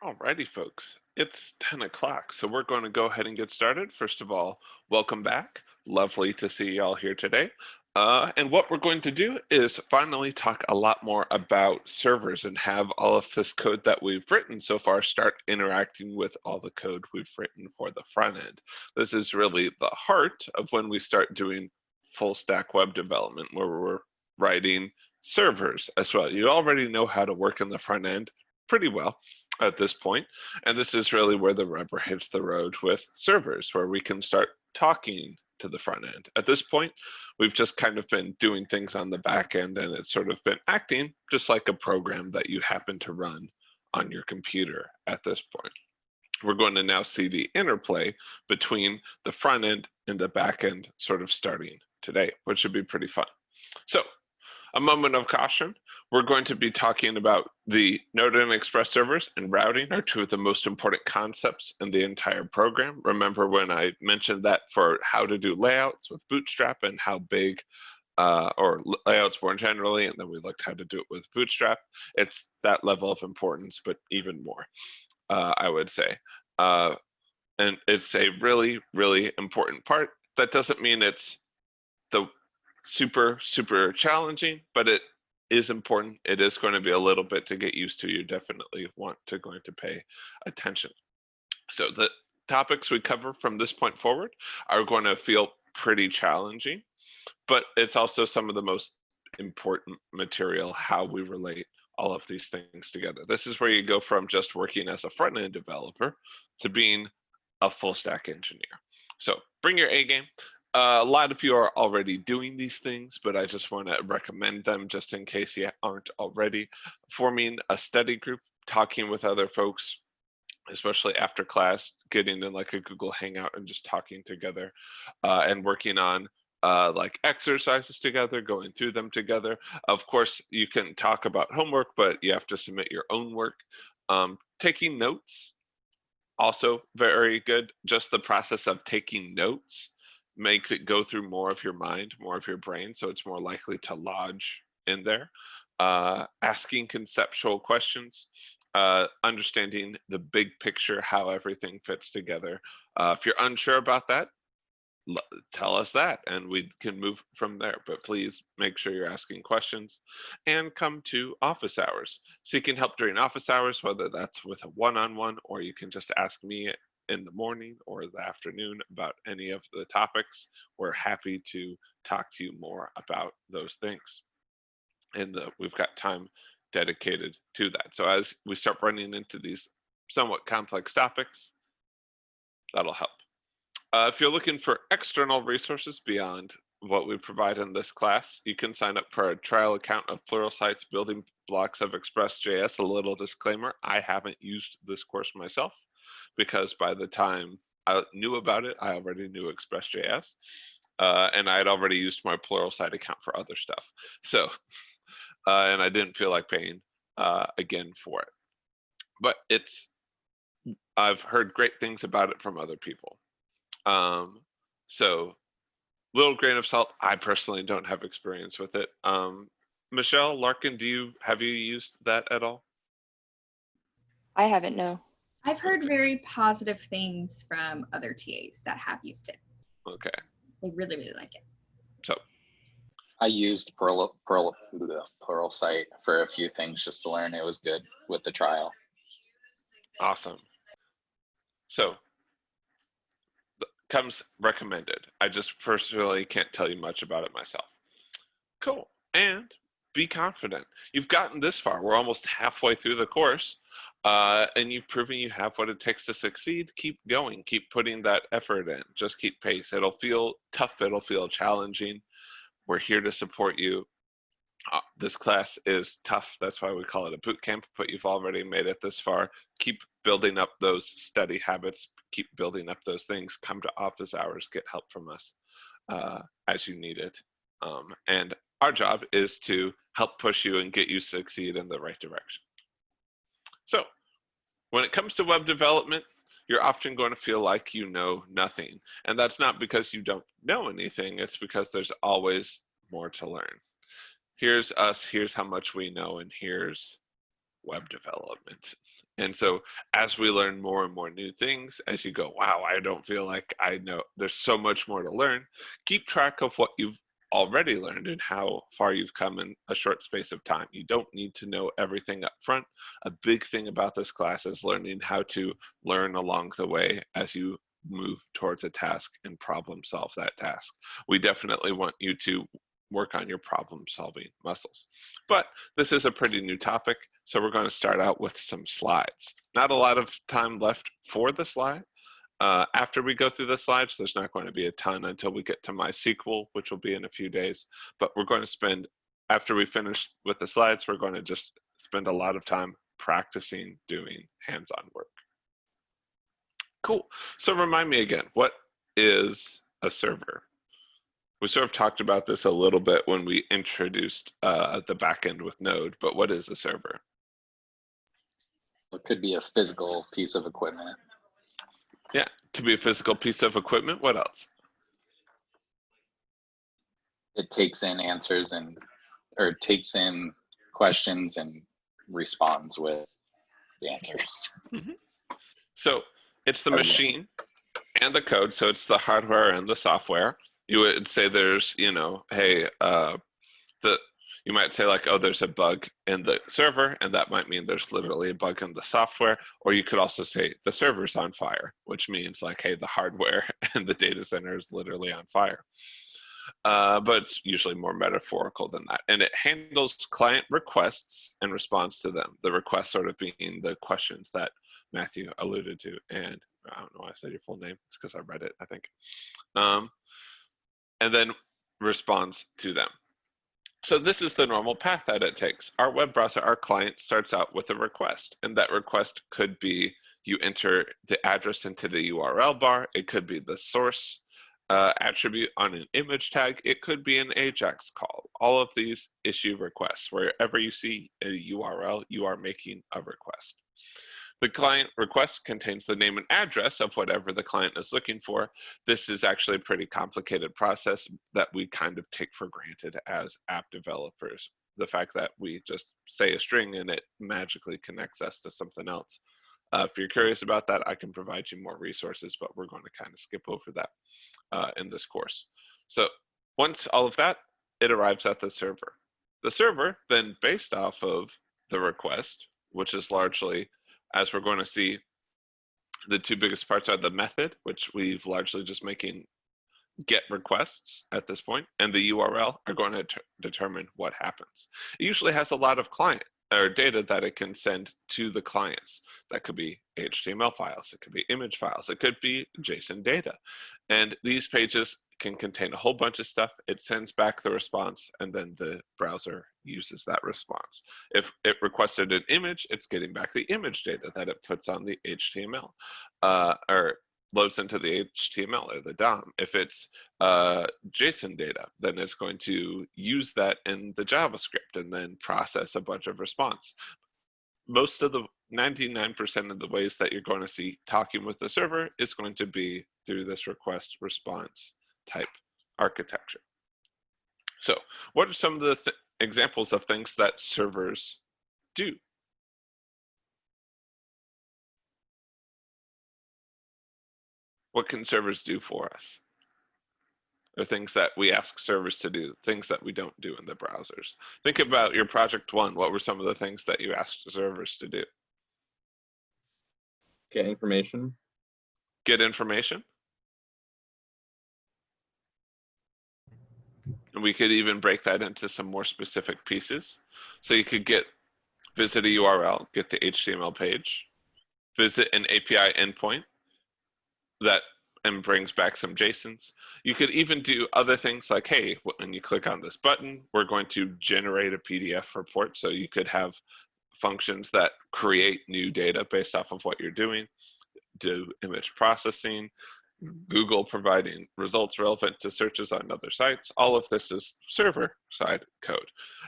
Alrighty, folks. It's 10 o'clock, so we're going to go ahead and get started. First of all, welcome back. Lovely to see y'all here today. And what we're going to do is finally talk a lot more about servers and have all of this code that we've written so far start interacting with all the code we've written for the front end. This is really the heart of when we start doing full stack web development, where we're writing servers as well. You already know how to work in the front end pretty well at this point, and this is really where the rubber hits the road with servers, where we can start talking to the front end. At this point, we've just kind of been doing things on the back end, and it's sort of been acting just like a program that you happen to run on your computer at this point. We're going to now see the interplay between the front end and the back end sort of starting today, which should be pretty fun. So a moment of caution. We're going to be talking about the Node and Express servers, and routing are two of the most important concepts in the entire program. Remember when I mentioned that for how to do layouts with Bootstrap and how big, or layouts more generally, and then we looked how to do it with Bootstrap. It's that level of importance, but even more, I would say. And it's a really, really important part. That doesn't mean it's the super challenging, but it is important. It is going to be a little bit to get used to. You definitely want to going to pay attention. So the topics we cover from this point forward are going to feel pretty challenging, but it's also some of the most important material, how we relate all of these things together. This is where you go from just working as a front end developer to being a full stack engineer. So bring your A game. A lot of you are already doing these things, but I just want to recommend them just in case you aren't already. Forming a study group, talking with other folks, especially after class, getting in like a Google Hangout and just talking together, and working on like exercises together, going through them together. Of course, you can talk about homework, but you have to submit your own work. Taking notes, also very good. Just the process of taking notes makes it go through more of your mind, more of your brain, so it's more likely to lodge in there. Asking conceptual questions, understanding the big picture, how everything fits together. If you're unsure about that, tell us that and we can move from there, but please make sure you're asking questions and come to office hours. Seeking help during office hours, whether that's with a one-on-one or you can just ask me in the morning or the afternoon about any of the topics. We're happy to talk to you more about those things, and we've got time dedicated to that. So as we start running into these somewhat complex topics, that'll help. If you're looking for external resources beyond what we provide in this class, you can sign up for a trial account of Pluralsight's Building Blocks of Express.js. A little disclaimer, I haven't used this course myself because by the time I knew about it, I already knew Express.js, and I had already used my Pluralsight account for other stuff. So, and I didn't feel like paying again for it. But I've heard great things about it from other people. So little grain of salt. I personally don't have experience with it. Michelle Larkin, have you used that at all? I haven't, no. I've heard very positive things from other TAs that have used it. Okay. They really, really like it. So I used Pluralsight for a few things just to learn. It was good with the trial. awesome. So comes recommended. I just personally can't tell you much about it myself. Cool. And be confident. You've gotten this far. We're almost halfway through the course, and you've proven you have what it takes to succeed. Keep going. Keep putting that effort in. Just keep pace. It'll feel tough. It'll feel challenging. We're here to support you. This class is tough. That's why we call it a boot camp, but you've already made it this far. Keep building up those study habits. Keep building up those things. Come to office hours. Get help from us as you need it. And our job is to help push you and get you to succeed in the right direction. So when it comes to web development, you're often going to feel like you know nothing. And that's not because you don't know anything. It's because there's always more to learn. Here's us, here's how much we know, and here's web development. And so as we learn more and more new things, as you go, wow, I don't feel like I know, there's so much more to learn, keep track of what you've already learned and how far you've come in a short space of time. You don't need to know everything up front. A big thing about this class is learning how to learn along the way as you move towards a task and problem solve that task. We definitely want you to work on your problem solving muscles. But this is a pretty new topic, so we're going to start out with some slides. Not a lot of time left for the slide. After we go through the slides, there's not going to be a ton until we get to MySQL, which will be in a few days. But we're going to spend, after we finish with the slides, we're going to just spend a lot of time practicing doing hands-on work. Cool. So remind me again, what is a server? We sort of talked about this a little bit when we introduced the backend with Node, but what is a server? It could be a physical piece of equipment. Yeah, could be a physical piece of equipment. What else? It takes in answers and, or takes in questions and responds with the answers. Mm-hmm. So it's the Hardware. machine and the code. So it's the hardware and the software. You would say there's, you know, hey, you might say like, oh, there's a bug in the server, and that might mean there's literally a bug in the software. Or you could also say the server's on fire, which means like, hey, the hardware and the data center is literally on fire. But it's usually more metaphorical than that. And it handles client requests and responds to them. The requests sort of being the questions that Matthew alluded to. And I don't know why I said your full name. It's because I read it, I think. And then responds to them. So this is the normal path that it takes. Our web browser, our client starts out with a request, and that request could be you enter the address into the URL bar. It could be the source attribute on an image tag. It could be an AJAX call. All of these issue requests. Wherever you see a URL, you are making a request. The client request contains the name and address of whatever the client is looking for. This is actually a pretty complicated process that we kind of take for granted as app developers. The fact that we just say a string and it magically connects us to something else. If you're curious about that, I can provide you more resources, but we're going to kind of skip over that in this course. So once all of that, it arrives at the server. The server then, based off of the request, which is largely, as we're going to see, the two biggest parts are the method, which we've largely just making get requests at this point, and the URL are going to determine what happens. It usually has a lot of client or data that it can send to the clients. That could be HTML files, it could be image files, it could be JSON data. And these pages can contain a whole bunch of stuff. It sends back the response, and then the browser uses that response. If it requested an image, it's getting back the image data that it puts on the HTML or loads into the HTML or the DOM. If it's JSON data, then it's going to use that in the JavaScript and then process a bunch of response. Most of the 99% of the ways that you're going to see talking with the server is going to be through this request response type architecture. So what are some of the examples of things that servers do? What can servers do for us? Or things that we ask servers to do, things that we don't do in the browsers. Think about your project one. What were some of the things that you asked servers to do? Get information. Get information. And we could even break that into some more specific pieces. So you could visit a URL, get the HTML page, visit an API endpoint and brings back some JSONs. You could even do other things like, hey, when you click on this button, we're going to generate a PDF report. So you could have functions that create new data based off of what you're doing, do image processing, Google providing results relevant to searches on other sites. All of this is server-side code.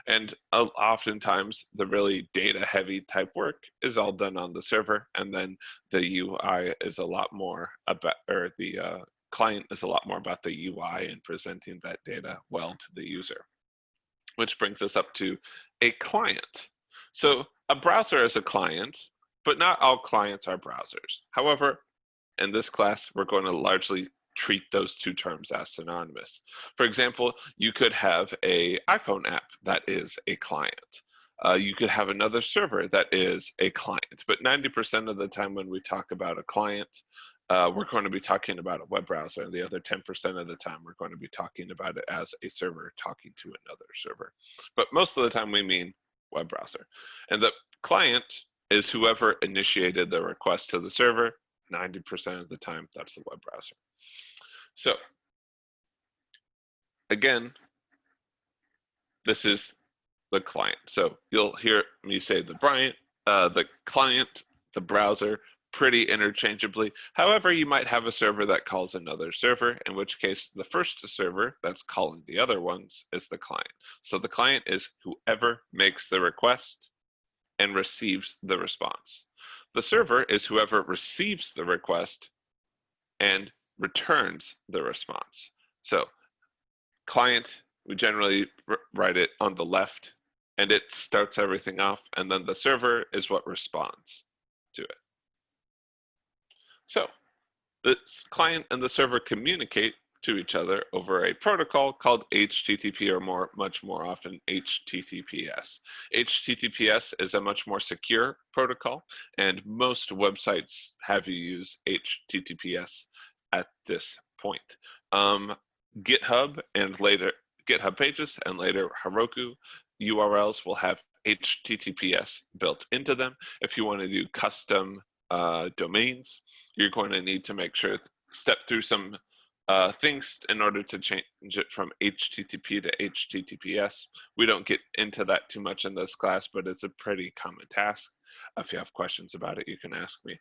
And oftentimes, the really data-heavy type work is all done on the server, and then the UI is a lot more about, or the client is a lot more about the UI and presenting that data well to the user. Which brings us up to a client. So a browser is a client, but not all clients are browsers. However, in this class, we're going to largely treat those two terms as synonymous. For example, you could have an iPhone app that is a client. You could have another server that is a client, but 90% of the time when we talk about a client, we're going to be talking about a web browser, and the other 10% of the time we're going to be talking about it as a server talking to another server. But most of the time we mean web browser. And the client is whoever initiated the request to the server. 90% of the time, that's the web browser. So again, this is the client. So you'll hear me say the client, the browser, pretty interchangeably. However, you might have a server that calls another server, in which case the first server that's calling the other ones is the client. So the client is whoever makes the request and receives the response. The server is whoever receives the request and returns the response. So client, we generally write it on the left, and it starts everything off, and then the server is what responds to it. So the client and the server communicate to each other over a protocol called HTTP, or much more often HTTPS. HTTPS is a much more secure protocol, and most websites have you use HTTPS at this point. GitHub and later GitHub Pages and later Heroku URLs will have HTTPS built into them. If you want to do custom domains, you're going to need to make sure step through some things in order to change it from HTTP to HTTPS. We don't get into that too much in this class, but it's a pretty common task. If you have questions about it, you can ask me.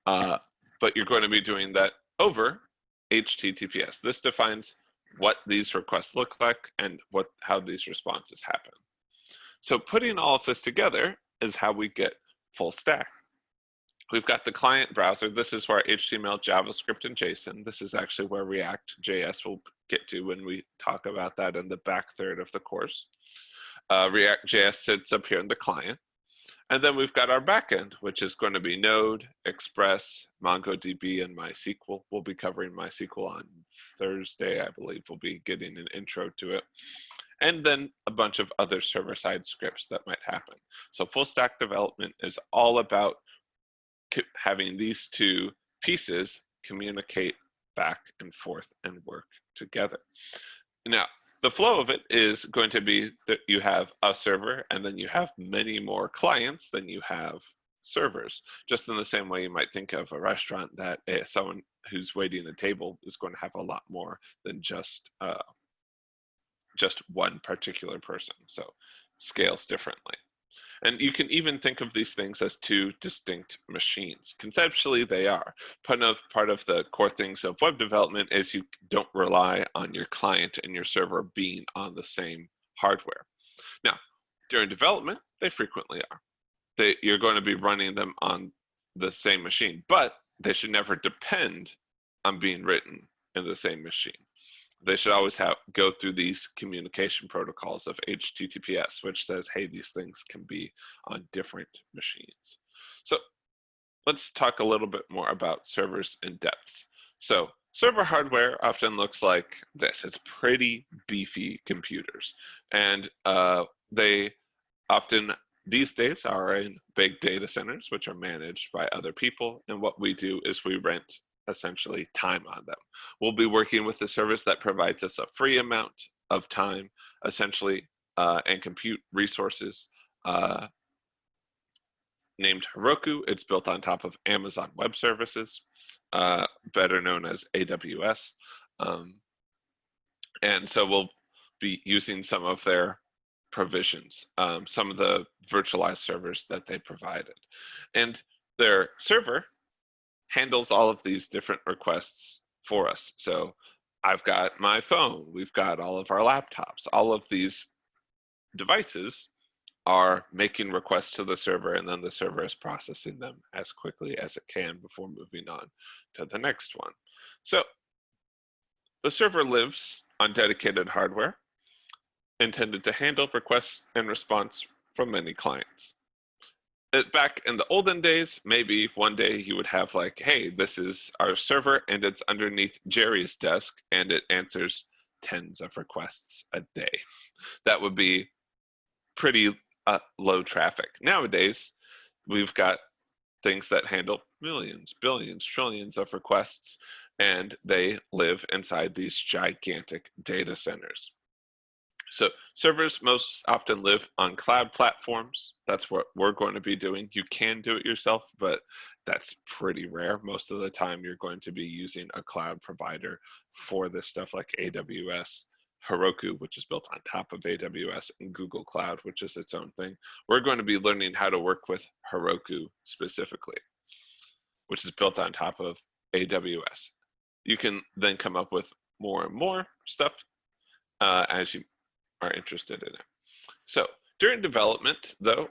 But you're going to be doing that over HTTPS. This defines what these requests look like and how these responses happen. So putting all of this together is how we get full stack. We've got the client browser. This is where HTML, JavaScript, and JSON. This is actually where React.js will get to when we talk about that in the back third of the course. React.js sits up here in the client. And then we've got our backend, which is going to be Node, Express, MongoDB, and MySQL. We'll be covering MySQL on Thursday, I believe. We'll be getting an intro to it. And then a bunch of other server-side scripts that might happen. So full stack development is all about having these two pieces communicate back and forth and work together. Now, the flow of it is going to be that you have a server and then you have many more clients than you have servers. Just in the same way you might think of a restaurant that someone who's waiting a table is going to have a lot more than just one particular person. So scales differently. And you can even think of these things as two distinct machines. Conceptually, they are. Part of the core things of web development is you don't rely on your client and your server being on the same hardware. Now, during development, they frequently are. You're going to be running them on the same machine, but they should never depend on being written in the same machine. They should always go through these communication protocols of HTTPS, which says, hey, these things can be on different machines. So let's talk a little bit more about servers in depth. So server hardware often looks like this. It's pretty beefy computers. And they often, these days, are in big data centers, which are managed by other people. And what we do is we rent essentially time on them. We'll be working with the service that provides us a free amount of time, essentially, and compute resources named Heroku. It's built on top of Amazon Web Services, better known as AWS. And so we'll be using some of their provisions, some of the virtualized servers that they provided. And their server handles all of these different requests for us. So I've got my phone, we've got all of our laptops, all of these devices are making requests to the server, and then the server is processing them as quickly as it can before moving on to the next one. So the server lives on dedicated hardware intended to handle requests and response from many clients. Back in the olden days, maybe one day you would have like, hey, this is our server and it's underneath Jerry's desk and it answers tens of requests a day. That would be pretty low traffic. Nowadays, we've got things that handle millions, billions, trillions of requests, and they live inside these gigantic data centers. So servers most often live on cloud platforms. That's what we're going to be doing. You can do it yourself, but that's pretty rare. Most of the time, you're going to be using a cloud provider for this stuff like AWS, Heroku, which is built on top of AWS, and Google Cloud, which is its own thing. We're going to be learning how to work with Heroku specifically, which is built on top of AWS. You can then come up with more and more stuff as you are interested in it. So during development, though,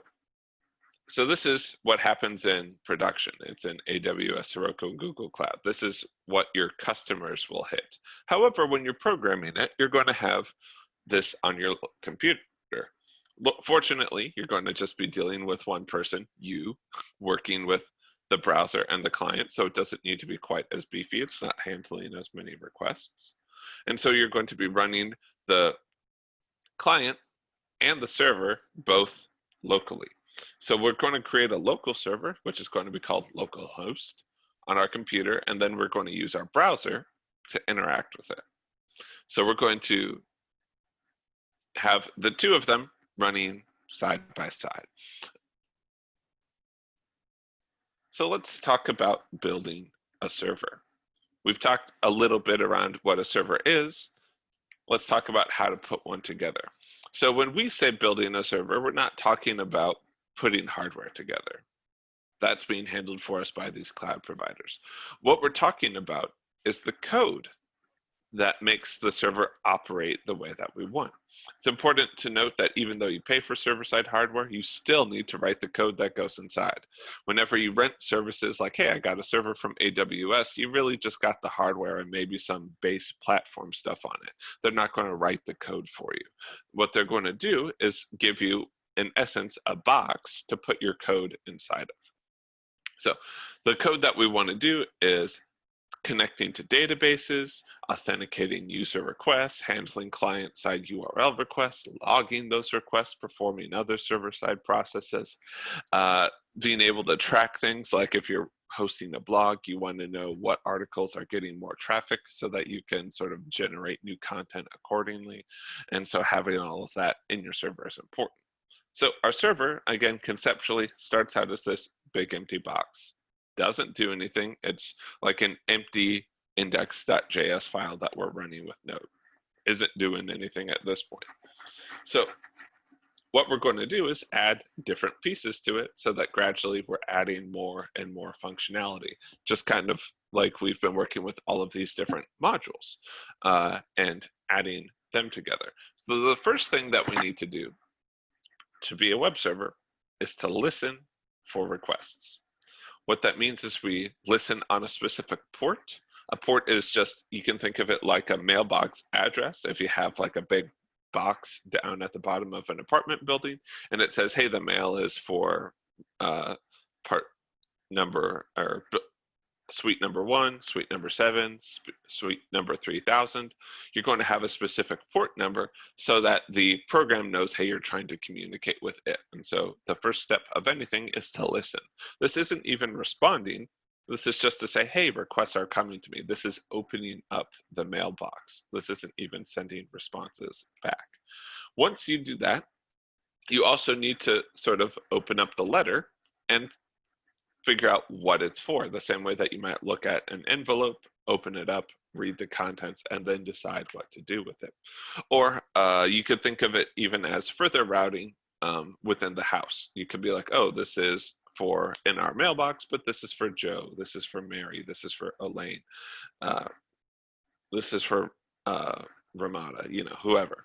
so this is what happens in production. It's in AWS, Heroku, and Google Cloud. This is what your customers will hit. However, when you're programming it, you're going to have this on your computer. Fortunately, you're going to just be dealing with one person, you, working with the browser and the client, so it doesn't need to be quite as beefy. It's not handling as many requests. And so you're going to be running the client and the server both locally. So we're going to create a local server, which is going to be called localhost on our computer, and then we're going to use our browser to interact with it. So we're going to have the two of them running side by side. So let's talk about building a server. We've talked a little bit around what a server is. Let's talk about how to put one together. So when we say building a server, we're not talking about putting hardware together. That's being handled for us by these cloud providers. What we're talking about is the code that makes the server operate the way that we want. It's important to note that even though you pay for server-side hardware, you still need to write the code that goes inside. Whenever you rent services like, hey, I got a server from AWS, you really just got the hardware and maybe some base platform stuff on it. They're not going to write the code for you. What they're going to do is give you, in essence, a box to put your code inside of. So the code that we want to do is connecting to databases, authenticating user requests, handling client-side URL requests, logging those requests, performing other server-side processes, being able to track things like if you're hosting a blog, you want to know what articles are getting more traffic so that you can sort of generate new content accordingly. And so having all of that in your server is important. So our server, again, conceptually starts out as this big empty box. Doesn't do anything. It's like an empty index.js file that we're running with Node. Isn't doing anything at this point. So what we're going to do is add different pieces to it so that gradually we're adding more and more functionality, just kind of like we've been working with all of these different modules and adding them together. So the first thing that we need to do to be a web server is to listen for requests. What that means is we listen on a specific port. A port is just, you can think of it like a mailbox address. If you have like a big box down at the bottom of an apartment building and it says, hey, the mail is for part number or suite number 1, suite number 7, suite number 3000, you're going to have a specific port number so that the program knows, hey, you're trying to communicate with it. And so the first step of anything is to listen. This isn't even responding. This is just to say, hey, requests are coming to me. This is opening up the mailbox. This isn't even sending responses back. Once you do that, you also need to sort of open up the letter and figure out what it's for, the same way that you might look at an envelope, open it up, read the contents, and then decide what to do with it. Or you could think of it even as further routing within the house. You could be like, oh, this is for in our mailbox, but this is for Joe, this is for Mary, this is for Elaine, this is for Ramada, you know, whoever.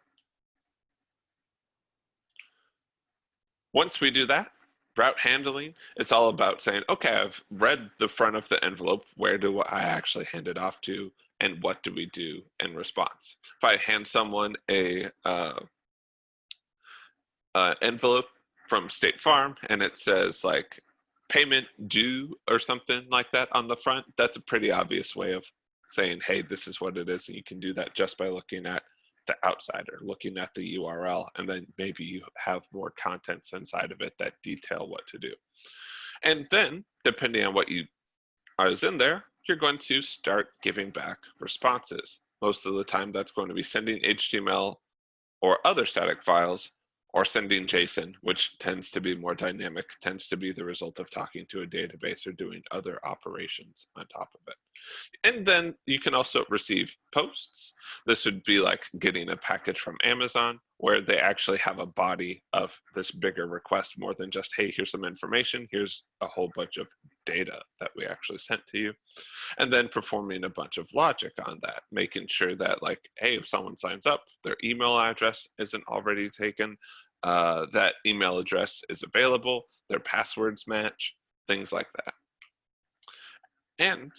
Once we do that, route handling, it's all about saying, okay, I've read the front of the envelope. Where do I actually hand it off to? And what do we do in response? If I hand someone a envelope from State Farm and it says like payment due or something like that on the front, that's a pretty obvious way of saying, hey, this is what it is. And you can do that just by looking at the outsider, looking at the URL, and then maybe you have more contents inside of it that detail what to do. And then, depending on what you is in there, you're going to start giving back responses. Most of the time, that's going to be sending HTML or other static files, or sending JSON, which tends to be more dynamic, tends to be the result of talking to a database or doing other operations on top of it. And then you can also receive posts. This would be like getting a package from Amazon where they actually have a body of this bigger request more than just, hey, here's some information, here's a whole bunch of data that we actually sent to you. And then performing a bunch of logic on that, making sure that like, hey, if someone signs up, their email address isn't already taken, that email address is available, their passwords match, things like that. And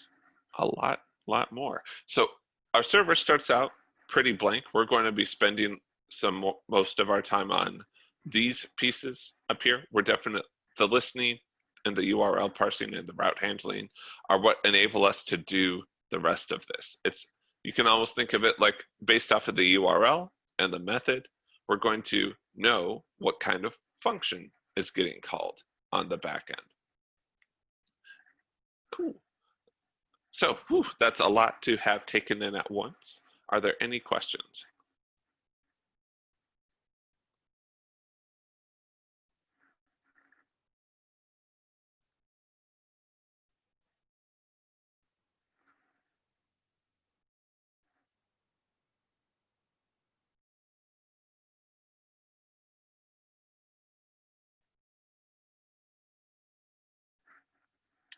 a lot more. So our server starts out pretty blank. We're going to be spending most of our time on these pieces up here. We're definitely, the listening and the URL parsing and the route handling are what enable us to do the rest of this. You can almost think of it like based off of the URL and the method, we're going to know what kind of function is getting called on the back end. Cool. So that's a lot to have taken in at once. Are there any questions?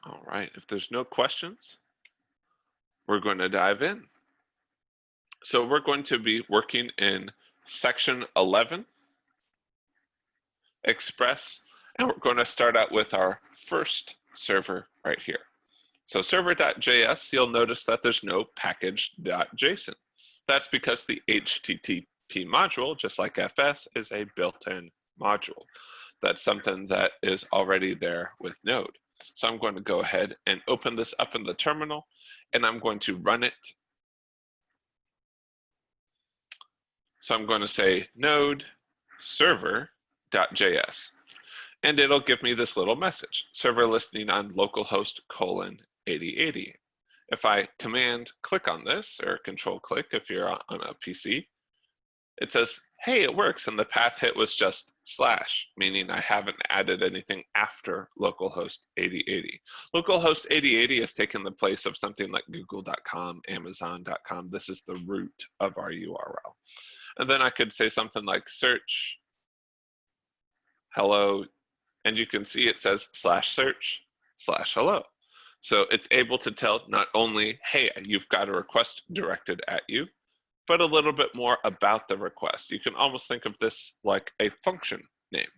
All right, if there's no questions, we're going to dive in. So we're going to be working in section 11, Express, and we're going to start out with our first server right here. So server.js, you'll notice that there's no package.json. That's because the HTTP module, just like FS, is a built-in module. That's something that is already there with Node. So I'm going to go ahead and open this up in the terminal, and I'm going to run it. So I'm going to say node server.js, and it'll give me this little message, server listening on localhost :8080. If I command click on this, or control click if you're on a PC, it says, hey, it works, and the path hit was just /, meaning I haven't added anything after localhost 8080. Localhost 8080 has taken the place of something like google.com, amazon.com. This is the root of our URL. And then I could say something like search hello, and you can see it says /search/hello. So it's able to tell not only, hey, you've got a request directed at you, but a little bit more about the request. You can almost think of this like a function name,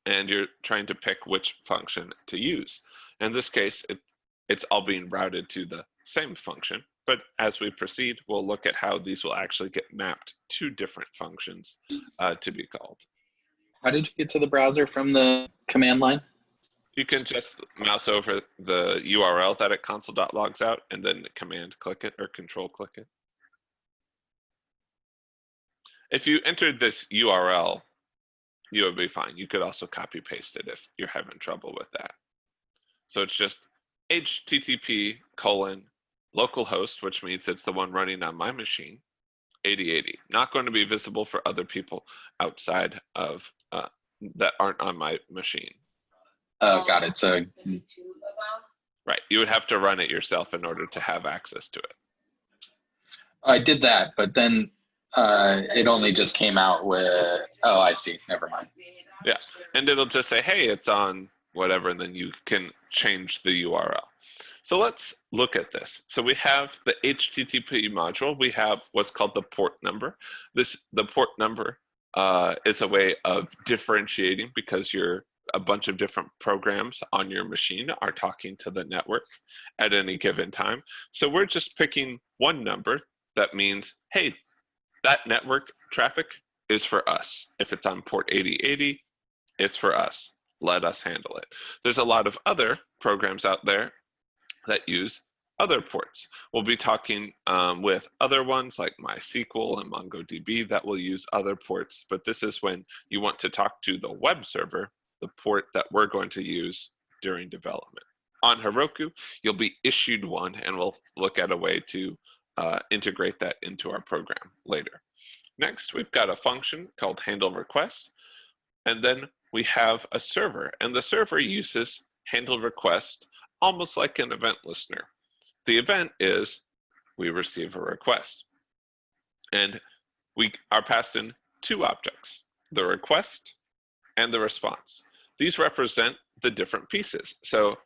and you're trying to pick which function to use. In this case, it's all being routed to the same function, but as we proceed, we'll look at how these will actually get mapped to different functions to be called. How did you get to the browser from the command line? You can just mouse over the URL that at console.logs out and then command click it or control click it. If you entered this URL, you would be fine. You could also copy paste it if you're having trouble with that. So it's just http :localhost, which means it's the one running on my machine, 8080. Not going to be visible for other people outside of that aren't on my machine. Got it. So right, you would have to run it yourself in order to have access to it. I did that, but then it only just came out with, oh, I see. Never mind. Yeah, and it'll just say, hey, it's on whatever, and then you can change the URL. So let's look at this. So we have the HTTP module. We have what's called the port number. The port number is a way of differentiating because a bunch of different programs on your machine are talking to the network at any given time. So we're just picking one number that means, hey, that network traffic is for us. If it's on port 8080, It's for us. Let us handle it. There's a lot of other programs out there that use other ports. We'll be talking with other ones like MySQL and MongoDB that will use other ports, but this is when you want to talk to the web server, the port that we're going to use during development. On Heroku, you'll be issued one, and we'll look at a way to integrate that into our program later. Next, we've got a function called handle request, and then we have a server, and the server uses handle request almost like an event listener. The event is we receive a request, and we are passed in two objects, the request and the response. These represent the different pieces. So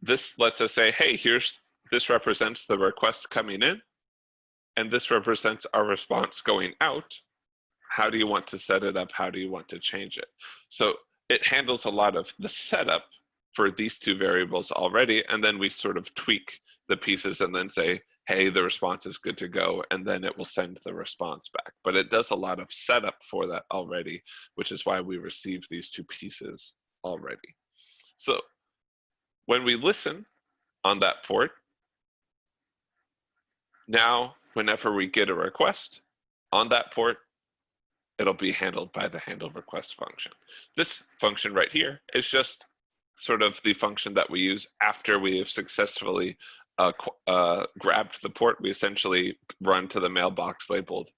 this lets us say, hey, this represents the request coming in, and this represents our response going out. How do you want to set it up? How do you want to change it? So it handles a lot of the setup for these two variables already, and then we sort of tweak the pieces and then say, hey, the response is good to go, and then it will send the response back. But it does a lot of setup for that already, which is why we receive these two pieces already. So when we listen on that port, now whenever we get a request on that port, it'll be handled by the handle request function. This function right here is just sort of the function that we use after we have successfully grabbed the port. We essentially run to the mailbox labeled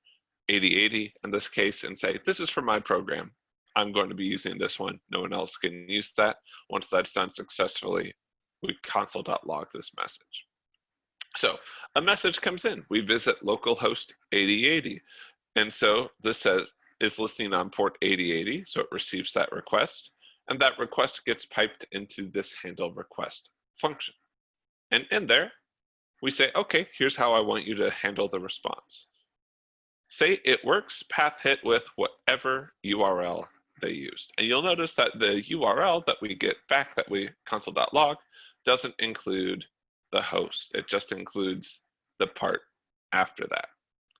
8080 in this case and say, this is for my program. I'm going to be using this one. No one else can use that. Once that's done successfully, we console.log this message. So a message comes in. We visit localhost 8080. And so this is listening on port 8080, so it receives that request. And that request gets piped into this handle request function. And in there, we say, okay, here's how I want you to handle the response. Say it works, path hit with whatever URL they used. And you'll notice that the URL that we get back, that we console.log, doesn't include the host. It just includes the part after that.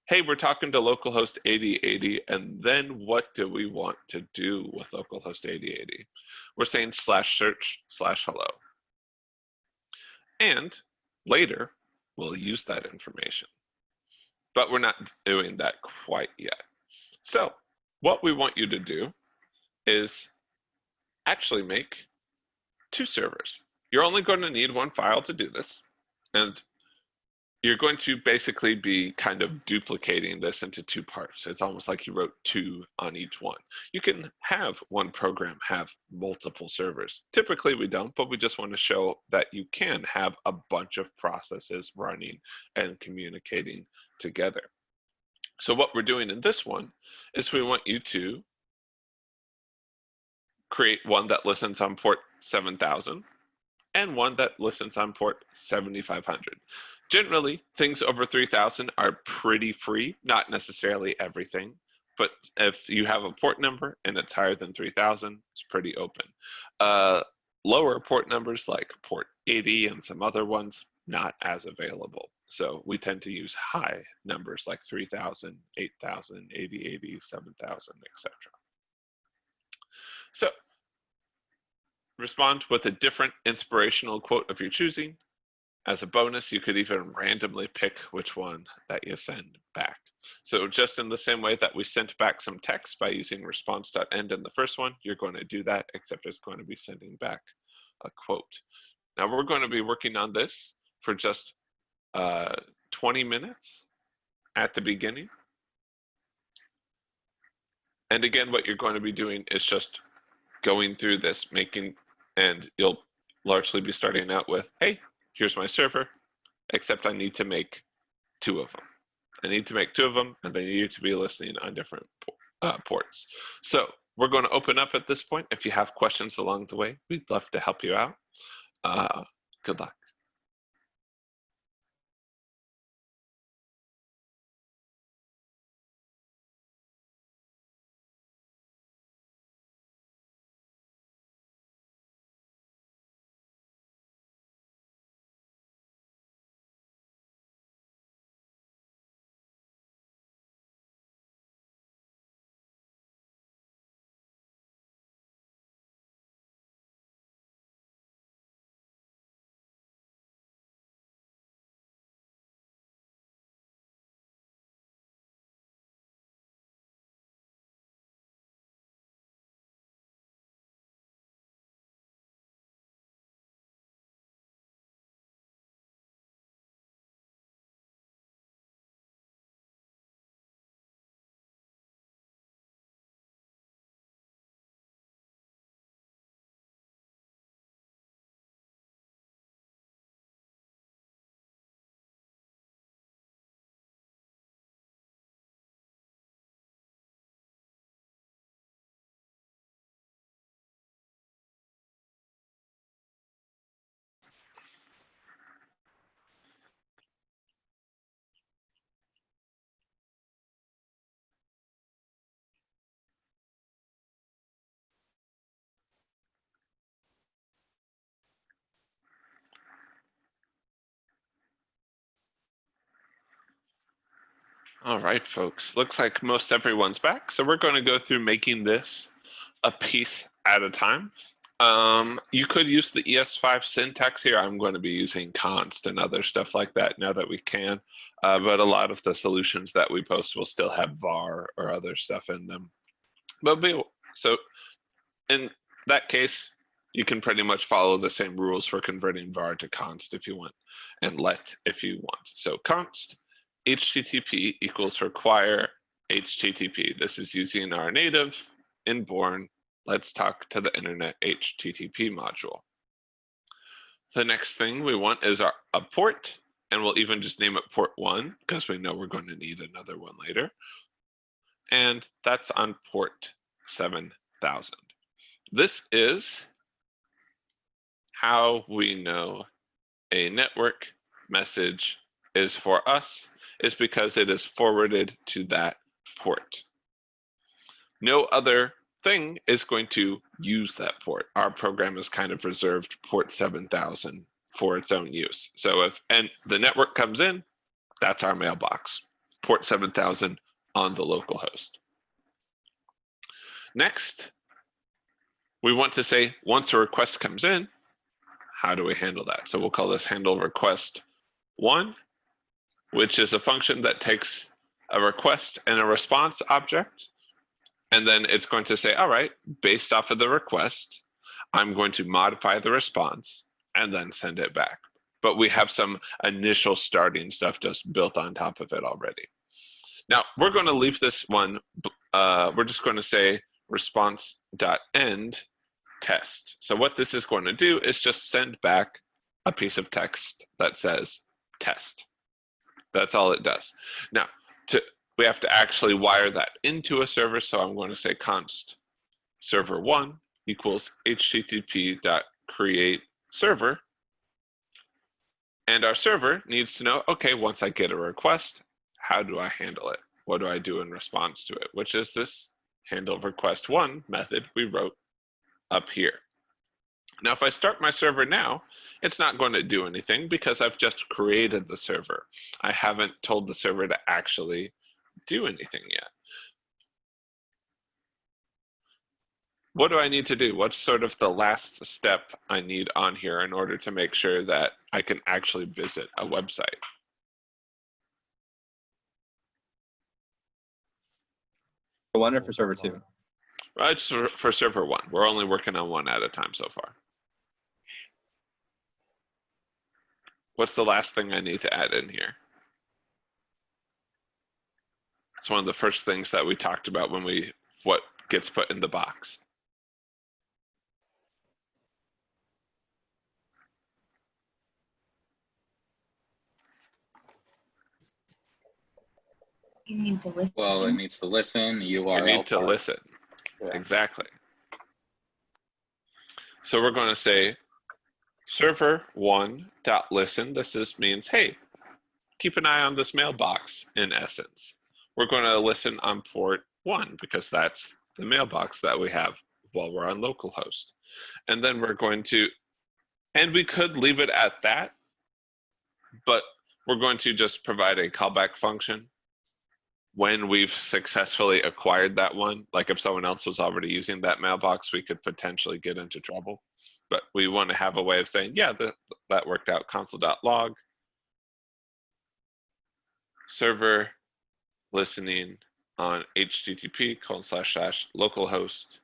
Hey, we're talking to localhost 8080, and then what do we want to do with localhost 8080? We're saying /search/hello. And later, we'll use that information. But we're not doing that quite yet. So what we want you to do is actually make two servers. You're only going to need one file to do this. And you're going to basically be kind of duplicating this into two parts. It's almost like you wrote two on each one. You can have one program have multiple servers. Typically we don't, but we just want to show that you can have a bunch of processes running and communicating together. So what we're doing in this one is we want you to create one that listens on port 7000 and one that listens on port 7500. Generally, things over 3000 are pretty free, not necessarily everything, but if you have a port number and it's higher than 3000, it's pretty open. Lower port numbers like port 80 and some other ones, not as available. So we tend to use high numbers like 3000, 8000, 8080, 7000, etc. So respond with a different inspirational quote of your choosing. As a bonus, you could even randomly pick which one that you send back. So just in the same way that we sent back some text by using response.end in the first one, you're going to do that, except it's going to be sending back a quote. Now we're going to be working on this for just 20 minutes at the beginning. And again, what you're going to be doing is just going through this, and you'll largely be starting out with, hey, here's my server, except I need to make two of them. I need to make two of them, and they need to be listening on different ports. So we're going to open up at this point. If you have questions along the way, we'd love to help you out. Good luck. All right, folks. Looks like most everyone's back. So we're going to go through making this a piece at a time. You could use the ES5 syntax here. I'm going to be using const and other stuff like that now that we can. But a lot of the solutions that we post will still have var or other stuff in them. So in that case, you can pretty much follow the same rules for converting var to const if you want, and let if you want. So const HTTP equals require HTTP. This is using our native inborn let's talk to the internet HTTP module. The next thing we want is a port, and we'll even just name it port 1 because we know we're going to need another one later. And that's on port 7000. This is how we know a network message is for us, is because it is forwarded to that port. No other thing is going to use that port. Our program is kind of reserved port 7000 for its own use. So if the network comes in, that's our mailbox, port 7000 on the local host. Next, we want to say once a request comes in, how do we handle that? So we'll call this handle request 1, which is a function that takes a request and a response object. And then it's going to say, all right, based off of the request, I'm going to modify the response and then send it back. But we have some initial starting stuff just built on top of it already. Now, we're going to leave this one. We're just going to say response.end test. So what this is going to do is just send back a piece of text that says test. That's all it does. Now, we have to actually wire that into a server. So I'm going to say const server1 equals http.create server. And our server needs to know, okay, once I get a request, how do I handle it? What do I do in response to it? Which is this handle request 1 method we wrote up here. Now, if I start my server now, it's not going to do anything because I've just created the server. I haven't told the server to actually do anything yet. What do I need to do? What's sort of the last step I need on here in order to make sure that I can actually visit a website? For 1 or for server 2? It's for server 1. We're only working on one at a time so far. What's the last thing I need to add in here? It's one of the first things that we talked about when what gets put in the box. You need to listen. Well, it needs to listen. URL. You need to parts. listen. Yeah. Exactly. So we're going to say server1.listen. This means, hey, keep an eye on this mailbox in essence. We're going to listen on port 1 because that's the mailbox that we have while we're on localhost. And then we're going to, and we could leave it at that, but we're going to just provide a callback function when we've successfully acquired that one. Like if someone else was already using that mailbox, we could potentially get into trouble. But we want to have a way of saying, yeah, that worked out, console.log, server listening on http://localhost :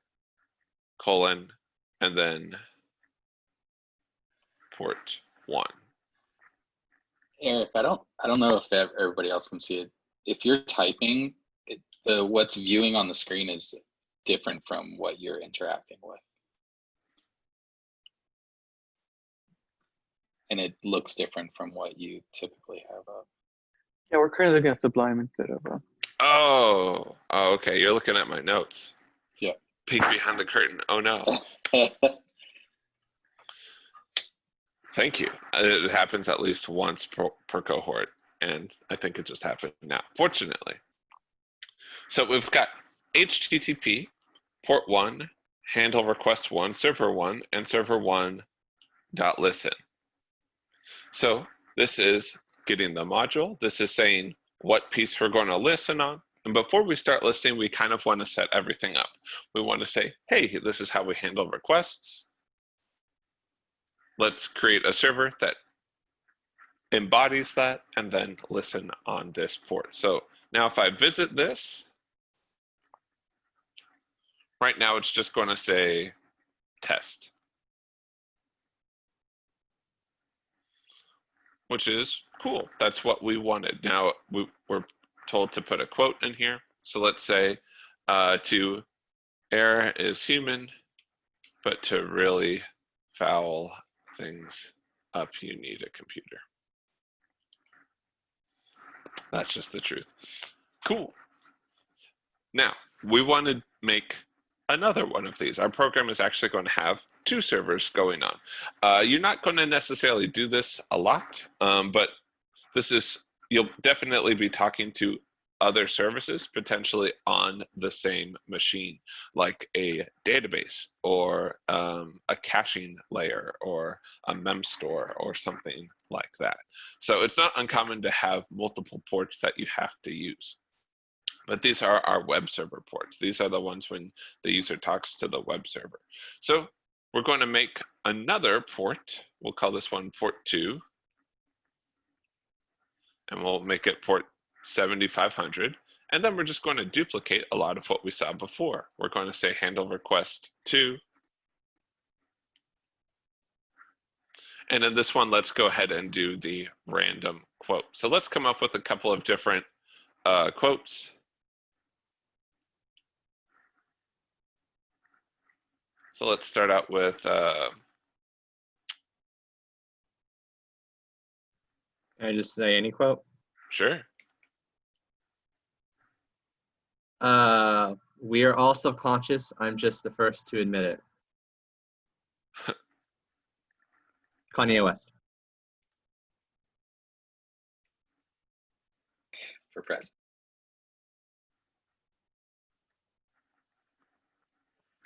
and then port 1. Eric, I don't know if everybody else can see it. If you're typing, what's viewing on the screen is different from what you're interacting with. And it looks different from what you typically have up. Yeah, we're currently looking at Sublime instead of. Oh, okay. You're looking at my notes. Yeah. Peek behind the curtain. Oh no. Thank you. It happens at least once per cohort, and I think it just happened now, fortunately. So we've got HTTP, port 1, handle request 1, server 1, and server 1.listen. So this is getting the module. This is saying what piece we're going to listen on. And before we start listening, we kind of want to set everything up. We want to say, hey, this is how we handle requests. Let's create a server that embodies that and then listen on this port. So now if I visit this, right now it's just going to say test, which is cool. That's what we wanted. Now we're told to put a quote in here. So let's say to err is human, but to really foul things up, you need a computer. That's just the truth. Cool. Now, we want to make another one of these. Our program is actually going to have 2 servers going on. You're not going to necessarily do this a lot, but you'll definitely be talking to other services potentially on the same machine, like a database or a caching layer or a mem store or something like that. So it's not uncommon to have multiple ports that you have to use. But these are our web server ports. These are the ones when the user talks to the web server. So we're going to make another port. We'll call this one port 2. And we'll make it port 7500. And then we're just going to duplicate a lot of what we saw before. We're going to say handle request 2. And in this one, let's go ahead and do the random quote. So let's come up with a couple of different quotes. So let's start out with, Can I just say any quote? sure. We are all self-conscious. I'm just the first to admit it. Kanye West. For president.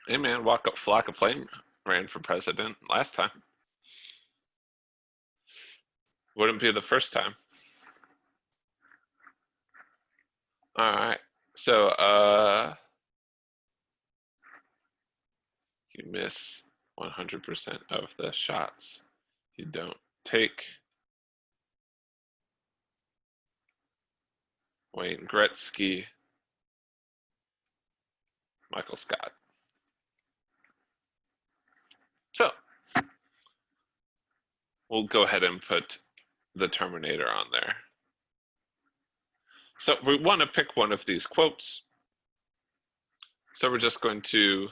Hey man, Flock of Flame ran for president last time. Wouldn't be the first time. All right, so you miss 100% of the shots you don't take. Wayne Gretzky, Michael Scott. So we'll go ahead and put the Terminator on there. So we want to pick one of these quotes. So we're just going to,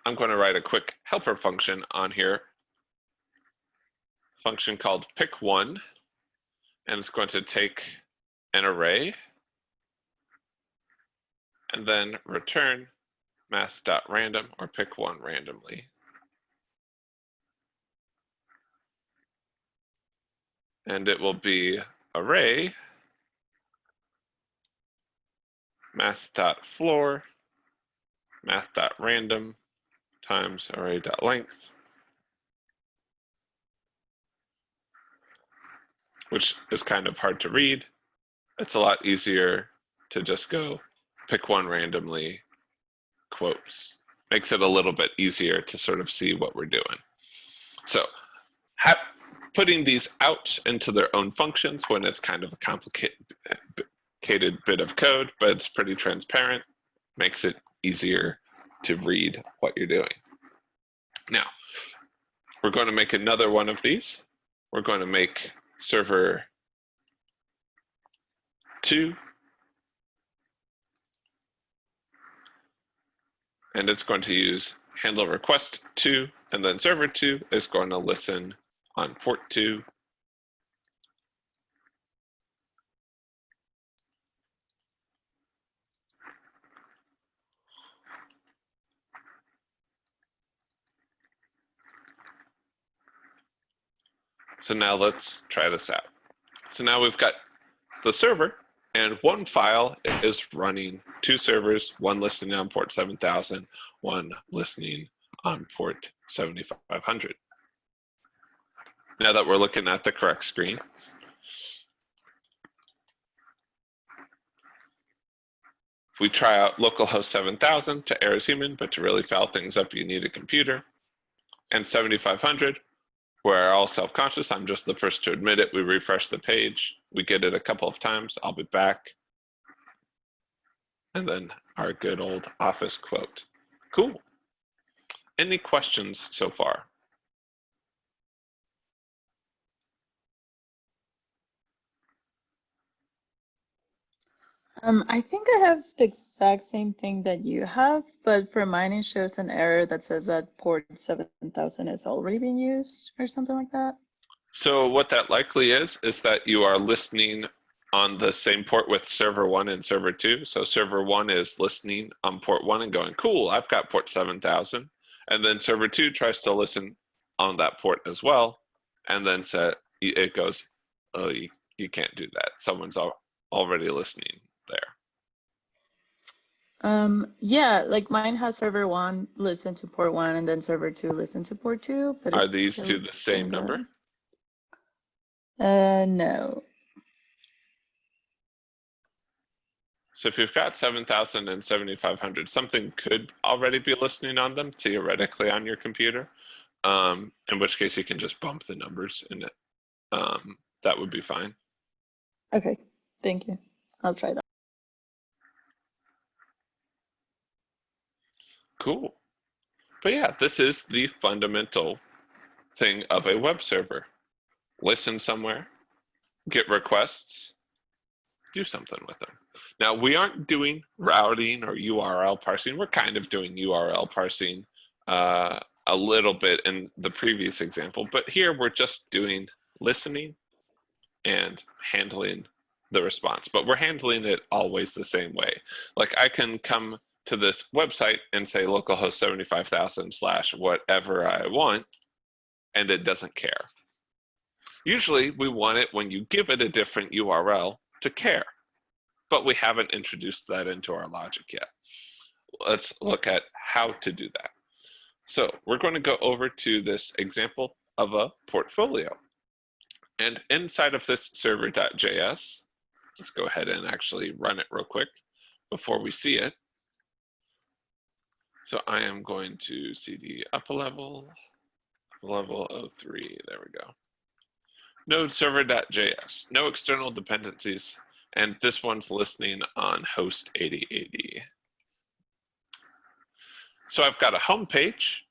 I'm going to write a quick helper function on here. Function called pick one, and it's going to take an array and then return math.random or pick one randomly. And it will be array math.floor math.random times array.length, which is kind of hard to read. It's a lot easier to just go pick one randomly quotes. Makes it a little bit easier to sort of see what we're doing. So putting these out into their own functions when it's kind of a complicated bit of code, but it's pretty transparent, makes it easier to read what you're doing. Now, we're going to make another one of these. We're going to make server 2. And it's going to use handle request 2, and then server 2 is going to listen on port 2. So now let's try this out. So now we've got the server, and one file is running 2 servers, one listening on port 7000, one listening on port 7500. Now that we're looking at the correct screen, If we try out localhost 7000 to error is human, but to really foul things up, you need a computer. And 7500, we're all self-conscious. I'm just the first to admit it. We refresh the page. We get it a couple of times. I'll be back. And then our good old office quote. Cool. Any questions so far? I think I have the exact same thing that you have, but for mine it shows an error that says that port 7000 is already being used or something like that. So what that likely is that you are listening on the same port with server 1 and server 2. So server 1 is listening on port 1 and going, cool, I've got port 7000. And then server 2 tries to listen on that port as well. And then it goes, oh, you can't do that. Someone's already listening there. Yeah, like mine has server 1 listen to port 1 and then server 2 listen to port 2. But Are it's these still two the same doing number? that. No. So if you've got 7000 and 7500, something could already be listening on them theoretically on your computer. In which case you can just bump the numbers in it. That would be fine. Okay, thank you. I'll try that. Cool. But yeah, this is the fundamental thing of a web server. Listen somewhere, get requests, do something with them. Now, we aren't doing routing or URL parsing. We're kind of doing URL parsing a little bit in the previous example, but here we're just doing listening and handling the response, but we're handling it always the same way. Like I can come to this website and say localhost 75,000 / whatever I want, and it doesn't care. Usually we want it when you give it a different URL to care, but we haven't introduced that into our logic yet. Let's look at how to do that. So we're going to go over to this example of a portfolio. And inside of this server.js, let's go ahead and actually run it real quick before we see it. So I am going to cd up a level 03, there we go. Node server.js, no external dependencies, and this one's listening on host 8080. So I've got a home page.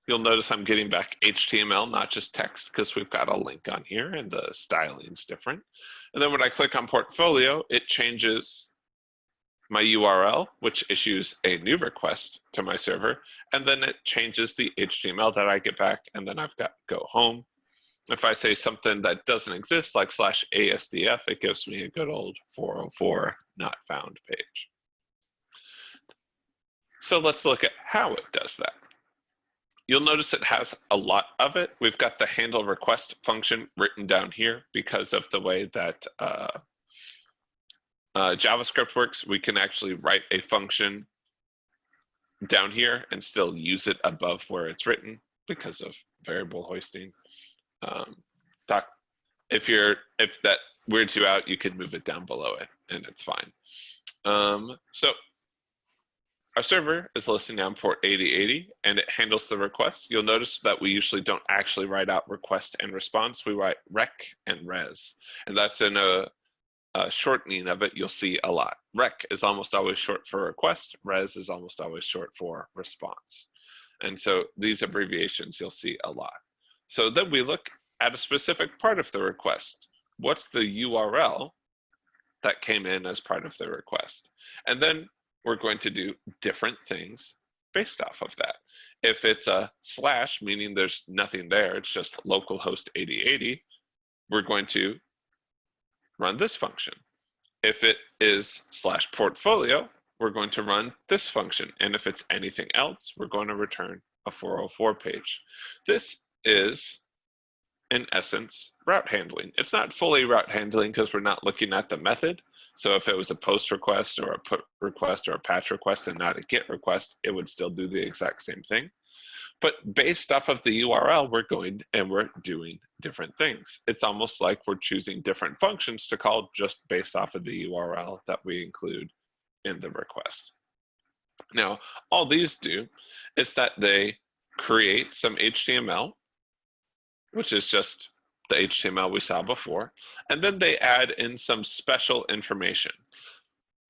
You'll notice I'm getting back HTML, not just text, because we've got a link on here and the styling's different. And then when I click on portfolio, it changes my URL, which issues a new request to my server, and then it changes the HTML that I get back, and then I've got go home. If I say something that doesn't exist, like /ASDF, it gives me a good old 404 not found page. So let's look at how it does that. You'll notice it has a lot of it. We've got the handle request function written down here because of the way that JavaScript works. We can actually write a function down here and still use it above where it's written because of variable hoisting. If that weirds you out, you can move it down below it and it's fine. So our server is listening on port 8080 and it handles the request. You'll notice that we usually don't actually write out request and response. We write rec and res. And that's in a shortening of it you'll see a lot. Rec is almost always short for request. Res is almost always short for response. And so these abbreviations you'll see a lot. So then we look at a specific part of the request. What's the URL that came in as part of the request? And then we're going to do different things based off of that. If it's a /, meaning there's nothing there, it's just localhost 8080, we're going to run this function. If it is /portfolio, we're going to run this function. And if it's anything else, we're going to return a 404 page. This is, in essence, route handling. It's not fully route handling because we're not looking at the method. So if it was a post request or a put request or a patch request and not a get request, it would still do the exact same thing. But based off of the URL, we're going and we're doing different things. It's almost like we're choosing different functions to call just based off of the URL that we include in the request. Now, all these do is that they create some HTML, which is just the HTML we saw before, and then they add in some special information.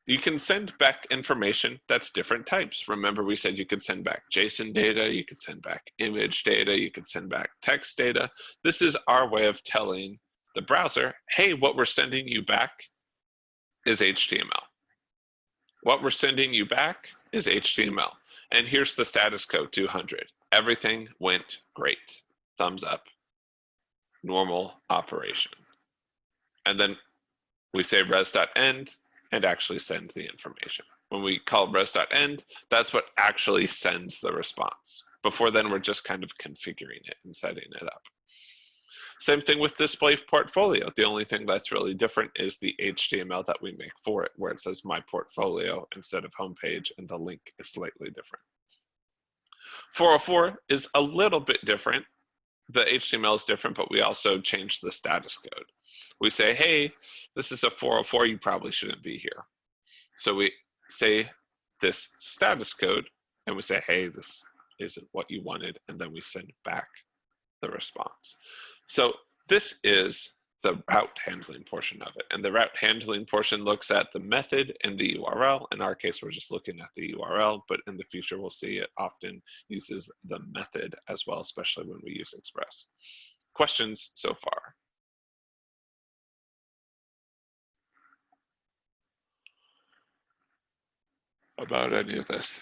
You can send back information that's different types. Remember, we said you could send back JSON data, you could send back image data, you could send back text data. This is our way of telling the browser, hey, what we're sending you back is HTML. What we're sending you back is HTML. And here's the status code 200. Everything went great. Thumbs up. Normal operation. And then we say res.end and actually send the information. When we call res.end, that's what actually sends the response. Before then, we're just kind of configuring it and setting it up. Same thing with display portfolio. The only thing that's really different is the HTML that we make for it, where it says my portfolio instead of homepage, and the link is slightly different. 404 is a little bit different. The HTML is different, but we also changed the status code. We say, hey, this is a 404, you probably shouldn't be here. So we say this status code, and we say, hey, this isn't what you wanted, and then we send back the response. So this is the route handling portion of it. And the route handling portion looks at the method and the URL. In our case, we're just looking at the URL, but in the future, we'll see it often uses the method as well, especially when we use Express. Questions so far? About any of this?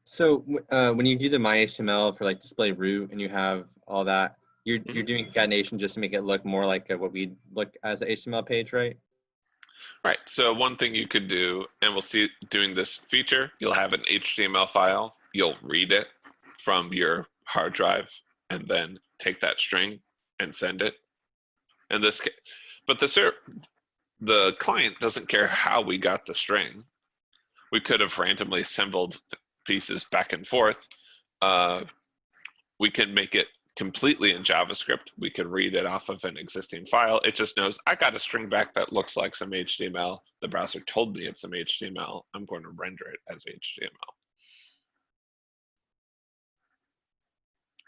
So when you do the MyHTML for like display root and you have all that, you're doing concatenation just to make it look more like what we look as an HTML page, right? Right, so one thing you could do, and we'll see doing this feature, you'll have an HTML file, you'll read it from your hard drive, and then take that string and send it. In this case, but the client doesn't care how we got the string. We could have randomly assembled pieces back and forth. We can make it completely in JavaScript. We could read it off of an existing file. It just knows I got a string back that looks like some HTML. The browser told me it's some HTML. I'm going to render it as HTML.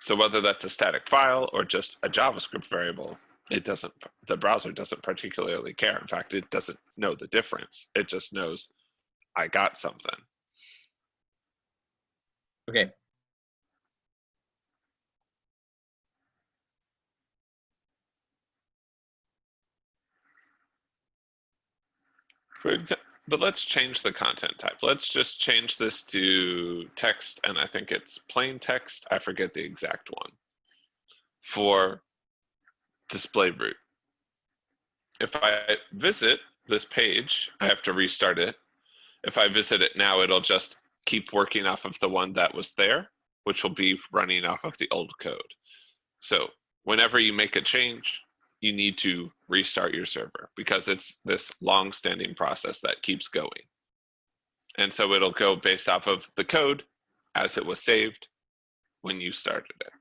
So whether that's a static file or just a JavaScript variable, the browser doesn't particularly care. In fact, it doesn't know the difference. It just knows I got something. Okay. But let's change the content type. Let's just change this to text, and I think it's plain text. I forget the exact one. For display root. If I visit this page, I have to restart it. If I visit it now, it'll just keep working off of the one that was there, which will be running off of the old code. So whenever you make a change, you need to restart your server because it's this long-standing process that keeps going. And so it'll go based off of the code as it was saved when you started it.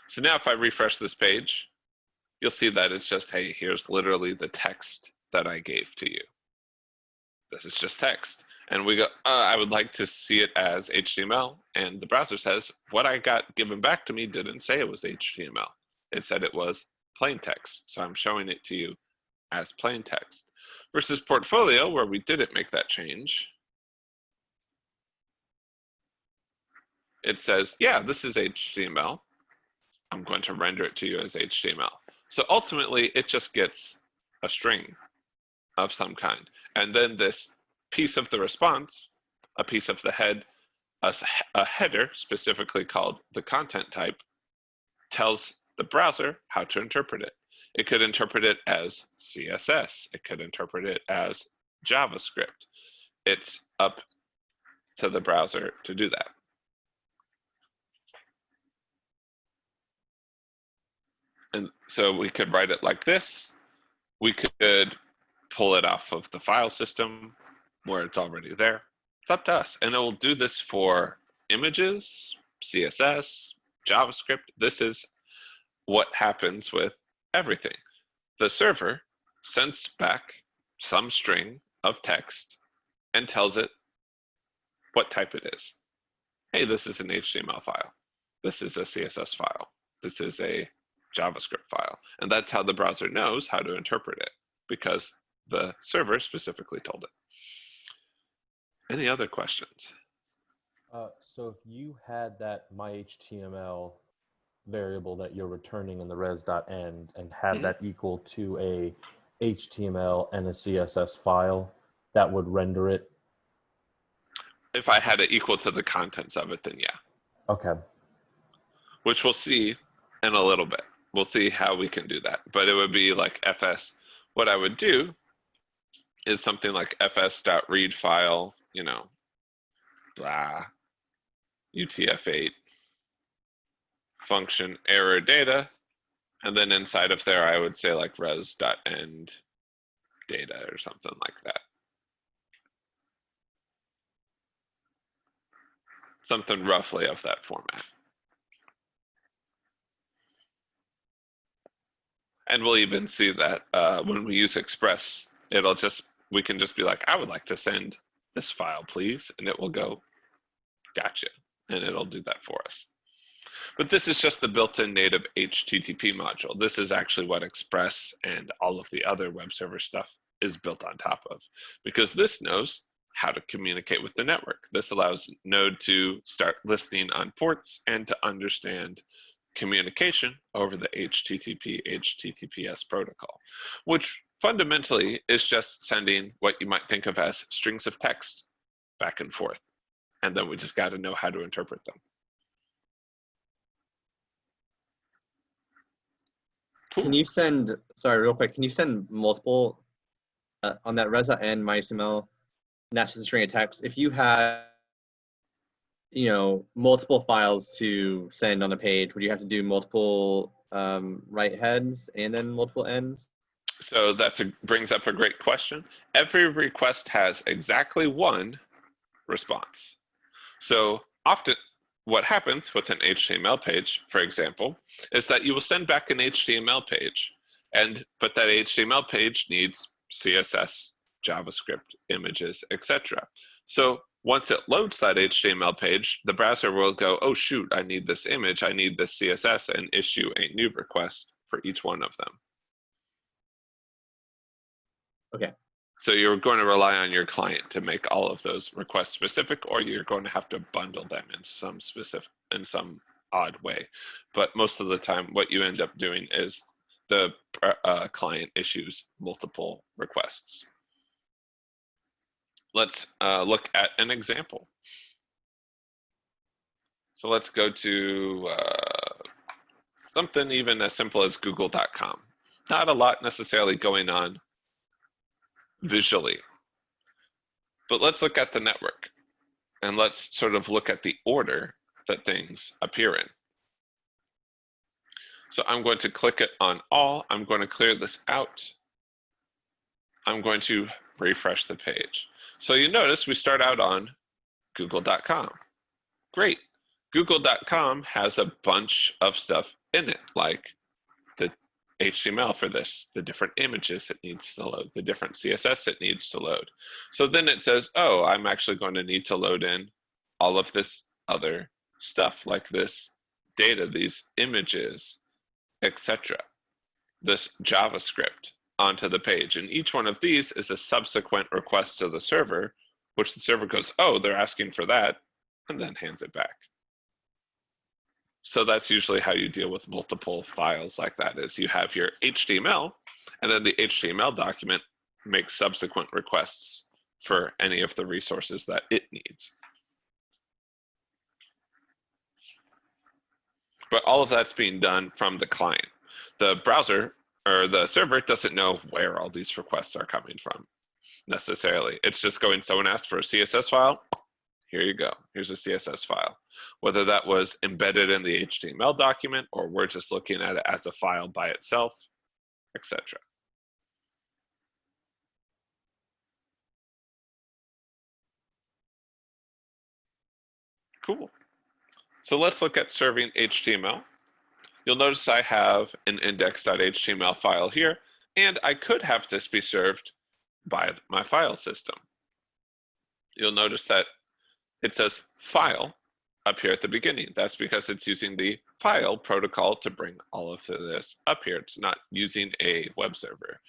So now if I refresh this page, you'll see that it's just, hey, here's literally the text that I gave to you. This is just text. And we go, I would like to see it as HTML. And the browser says, what I got given back to me didn't say it was HTML. It said it was plain text. So I'm showing it to you as plain text. Versus Portfolio, where we didn't make that change. It says, yeah, this is HTML. I'm going to render it to you as HTML. So ultimately, it just gets a string of some kind. And then this piece of the response, a piece of the head, a header specifically called the content type, tells the browser how to interpret it. It could interpret it as CSS. It could interpret it as JavaScript. It's up to the browser to do that. And so we could write it like this. We could pull it off of the file system where it's already there. It's up to us. And it will do this for images, CSS, JavaScript. This is what happens with everything. the server sends back some string of text and tells it what type it is. Hey, this is an HTML file. This is a CSS file. This is a JavaScript file. And that's how the browser knows how to interpret it, because the server specifically told it. Any other questions? So if you had that myHTML variable that you're returning in the res.end and had that equal to a HTML and a CSS file, that would render it? If I had it equal to the contents of it, then yeah. Okay. Which we'll see in a little bit. We'll see how we can do that. But it would be like fs. What I would do is something like fs.read file, you know, blah, UTF-8, function error data, and then inside of there I would say like res.end data or something like that. Something roughly of that format. And we'll even see that when we use Express, we can just be like, I would like to send this file, please. And it will go, gotcha. And it'll do that for us. But this is just the built-in native HTTP module. This is actually what Express and all of the other web server stuff is built on top of, because this knows how to communicate with the network. This allows Node to start listening on ports and to understand communication over the HTTPS protocol, which fundamentally is just sending what you might think of as strings of text back and forth. And then we just got to know how to interpret them. Cool. Can you send, sorry, real quick, can you send multiple on that res.end MySML, that's just a string of text? If you had, you know, multiple files to send on a page, would you have to do multiple write heads and then multiple ends? So brings up a great question. Every request has exactly one response. So often what happens with an HTML page, for example, is that you will send back an HTML page, but that HTML page needs CSS, JavaScript, images, etc. So once it loads that HTML page, the browser will go, oh shoot, I need this image, I need this CSS, and issue a new request for each one of them. Okay. So you're going to rely on your client to make all of those requests specific, or you're going to have to bundle them in some odd way. But most of the time, what you end up doing is the client issues multiple requests. Let's look at an example. So let's go to something even as simple as google.com. Not a lot necessarily going on visually, but let's look at the network and let's sort of look at the order that things appear in. So I'm going to click it on all. I'm going to clear this out. I'm going to refresh the page. So you notice we start out on google.com. Great. Google.com has a bunch of stuff in it, like the HTML for this, the different images it needs to load, the different CSS it needs to load. So then it says, oh, I'm actually going to need to load in all of this other stuff, like this data, these images, etc. This JavaScript onto the page. And each one of these is a subsequent request to the server, which the server goes, oh, they're asking for that, and then hands it back. So that's usually how you deal with multiple files like that, is you have your HTML, and then the HTML document makes subsequent requests for any of the resources that it needs. But all of that's being done from the client. The browser or the server doesn't know where all these requests are coming from necessarily. It's just going, someone asked for a CSS file, here you go, here's a CSS file. Whether that was embedded in the HTML document or we're just looking at it as a file by itself, etc. Cool. So let's look at serving HTML. You'll notice I have an index.html file here, And I could have this be served by my file system. You'll notice that it says file up here at the beginning. That's because it's using the file protocol to bring all of this up here. It's not using a web server.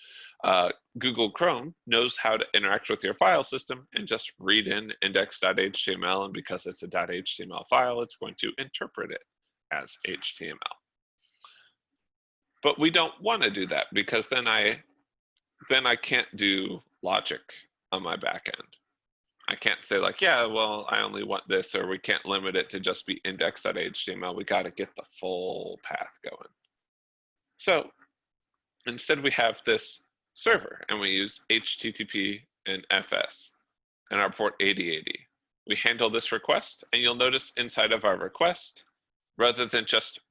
Google Chrome knows how to interact with your file system and just read in index.html, and because it's a .html file, it's going to interpret it as HTML. But we don't want to do that, because then I can't do logic on my back end. I can't say like, yeah, well, I only want this, or we can't limit it to just be index.html. We got to get the full path going. So instead we have this server, and we use HTTP and FS and our port 8080. We handle this request, and you'll notice inside of our request, rather than just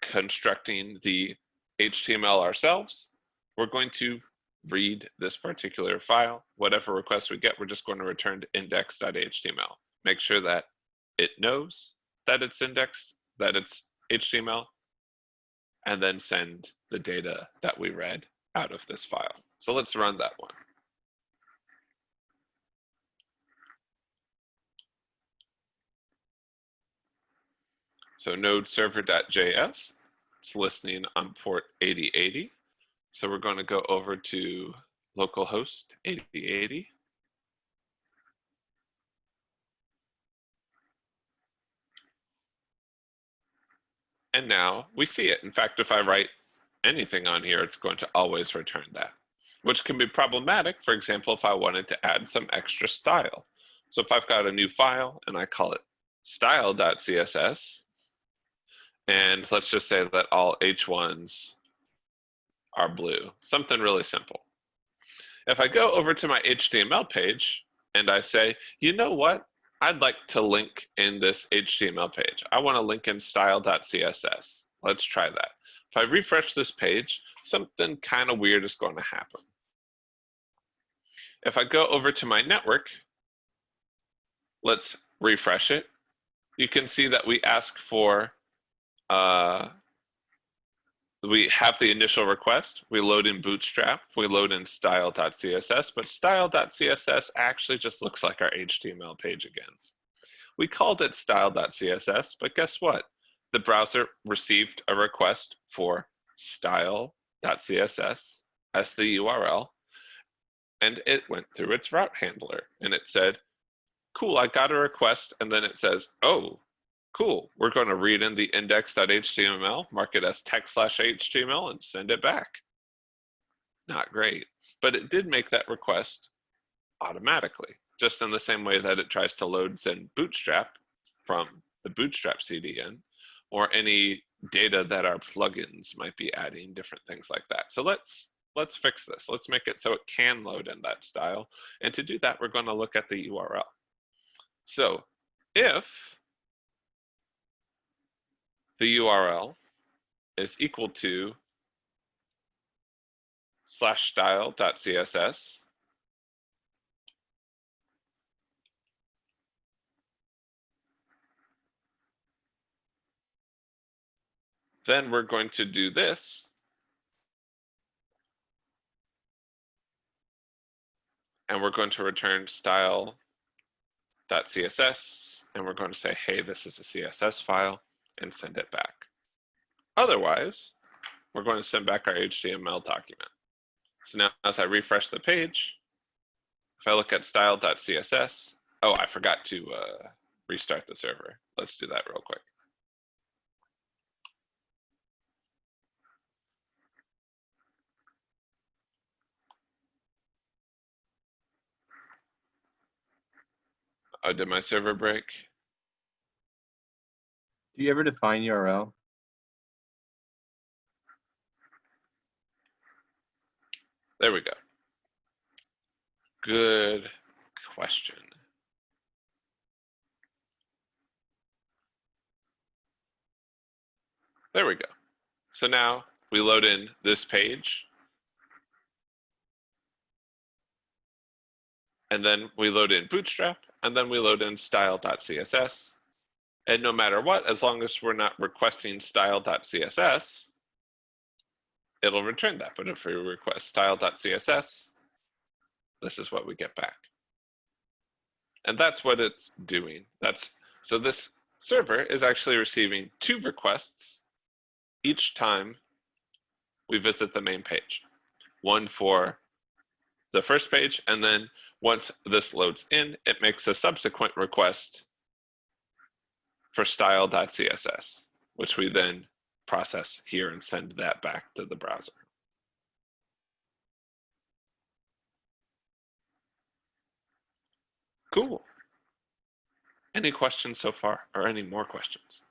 constructing the HTML ourselves, we're going to read this particular file. Whatever request we get, we're just going to return to index.html. Make sure that it knows that it's indexed, that it's HTML, and then send the data that we read out of this file. So let's run that one. So node server.js, it's listening on port 8080. So we're going to go over to localhost 8080. And now we see it. In fact, if I write anything on here, it's going to always return that, which can be problematic. For example, if I wanted to add some extra style. So if I've got a new file and I call it style.css, and let's just say that all H1s are blue, something really simple. If I go over to my HTML page and I say, you know what? I'd like to link in this HTML page. I want to link in style.css. Let's try that. If I refresh this page, something kind of weird is going to happen. If I go over to my network, let's refresh it. You can see that we ask for, we have the initial request, we load in Bootstrap, we load in style.css, but style.css actually just looks like our HTML page again. We called it style.css, but guess what? The browser received a request for style.css as the URL, and it went through its route handler, and it said, cool, I got a request, and then it says, oh, cool, we're going to read in the index.html, mark it as text/HTML, and send it back. Not great, but it did make that request automatically, just in the same way that it tries to load in Bootstrap from the Bootstrap CDN, or any data that our plugins might be adding, different things like that. So let's fix this. Let's make it so it can load in that style. And to do that, we're going to look at the URL. So if the URL is equal to /style.css, then we're going to do this. And we're going to return style.css, and we're going to say, hey, this is a CSS file, and send it back. Otherwise, we're going to send back our HTML document. So now as I refresh the page, if I look at style.css, oh, I forgot to restart the server. Let's do that real quick. Oh, did my server break? Do you ever define URL? There we go. Good question. There we go. So now we load in this page. And then we load in Bootstrap, and then we load in style.css. And no matter what, as long as we're not requesting style.css, it'll return that. But if we request style.css, this is what we get back. And that's what it's doing. So this server is actually receiving 2 requests each time we visit the main page. One for the first page, and then once this loads in, it makes a subsequent request for style.css, which we then process here and send that back to the browser. Cool. Any questions so far, or any more questions?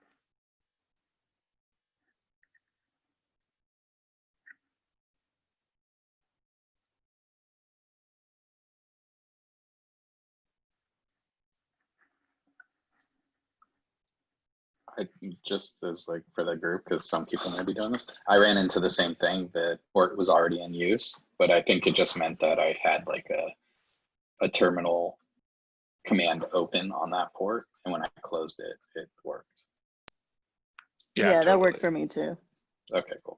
I just as like for the group, because some people may be doing this, I ran into the same thing that port was already in use, but I think it just meant that I had like a terminal command open on that port, and when I closed it, it worked. Yeah, that worked totally. for me too. Okay, cool.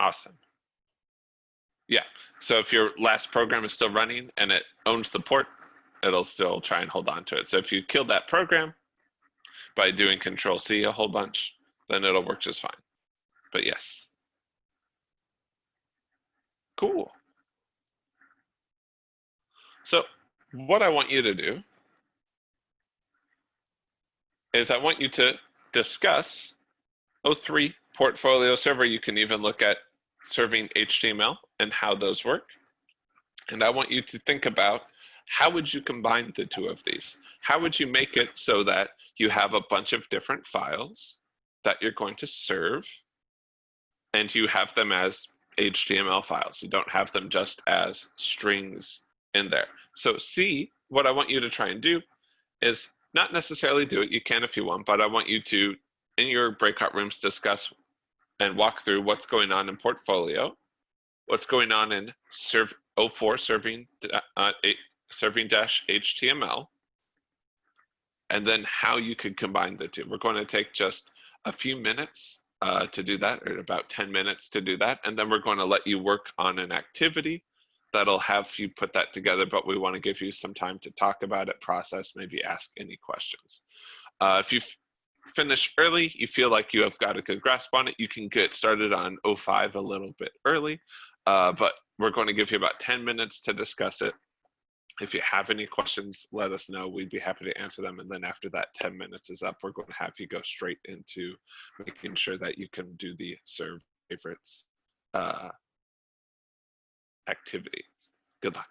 Awesome. Yeah, so if your last program is still running and it owns the port, it'll still try and hold on to it. So if you kill that program by doing Control-C a whole bunch, then it'll work just fine. But yes. Cool. So what I want you to do is I want you to discuss O3 Portfolio Server. You can even look at serving HTML and how those work. And I want you to think about, how would you combine the 2 of these? How would you make it so that you have a bunch of different files that you're going to serve, and you have them as HTML files? You don't have them just as strings in there. So C, what I want you to try and do is not necessarily do it. You can if you want, but I want you to, in your breakout rooms, discuss and walk through what's going on in Portfolio, what's going on in O4 serving-HTML, and then how you could combine the 2. We're going to take just a few minutes to do that, or about 10 minutes to do that, and then we're going to let you work on an activity that'll have you put that together, but we want to give you some time to talk about it, process, maybe ask any questions. If you finish early, you feel like you have got a good grasp on it, you can get started on O5 a little bit early, but we're going to give you about 10 minutes to discuss it. If you have any questions, let us know. We'd be happy to answer them. And then after that 10 minutes is up, we're going to have you go straight into making sure that you can do the serve favorites activity. Good luck.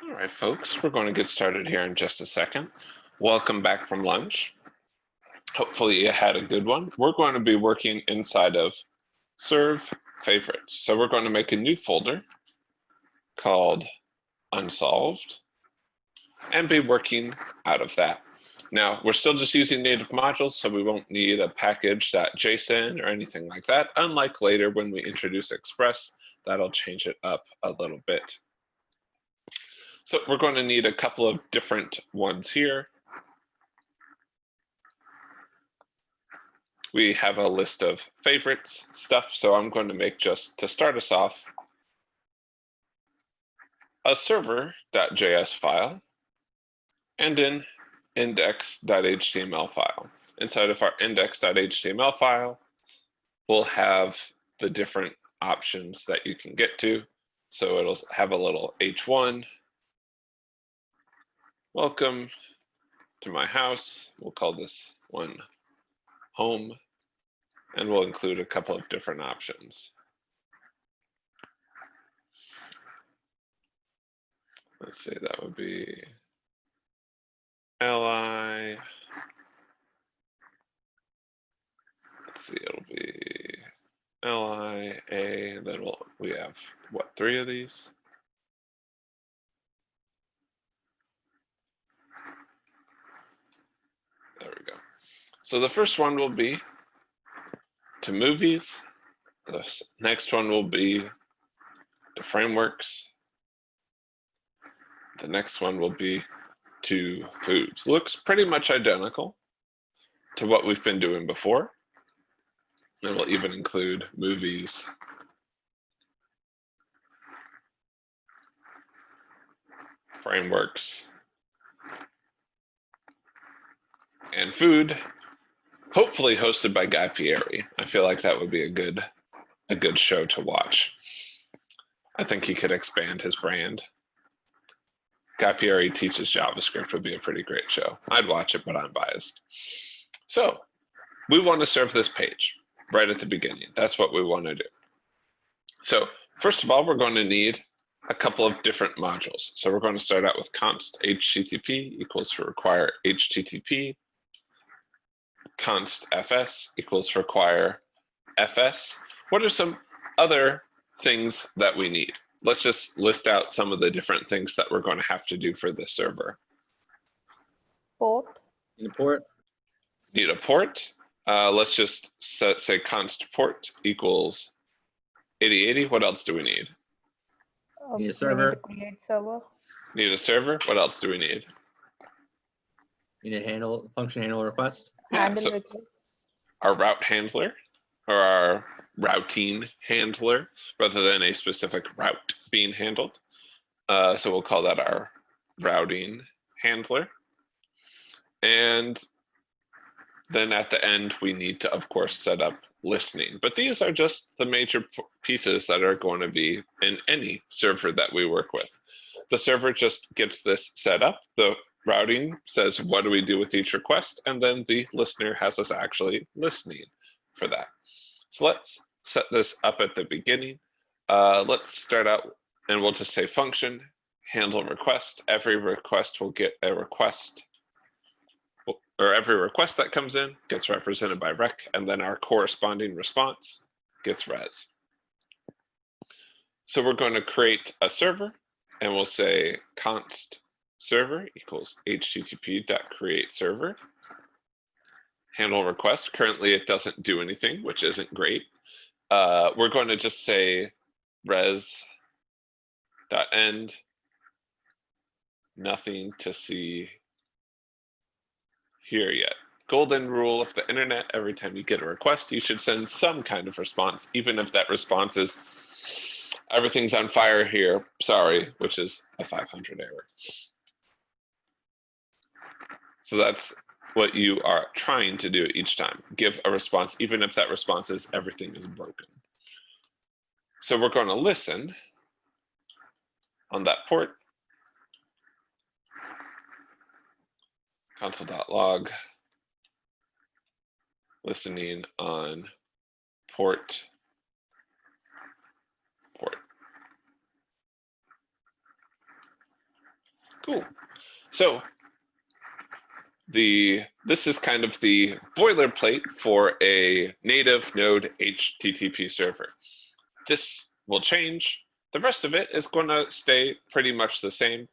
All right, folks, we're going to get started here in just a second. Welcome back from lunch. Hopefully you had a good one. We're going to be working inside of Serve Favorites. So we're going to make a new folder called Unsolved and be working out of that. Now, we're still just using native modules, so we won't need a package.json or anything like that. Unlike later when we introduce Express, that'll change it up a little bit. So we're going to need a couple of different ones here. We have a list of favorites stuff, so I'm going to make, just to start us off, a server.js file and an index.html file. Inside of our index.html file, we'll have the different options that you can get to. So it'll have a little h1, welcome to my house. We'll call this one home, and we'll include a couple of different options. Let's see, that would be li. Let's see, it'll be li, a, and then we have, what, 3 of these? There we go. So the first one will be to movies. The next one will be to frameworks. The next one will be to foods. Looks pretty much identical to what we've been doing before. And we'll even include movies, frameworks, and food, hopefully hosted by Guy Fieri. I feel like that would be a good show to watch. I think he could expand his brand. Guy Fieri teaches JavaScript would be a pretty great show. I'd watch it, but I'm biased. So we want to serve this page right at the beginning. That's what we want to do. So first of all, we're going to need a couple of different modules. So we're going to start out with const http equals for require http, const fs equals for require fs. What are some other things that we need? Let's just list out some of the different things that we're going to have to do for this server. Port. In the port. Need a port. Let's just say const port equals 8080. What else do we need? Need a server. Create server. Need a server. What else do we need? Need a function handle request. Yeah, so our route handler, or our routing handler, rather than a specific route being handled. So we'll call that our routing handler. And then at the end, we need to, of course, set up listening. But these are just the major pieces that are going to be in any server that we work with. The server just gets this set up. The routing says, what do we do with each request? And then the listener has us actually listening for that. So let's set this up at the beginning. Let's start out and we'll just say function, handle request. Every request will get a request, or every request that comes in gets represented by rec, and then our corresponding response gets res. So we're going to create a server, and we'll say const server equals http.createServer. Handle request. Currently, it doesn't do anything, which isn't great. We're going to just say res.end, nothing to see here yet. Golden rule of the internet: every time you get a request, you should send some kind of response, even if that response is everything's on fire here, sorry, which is a 500 error. So that's what you are trying to do each time. Give a response, even if that response is everything is broken. So we're going to listen on that port. Console.log, listening on port. Cool. So this is kind of the boilerplate for a native Node HTTP server. This will change. The rest of it is going to stay pretty much the same.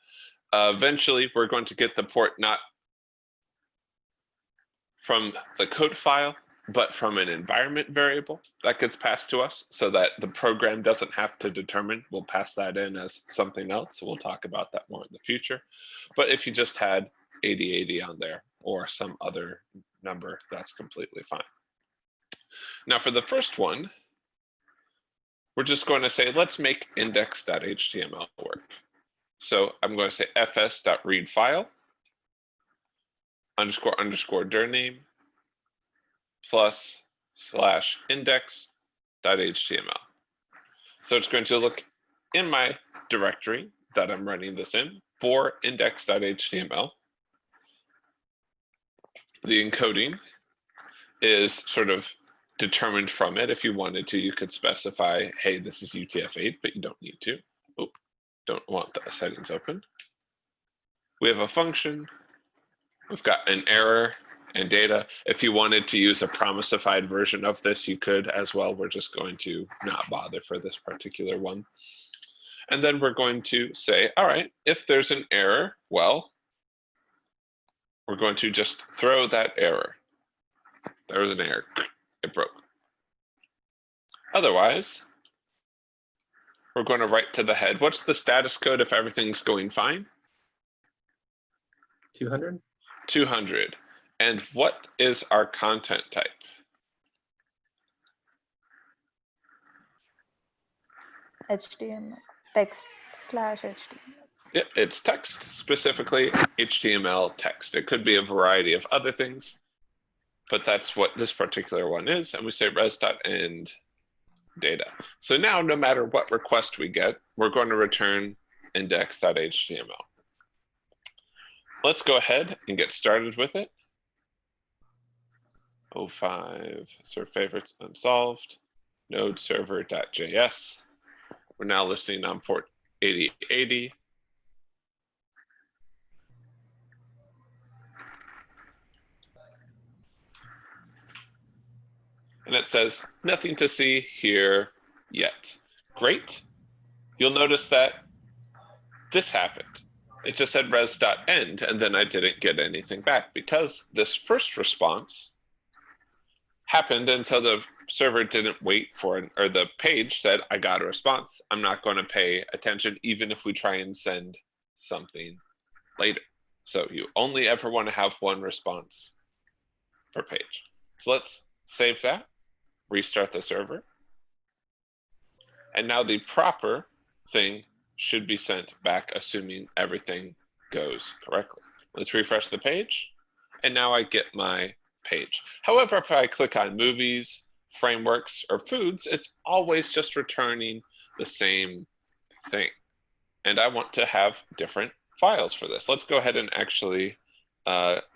Eventually, we're going to get the port not from the code file, but from an environment variable that gets passed to us so that the program doesn't have to determine. We'll pass that in as something else. We'll talk about that more in the future. But if you just had 8080 on there or some other number, that's completely fine. Now for the first one, we're just going to say, let's make index.html work. So I'm going to say fs.readFile __ dir name / index.html. So it's going to look in my directory that I'm running this in for index.html. The encoding is sort of determined from it. If you wanted to, you could specify, hey, this is UTF-8, but you don't need to. Oh, don't want the settings open. We have a function. We've got an error and data. If you wanted to use a promiseified version of this, you could as well. We're just going to not bother for this particular one. And then we're going to say, all right, if there's an error, well, we're going to just throw that error. There was an error, it broke. Otherwise, we're going to write to the head. What's the status code if everything's going fine? 200? 200. And what is our content type? HTML, text / HTML. Yeah, it's text, specifically HTML text. It could be a variety of other things, but that's what this particular one is. And we say res.end data. So now no matter what request we get, we're going to return index.html. Let's go ahead and get started with it. 05, serve favorites unsolved, node server.js. We're now listening on port 8080. And it says, nothing to see here yet. Great. You'll notice that this happened. It just said res.end, and then I didn't get anything back because this first response happened, and so the server didn't wait for it, or the page said, I got a response. I'm not going to pay attention even if we try and send something later. So you only ever want to have one response per page. So let's save that, restart the server. And now the proper thing should be sent back, assuming everything goes correctly. Let's refresh the page. And now I get my page. However, if I click on movies, frameworks, or foods, it's always just returning the same thing. And I want to have different files for this. Let's go ahead and actually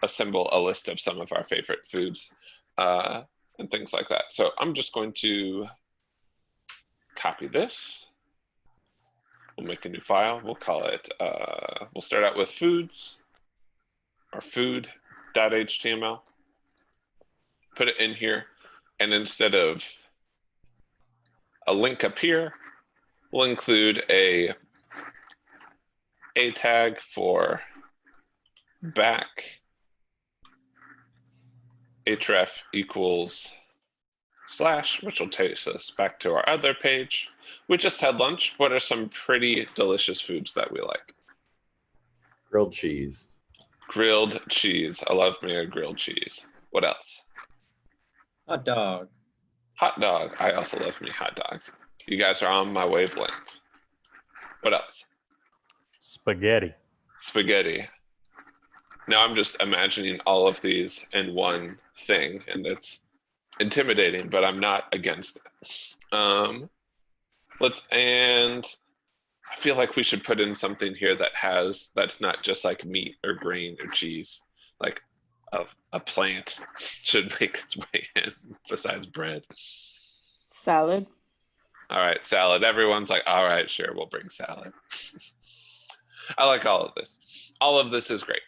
assemble a list of some of our favorite foods and things like that. So I'm just going to copy this. We'll make a new file. We'll call it, we'll start out with foods or food.html. Put it in here. And instead of a link up here, we'll include a tag for back href equals /, which will take us back to our other page. We just had lunch. What are some pretty delicious foods that we like? Grilled cheese. Grilled cheese. I love me a grilled cheese. What else? Hot dog. Hot dog. I also love me hot dogs. You guys are on my wavelength. What else? Spaghetti. Spaghetti. Now I'm just imagining all of these in one thing, and it's intimidating, but I'm not against it. And I feel like we should put in something here that's not just like meat or grain or cheese. Like a plant should make its way in besides bread. Salad. All right, salad. Everyone's like, all right, sure, we'll bring salad. I like all of this. All of this is great.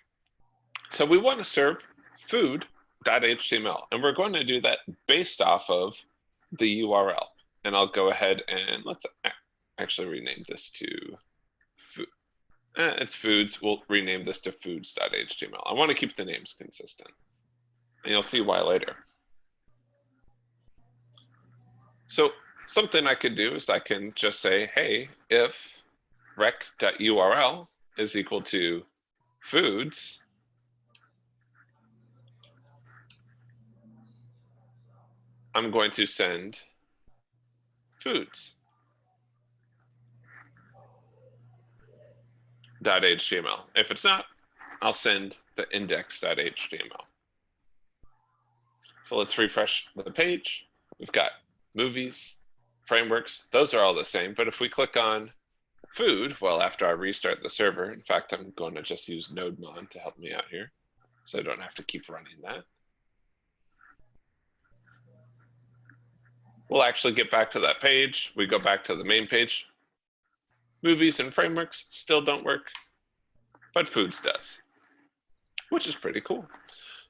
So we want to serve food.html, and we're going to do that based off of the URL. And I'll go ahead and let's actually rename this to food. It's foods. We'll rename this to foods.html. I want to keep the names consistent, and you'll see why later. So something I could do is I can just say, hey, if rec.url is equal to foods, I'm going to send foods. .html. If it's not, I'll send the index.html. So let's refresh the page. We've got movies, frameworks, those are all the same. But if we click on food, well, after I restart the server, in fact, I'm going to just use NodeMon to help me out here, so I don't have to keep running that. We'll actually get back to that page. We go back to the main page. Movies and frameworks still don't work, but foods does, which is pretty cool.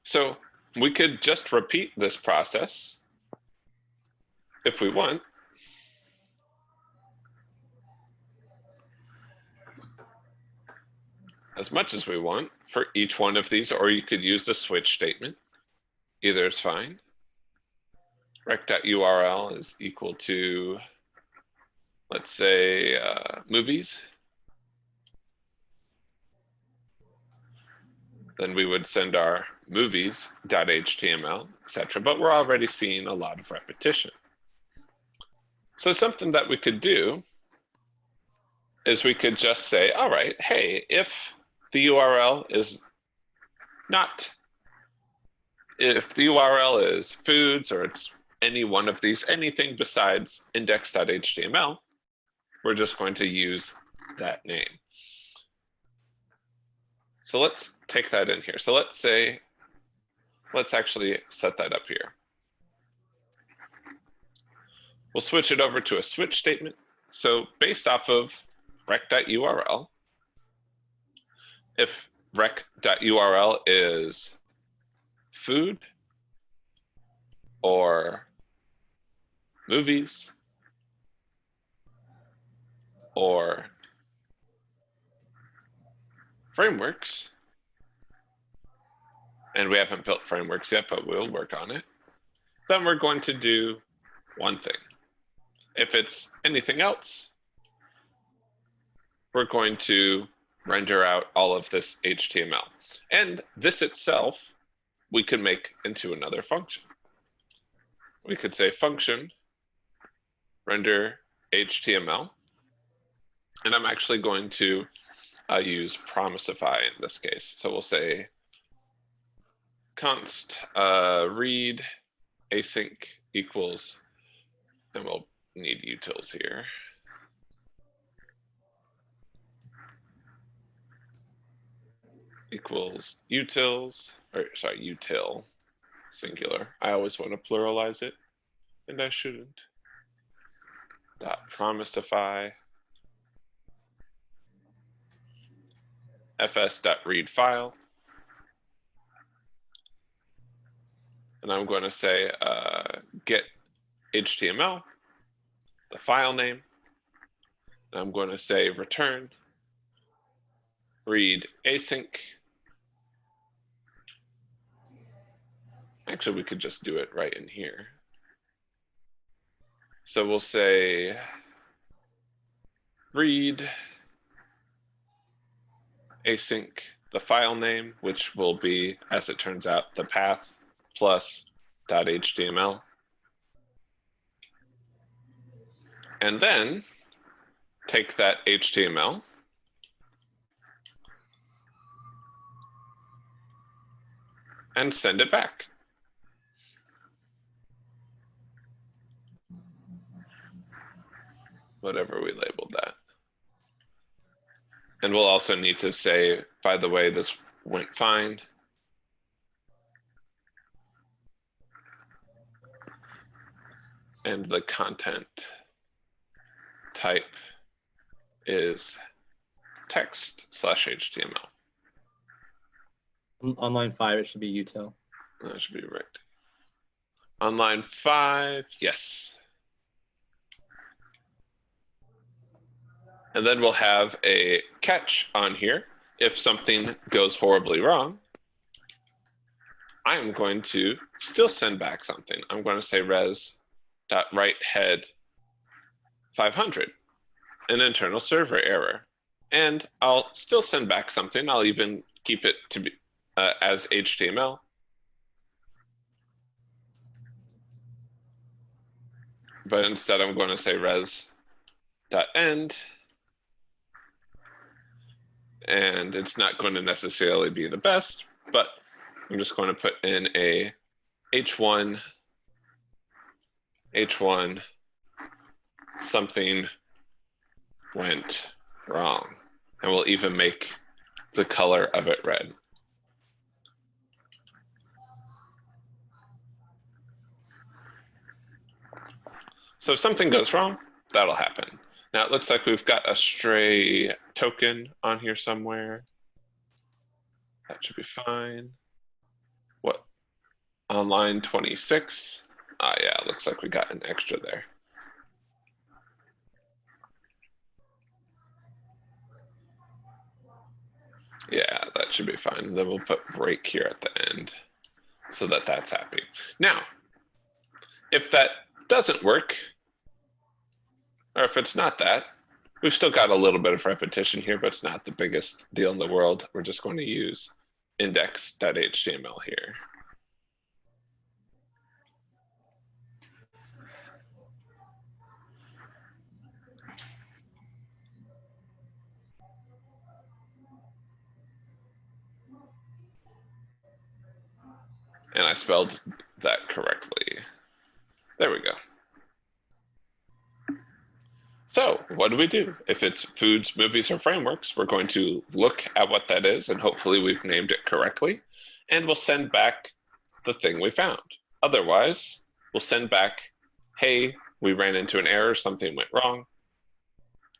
So we could just repeat this process if we want. As much as we want for each one of these, or you could use the switch statement. Either is fine. rec.url is equal to, let's say, movies. Then we would send our movies.html, etc. But we're already seeing a lot of repetition. So something that we could do is we could just say, all right, hey, if the URL is not, if the URL is foods or it's any one of these, anything besides index.html, we're just going to use that name. So let's take that in here. So let's say, let's actually set that up here. We'll switch it over to a switch statement. So based off of rec.url, if rec.url is food or movies or frameworks, and we haven't built frameworks yet, but we'll work on it, then we're going to do one thing. If it's anything else, we're going to render out all of this HTML. And this itself, we could make into another function. We could say function render HTML. And I'm actually going to use promisify in this case. So we'll say const read async equals, and we'll need utils here. Equals utils, or sorry, util, singular. I always want to pluralize it, and I shouldn't. Dot promisify fs.read file. And I'm going to say get HTML, the file name. And I'm going to say return read async. Actually, we could just do it right in here. So we'll say read async, the file name, which will be, as it turns out, the path plus .html. And then take that HTML and send it back. Whatever we labeled that. And we'll also need to say, by the way, this went fine. And the content type is text/HTML. On line 5, it should be util. That should be right. On line 5, yes. And then we'll have a catch on here. If something goes horribly wrong, I'm going to still send back something. I'm going to say res.writeHead 500, an internal server error. And I'll still send back something. I'll even keep it to be as HTML. But instead I'm going to say res.end. And it's not going to necessarily be the best, but I'm just going to put in a h1, something went wrong. And we'll even make the color of it red. So if something goes wrong, that'll happen. Now it looks like we've got a stray token on here somewhere. That should be fine. What? On line 26. Ah, yeah, it looks like we got an extra there. Yeah, that should be fine. And then we'll put break here at the end so that that's happy. Now, if that doesn't work, or if it's not that, we've still got a little bit of repetition here, but it's not the biggest deal in the world. We're just going to use index.html here. And I spelled that correctly. There we go. So what do? If it's foods, movies, or frameworks, we're going to look at what that is, and hopefully we've named it correctly, and we'll send back the thing we found. Otherwise, we'll send back, hey, we ran into an error, something went wrong.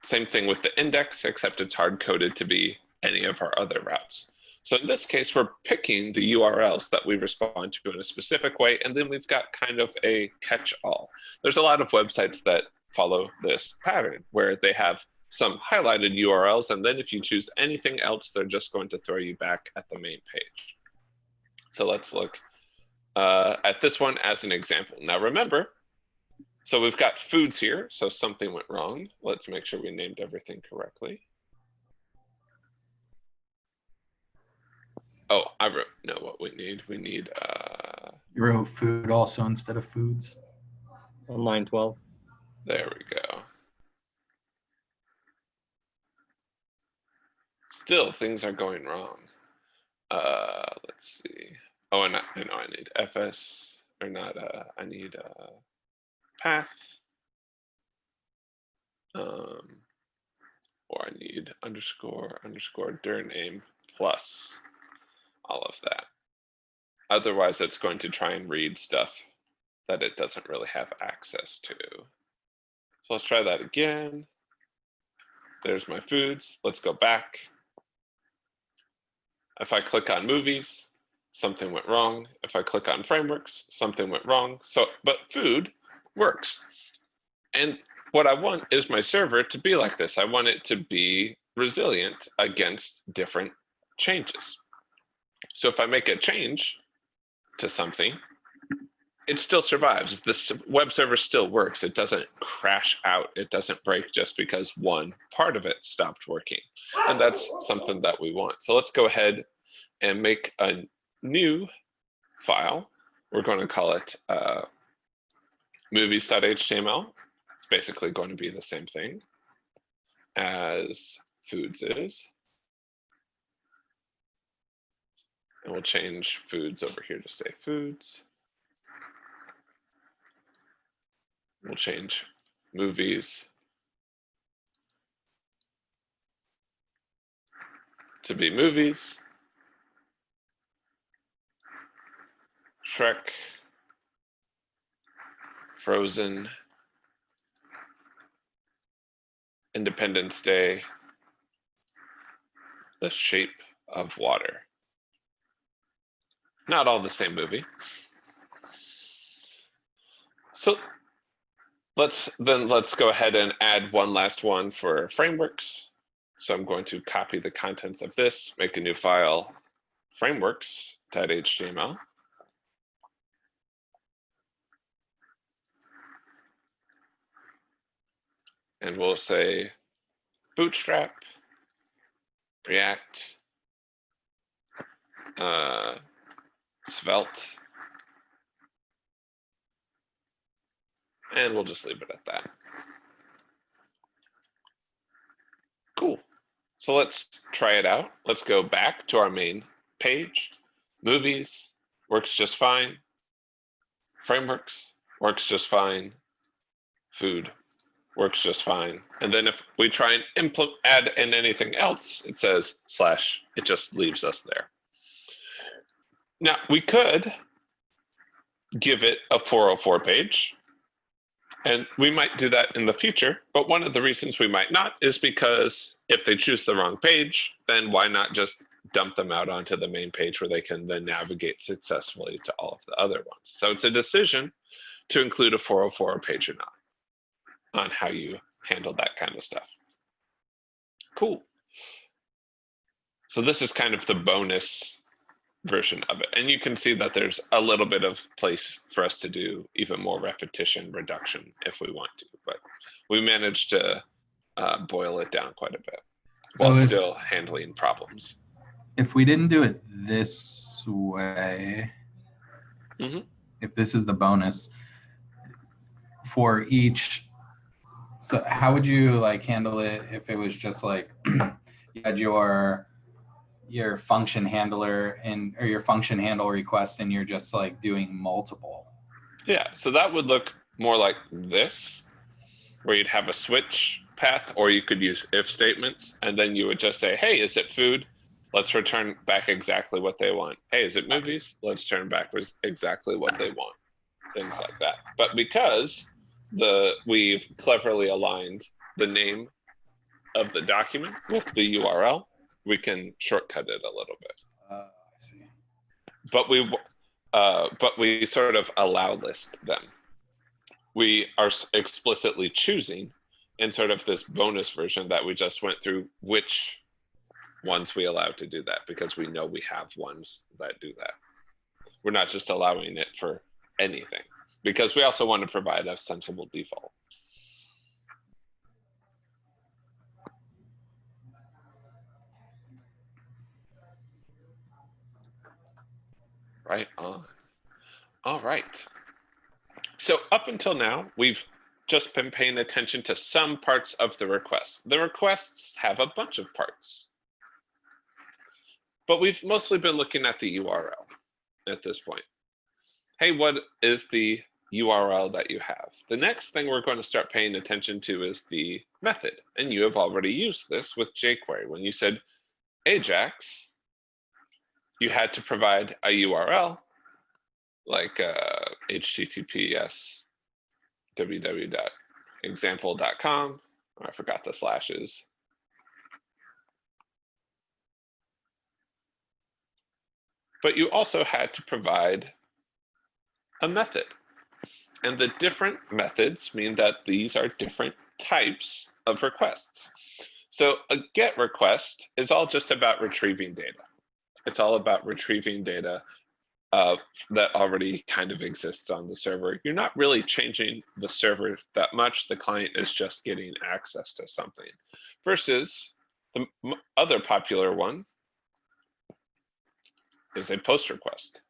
Same thing with the index, except it's hard-coded to be any of our other routes. So in this case, we're picking the URLs that we respond to in a specific way, and then we've got kind of a catch-all. There's a lot of websites that follow this pattern where they have some highlighted URLs, and then if you choose anything else, they're just going to throw you back at the main page. So let's look at this one as an example. Now remember, so we've got foods here, so something went wrong. Let's make sure we named everything correctly. Oh, I wrote, no, what we need. We need, You wrote food also instead of foods. On line 12. There we go. Still, things are going wrong. Let's see. Oh, and I know I need FS, or not, I need path. Or I need underscore dir name plus all of that. Otherwise, it's going to try and read stuff that it doesn't really have access to. So let's try that again. There's my foods. Let's go back. If I click on movies, something went wrong. If I click on frameworks, something went wrong. So, but food works. And what I want is my server to be like this. I want it to be resilient against different changes. So if I make a change to something, it still survives. This web server still works. It doesn't crash out. It doesn't break just because one part of it stopped working. And that's something that we want. So let's go ahead and make a new file. We're going to call it movies.html. It's basically going to be the same thing as foods is. And we'll change foods over here to say foods. We'll change movies to be movies. Shrek, Frozen, Independence Day, The Shape of Water. Not all the same movie. So let's go ahead and add one last one for frameworks. So I'm going to copy the contents of this, make a new file, frameworks.html. And we'll say Bootstrap, React, Svelte, and we'll just leave it at that. Cool. So let's try it out. Let's go back to our main page. Movies works just fine. Frameworks works just fine. Food works just fine. And then if we try and add in anything else, it says / it just leaves us there. Now we could give it a 404 page, and we might do that in the future, but one of the reasons we might not is because if they choose the wrong page, then why not just dump them out onto the main page where they can then navigate successfully to all of the other ones. So it's a decision to include a 404 page or not on how you handle that kind of stuff. Cool. So this is kind of the bonus version of it. And you can see that there's a little bit of place for us to do even more repetition reduction if we want to, but we managed to boil it down quite a bit while still handling problems. If we didn't do it this way, if this is the bonus for each, so how would you like handle it if it was just like you had your function handler or your function handle request and you're just like doing multiple? Yeah, so that would look more like this, where you'd have a switch path, or you could use if statements, and then you would just say, hey, is it food? Let's return back exactly what they want. Hey, is it movies? Let's turn back with exactly what they want. Things like that. But because we've cleverly aligned the name of the document with the URL, we can shortcut it a little bit. I see. But we sort of allow list them. We are explicitly choosing in sort of this bonus version that we just went through which ones we allow to do that, because we know we have ones that do that. We're not just allowing it for anything, because we also want to provide a sensible default. Right on. All right. So up until now, we've just been paying attention to some parts of the request. The requests have a bunch of parts, but we've mostly been looking at the URL at this point. Hey, what is the URL that you have? The next thing we're going to start paying attention to is the method. And you have already used this with jQuery. When you said Ajax, you had to provide a URL like https www.example.com. I forgot the slashes. But you also had to provide a method. And the different methods mean that these are different types of requests. So a GET request is all just about retrieving data. It's all about retrieving data that already kind of exists on the server. You're not really changing the server that much. The client is just getting access to something. Versus the other popular one is a post request.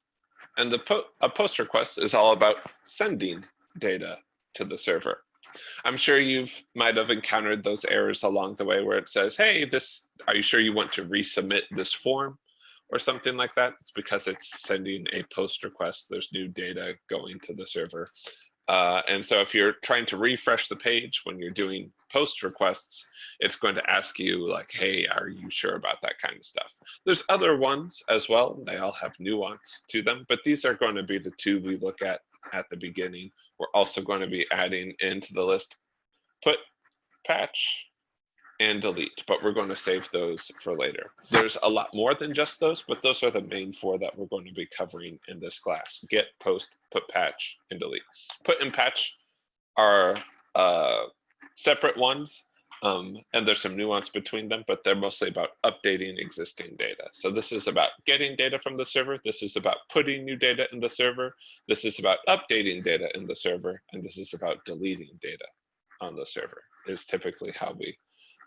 And a post request is all about sending data to the server. I'm sure might have encountered those errors along the way where it says, hey, are you sure you want to resubmit this form or something like that? It's because it's sending a post request. There's new data going to the server. And so if you're trying to refresh the page when you're doing post requests, it's going to ask you like, hey, are you sure about that kind of stuff? There's other ones as well. They all have nuance to them, but these are going to be the two we look at the beginning. We're also going to be adding into the list put patch and delete, but we're going to save those for later. There's a lot more than just those, but those are the main 4 that we're going to be covering in this class: get, post, put, patch, and delete. Put and patch are separate ones, and there's some nuance between them, but they're mostly about updating existing data. So this is about getting data from the server. This is about putting new data in the server. This is about updating data in the server. And this is about deleting data on the server, is typically how we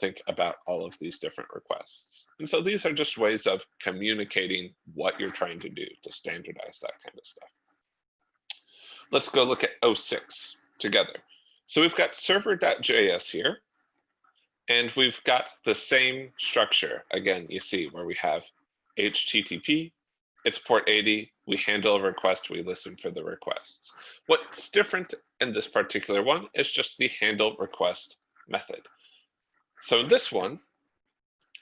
think about all of these different requests. And so these are just ways of communicating what you're trying to do to standardize that kind of stuff. Let's go look at 06 together. So we've got server.js here, and we've got the same structure. Again, you see where we have HTTP, it's port 80, we handle a request, we listen for the requests. What's different in this particular one is just the handle request method. So in this one,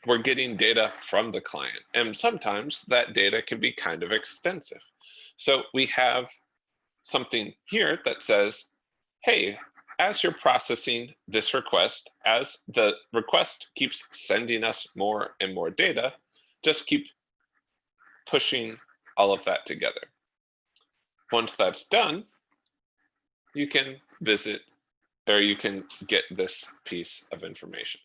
we're getting data from the client, and sometimes that data can be kind of extensive. So we have something here that says, hey, as you're processing this request, as the request keeps sending us more and more data, just keep pushing all of that together. Once that's done, you can visit, or you can get this piece of information.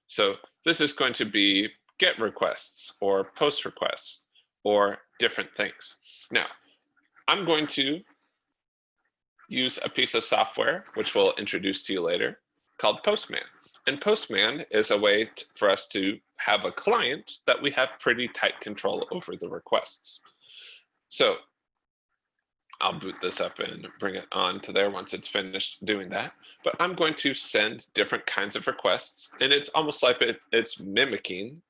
So this is going to be get requests or post requests or different things. Now, I'm going to use a piece of software, which we'll introduce to you later, called Postman. And Postman is a way for us to have a client that we have pretty tight control over the requests. So I'll boot this up and bring it on to there once it's finished doing that. But I'm going to send different kinds of requests, and it's almost like it's mimicking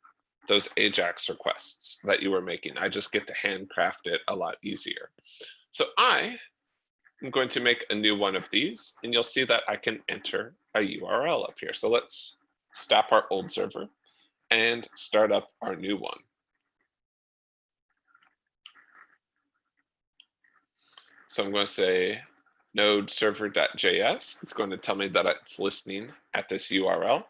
those AJAX requests that you were making. I just get to handcraft it a lot easier. So I'm going to make a new one of these, and you'll see that I can enter a URL up here. So let's stop our old server and start up our new one. So I'm going to say node server.js. It's going to tell me that it's listening at this URL.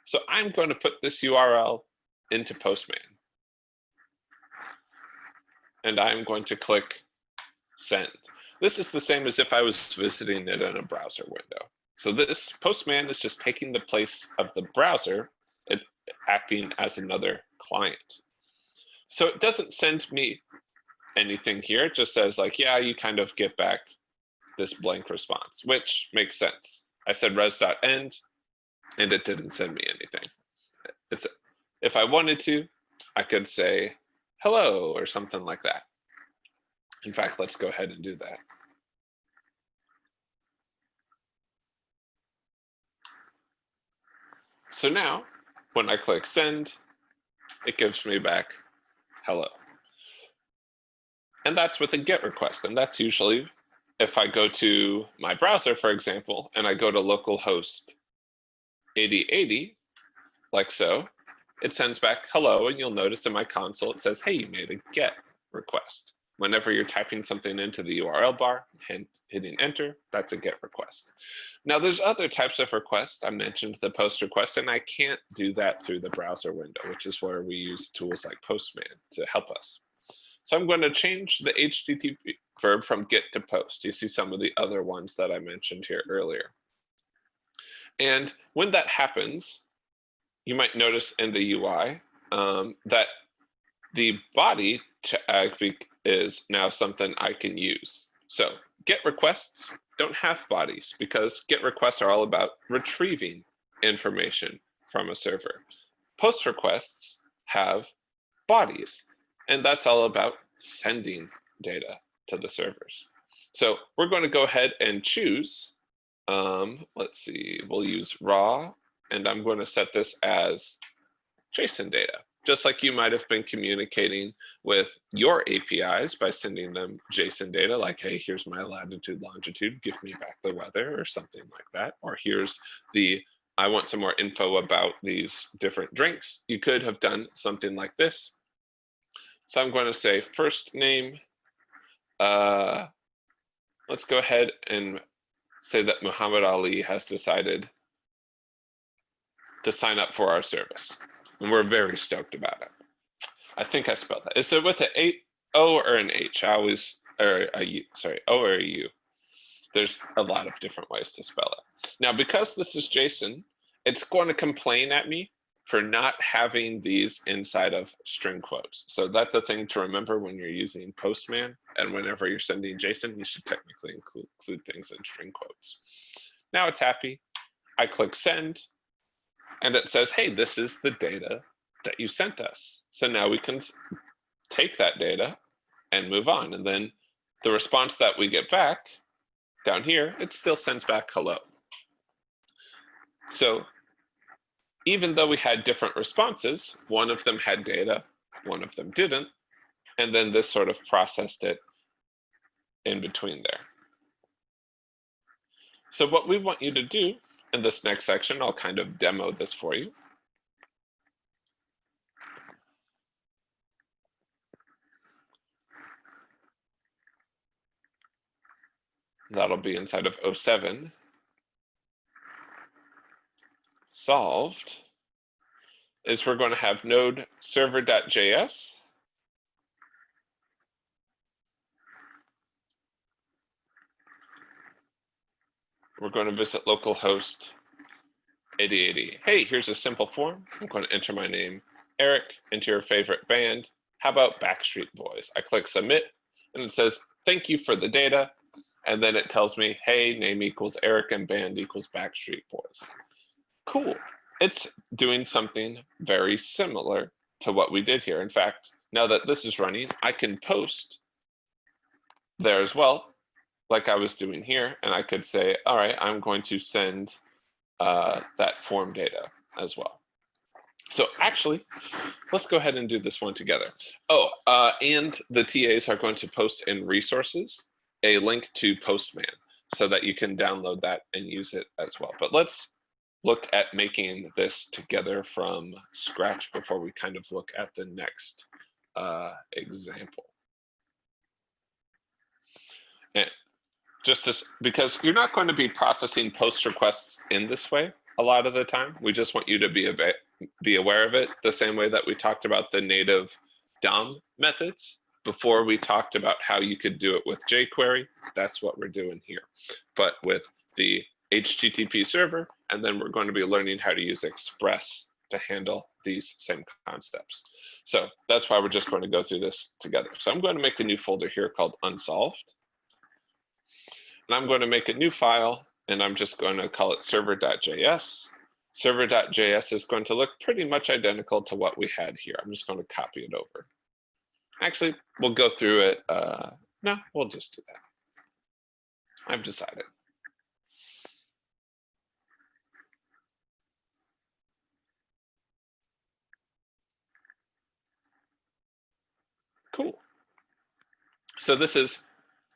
So I'm going to put this URL into Postman. And I'm going to click send. This is the same as if I was visiting it in a browser window. So this Postman is just taking the place of the browser, acting as another client. So it doesn't send me anything here. It just says like, yeah, you kind of get back this blank response, which makes sense. I said res.end and it didn't send me anything. If I wanted to, I could say hello or something like that. In fact, let's go ahead and do that. So now when I click send, it gives me back hello. And that's with a GET request. And that's usually if I go to my browser, for example, and I go to localhost 8080, like so, it sends back hello. And you'll notice in my console, it says, hey, you made a GET request. Whenever you're typing something into the URL bar and hitting enter, that's a GET request. Now there's other types of requests. I mentioned the post request, and I can't do that through the browser window, which is where we use tools like Postman to help us. So I'm going to change the HTTP verb from get to post. You see some of the other ones that I mentioned here earlier. And when that happens, you might notice in the UI that the body tag is now something I can use. So GET requests don't have bodies because GET requests are all about retrieving information from a server. Post requests have bodies, and that's all about sending data to the servers. So we're going to go ahead and choose, let's see, we'll use raw, and I'm going to set this as JSON data. Just like you might have been communicating with your APIs by sending them JSON data, like, hey, here's my latitude, longitude, give me back the weather or something like that. Or here's I want some more info about these different drinks. You could have done something like this. So I'm going to say first name. Let's go ahead and say that Muhammad Ali has decided to sign up for our service. And we're very stoked about it. I think I spelled that. Is it with an O or an H? I always, or a U, sorry, O or a U. There's a lot of different ways to spell it. Now, because this is JSON, it's going to complain at me for not having these inside of string quotes. So that's a thing to remember when you're using Postman, and whenever you're sending JSON, you should technically include things in string quotes. Now it's happy. I click send, and it says, hey, this is the data that you sent us. So now we can take that data and move on. And then the response that we get back down here, it still sends back hello. So even though we had different responses, one of them had data, one of them didn't, and then this sort of processed it in between there. So what we want you to do in this next section, I'll kind of demo this for you. That'll be inside of 07. Solved is we're going to have node server.js. We're going to visit localhost 8080. Hey, here's a simple form. I'm going to enter my name, Eric, enter your favorite band. How about Backstreet Boys? I click submit, and it says, thank you for the data. And then it tells me, hey, name equals Eric and band equals Backstreet Boys. Cool. It's doing something very similar to what we did here. In fact, now that this is running, I can post there as well, like I was doing here. And I could say, all right, I'm going to send that form data as well. So actually, let's go ahead and do this one together. Oh, and the TAs are going to post in resources a link to Postman so that you can download that and use it as well. But let's look at making this together from scratch before we kind of look at the next example. And just because you're not going to be processing post requests in this way a lot of the time, we just want you to be aware of it the same way that we talked about the native DOM methods. Before we talked about how you could do it with jQuery, that's what we're doing here. But with the HTTP server, and then we're going to be learning how to use Express to handle these same concepts. So that's why we're just going to go through this together. So I'm going to make a new folder here called unsolved. And I'm going to make a new file, and I'm just going to call it server.js. Server.js is going to look pretty much identical to what we had here. I'm just going to copy it over. Actually, we'll go through it. No, we'll just do that. I've decided. Cool. So this is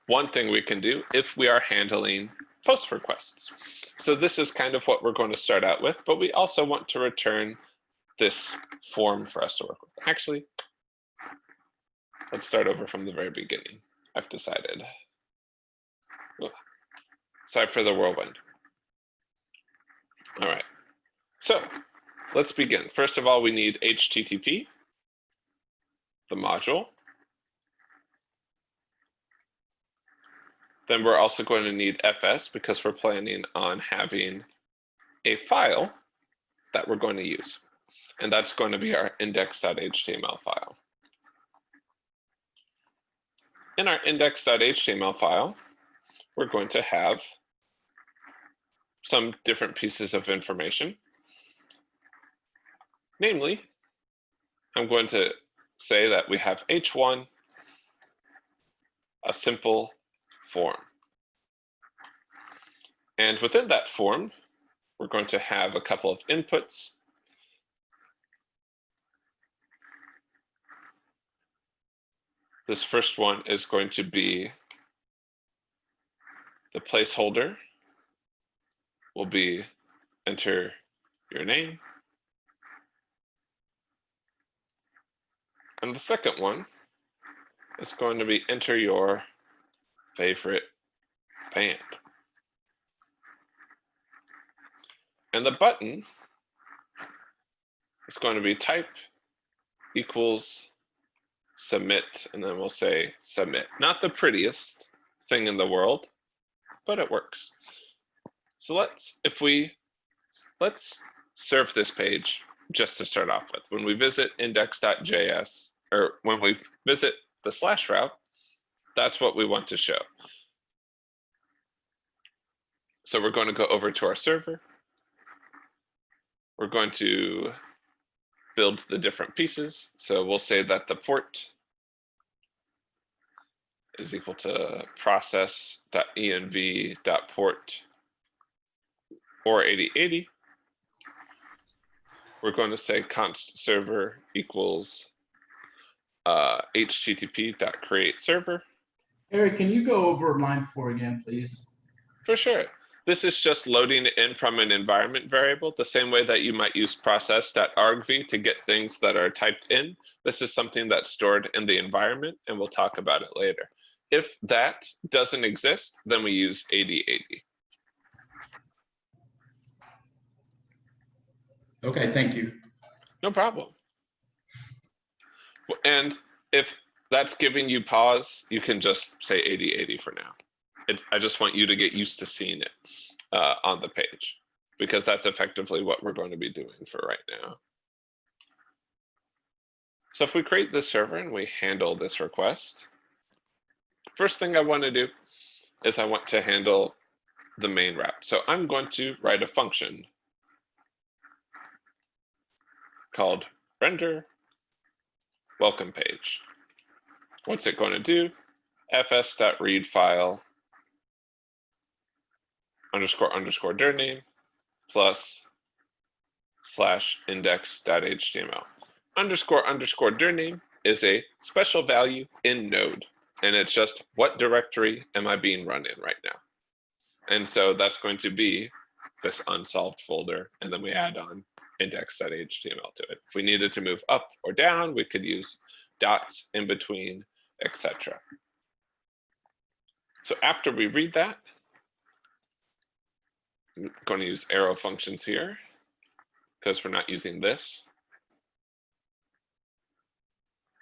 one thing we can do if we are handling post requests. So this is kind of what we're going to start out with, but we also want to return this form for us to work with. Actually, let's start over from the very beginning. I've decided. Sorry for the whirlwind. All right. So let's begin. First of all, we need HTTP, the module. Then we're also going to need FS because we're planning on having a file that we're going to use. And that's going to be our index.html file. In our index.html file, we're going to have some different pieces of information. Namely, I'm going to say that we have H1, a simple form. And within that form, we're going to have a couple of inputs. This first one is going to be the placeholder will be enter your name. And the second one is going to be enter your favorite band. And the button It's going to be type equals submit, and then we'll say submit. Not the prettiest thing in the world, but it works. So let's serve this page just to start off with. When we visit index.js, or when we visit the slash route, that's what we want to show. So we're going to go over to our server. We're going to build the different pieces. So we'll say that the port is equal to process.env.port or 8080. We're going to say const server equals http.create server. Eric, can you go over line 4 again, please? For sure. This is just loading in from an environment variable, the same way that you might use process.argv to get things that are typed in. This is something that's stored in the environment, and we'll talk about it later. If that doesn't exist, then we use 8080. Okay, thank you. No problem. And if that's giving you pause, you can just say 8080 for now. I just want you to get used to seeing it on the page, because that's effectively what we're going to be doing for right now. So if we create this server and we handle this request, first thing I want to do is I want to handle the main route. So I'm going to write a function called render welcome page. What's it going to do? fs.read file __ dir name plus / index.html. __ dir name is a special value in Node, and it's just what directory am I being run in right now. And so that's going to be this unsolved folder, and then we add on index.html to it. If we needed to move up or down, we could use dots in between, etc. So after we read that, I'm going to use arrow functions here because we're not using this.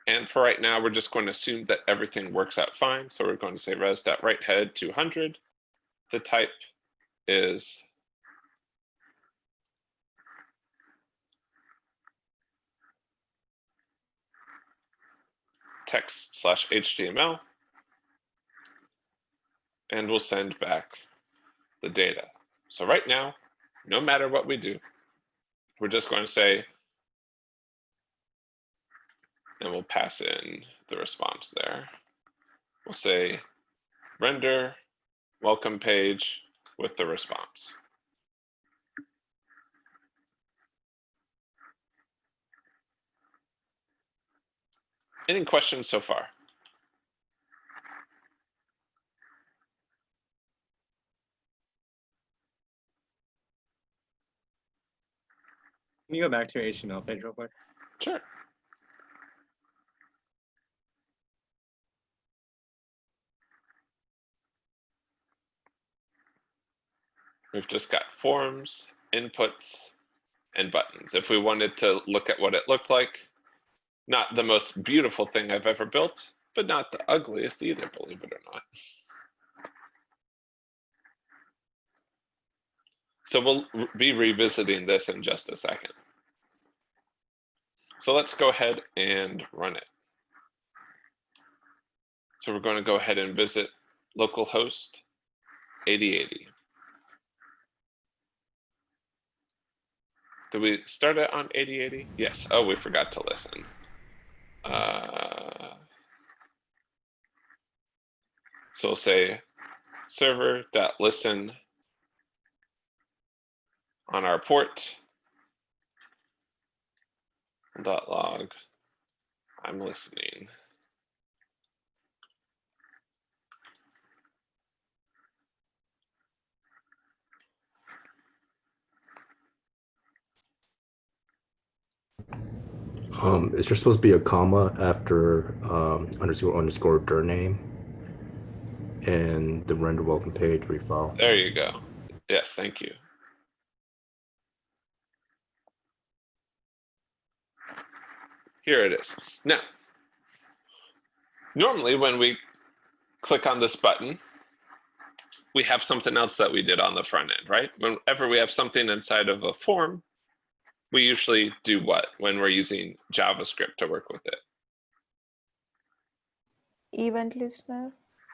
And for right now, we're just going to assume that everything works out fine. So we're going to say res.writehead 200. The type is text/HTML, and we'll send back the data. So right now, no matter what we do, we're just going to say, and we'll pass in the response there. We'll say render welcome page with the response. Any questions so far? Can you go back to your HTML page real quick? Sure. We've just got forms, inputs, and buttons. If we wanted to look at what it looked like, not the most beautiful thing I've ever built, but not the ugliest either, believe it or not. So we'll be revisiting this in just a second. So let's go ahead and run it. So we're going to go ahead and visit localhost 8080. Did we start it on 8080? Yes. Oh, we forgot to listen. So we'll say server.listen on our port .log. I'm listening. Is there supposed to be a comma after __ dir name and the render welcome page refile? There you go. Yes, thank you. here it is. Now, normally when we click on this button, we have something else that we did on the front end, right? Whenever we have something inside of a form, we usually do what when we're using JavaScript to work with it? Event listener.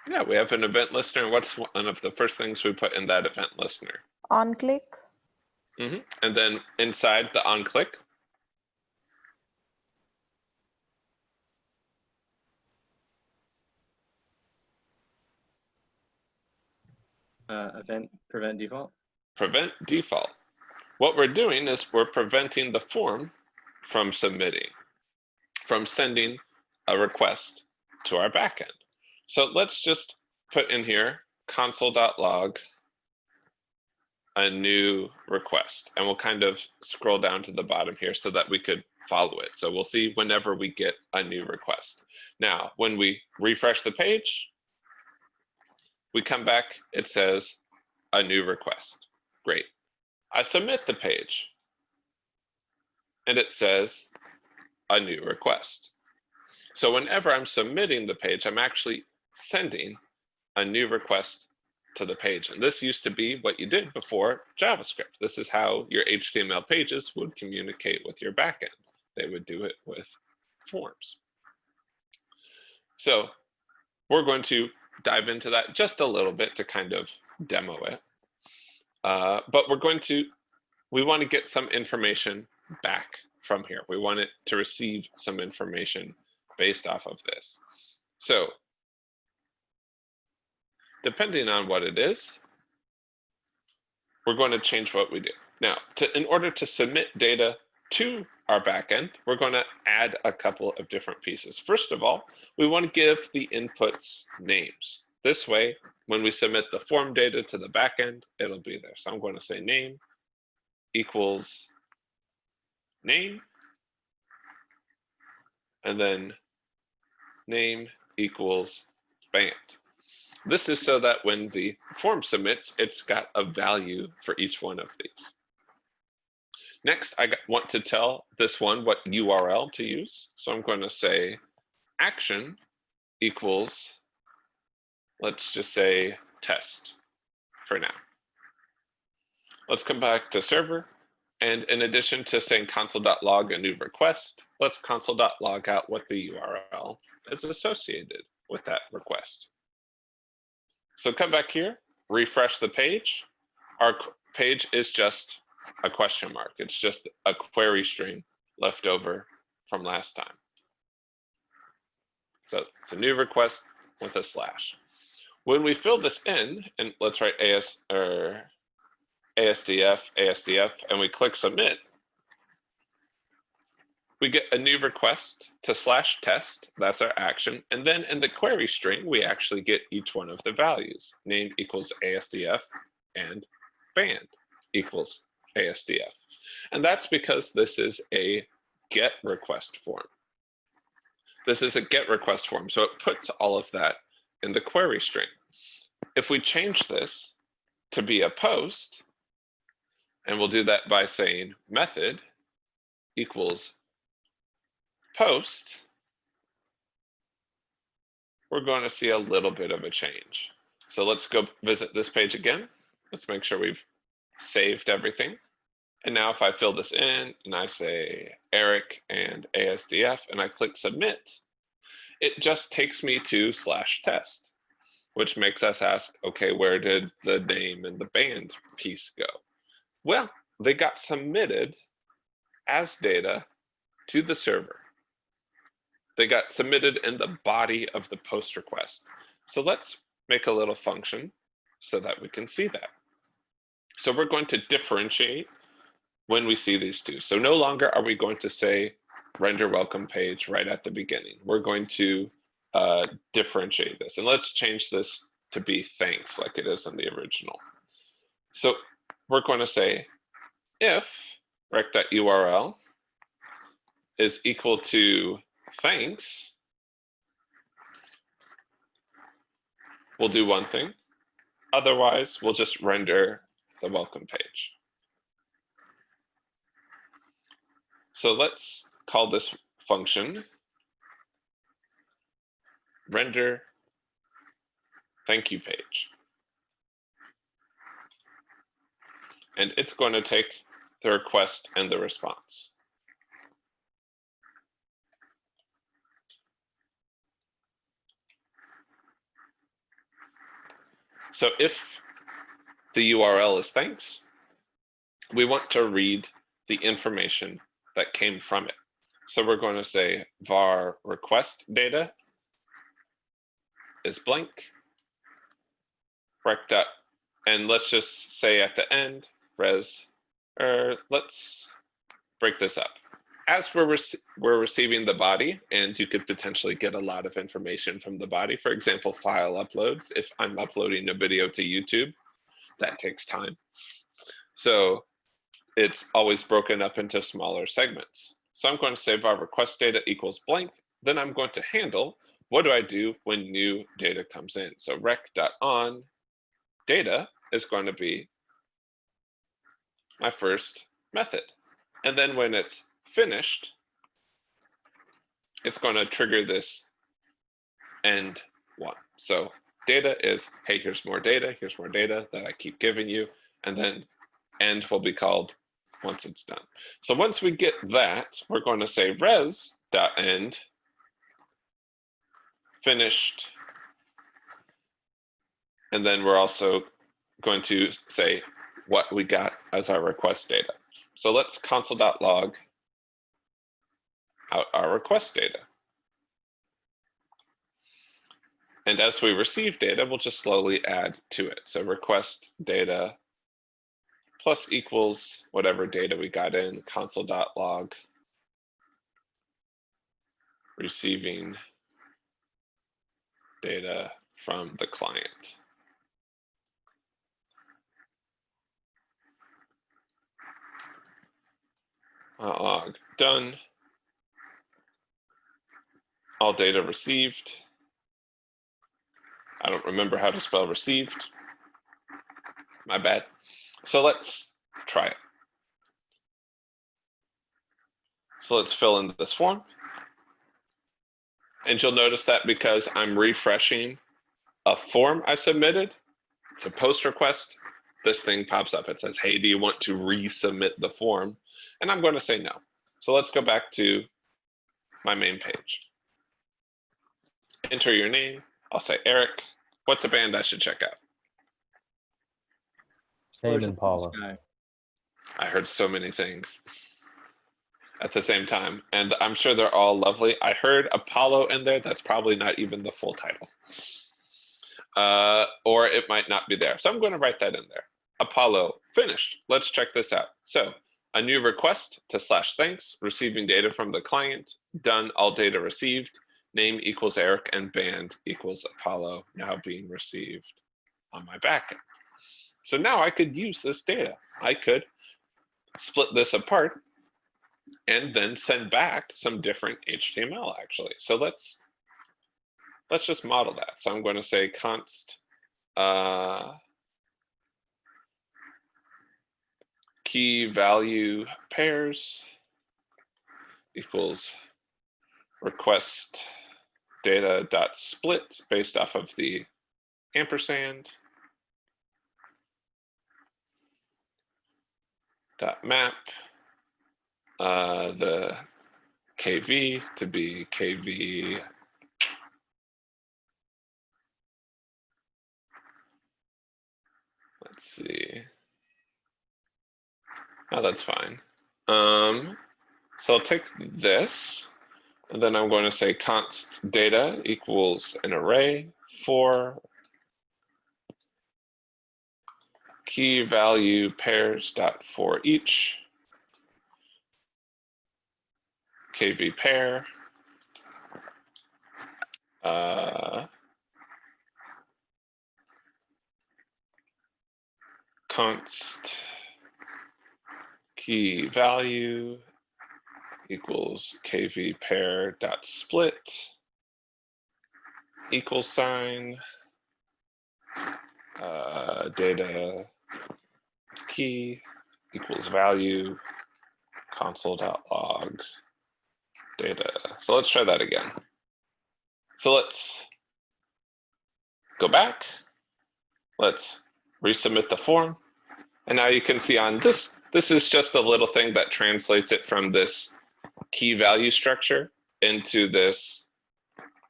Yeah, we have an event listener. What's one of the first things we put in that event listener? On click. And then inside the on click, Event prevent default. prevent default. What we're doing is we're preventing the form from submitting, from sending a request to our backend. So let's just put in here console.log a new request, and we'll kind of scroll down to the bottom here so that we could follow it. So we'll see whenever we get a new request. Now, when we refresh the page, we come back, it says a new request. Great. I submit the page and it says a new request. So whenever I'm submitting the page, I'm actually sending a new request to the page. And this used to be what you did before JavaScript. This is how your HTML pages would communicate with your backend. They would do it with forms. So we're going to dive into that just a little bit to kind of demo it. But we want to get some information back from here. We want it to receive some information based off of this. So depending on what it is, we're going to change what we do. Now, in order to submit data to our backend, we're going to add a couple of different pieces. First of all, we want to give the inputs names. This way, when we submit the form data to the backend, it'll be there. So I'm going to say name equals name, and then name equals band. This is so that when the form submits, it's got a value for each one of these. Next, I want to tell this one what URL to use. So I'm going to say action equals, let's just say test for now. Let's come back to server. And in addition to saying console.log a new request, let's console.log out what the URL is associated with that request. So come back here, refresh the page. Our page is just a question mark. It's just a query string left over from last time. So it's a new request with a slash. When we fill this in, and let's write ASDF, and we click submit, we get a new request to /test, that's our action. And then in the query string, we actually get each one of the values. Name equals ASDF and band equals ASDF. And that's because this is a GET request form. This is a GET request form, so it puts all of that in the query string. If we change this to be a post, and we'll do that by saying method equals post, we're going to see a little bit of a change. So let's go visit this page again. Let's make sure we've saved everything. And now if I fill this in and I say Eric and ASDF and I click submit, it just takes me to /test, which makes us ask, okay, where did the name and the band piece go? Well, they got submitted as data to the server. They got submitted in the body of the post request. So let's make a little function so that we can see that. So we're going to differentiate when we see these two. So no longer are we going to say render welcome page right at the beginning. We're going to differentiate this. And let's change this to be thanks like it is in the original. So we're going to say if rec.url is equal to thanks, we'll do one thing. Otherwise, we'll just render the welcome page. So let's call this function render thank you page. And it's going to take the request and the response. So if the URL is thanks, we want to read the information that came from it. So we're going to say var request data is blank, rec dot, and let's just say at the end, res, or let's break this up. As we're receiving the body, and you could potentially get a lot of information from the body, for example, file uploads. If I'm uploading a video to YouTube, that takes time. So it's always broken up into smaller segments. So I'm going to say var request data equals blank. Then I'm going to handle, what do I do when new data comes in? So rec.on data is going to be my first method. And then when it's finished, it's going to trigger this end one. So data is, hey, here's more data that I keep giving you. And then end will be called once it's done. So once we get that, we're going to say res.end finished. And then we're also going to say what we got as our request data. So let's console.log out our request data. And as we receive data, we'll just slowly add to it. So request data plus equals whatever data we got in, console.log receiving data from the client. Log done. All data received. I don't remember how to spell received. My bad. So let's try it. So let's fill in this form. And you'll notice that because I'm refreshing a form I submitted, it's a post request, this thing pops up. It says, hey, do you want to resubmit the form? And I'm going to say no. So let's go back to my main page. Enter your name. I'll say Eric. What's a band I should check out? Tame Impala. I heard so many things at the same time, and I'm sure they're all lovely. I heard Apollo in there. That's probably not even the full title. Or it might not be there. So I'm going to write that in there. Apollo finished. Let's check this out. So a new request to /thanks, receiving data from the client, done, all data received, name equals Eric, and band equals Apollo, now being received on my backend. So now I could use this data. I could split this apart and then send back some different HTML actually. So let's just model that. So I'm going to say const key value pairs equals request data dot split based off of the ampersand dot map the KV to be KV let's see. Oh, that's fine. So I'll take this, and then I'm going to say const data equals an array for key value pairs dot for each KV pair const key value equals KV pair dot split equal sign data key equals value console.log data. So let's try that again. So let's go back. Let's resubmit the form. And now you can see on this is just a little thing that translates it from this key value structure into this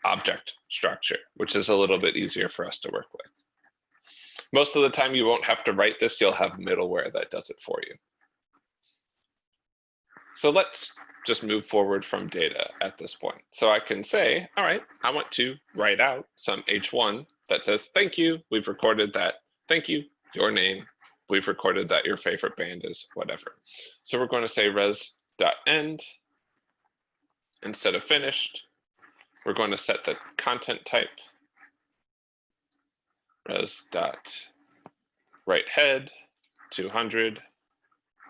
object structure, which is a little bit easier for us to work with. Most of the time you won't have to write this, you'll have middleware that does it for you. So let's just move forward from data at this point. So I can say, all right, I want to write out some H1 that says, thank you, we've recorded that. Thank you, your name. We've recorded that your favorite band is whatever. So we're going to say res.end. Instead of finished, we're going to set the content type res.writeHead 200,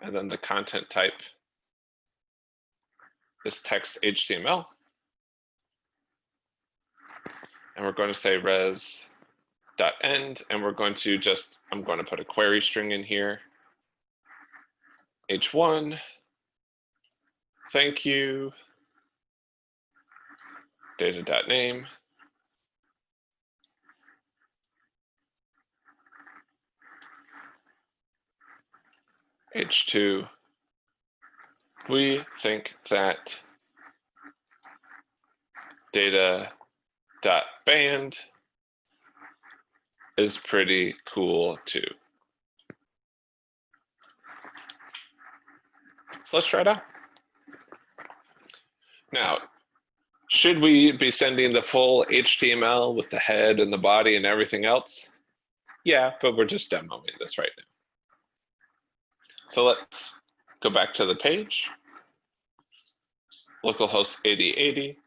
and then the content type is text HTML. And we're going to say res.end, and we're going to just, I'm going to put a query string in here. H1, thank you, data.name, H2, we think that data.band is pretty cool too. So let's try it out. Now, should we be sending the full HTML with the head and the body and everything else? Yeah, but we're just demoing this right now. So let's go back to the page. Localhost 8080.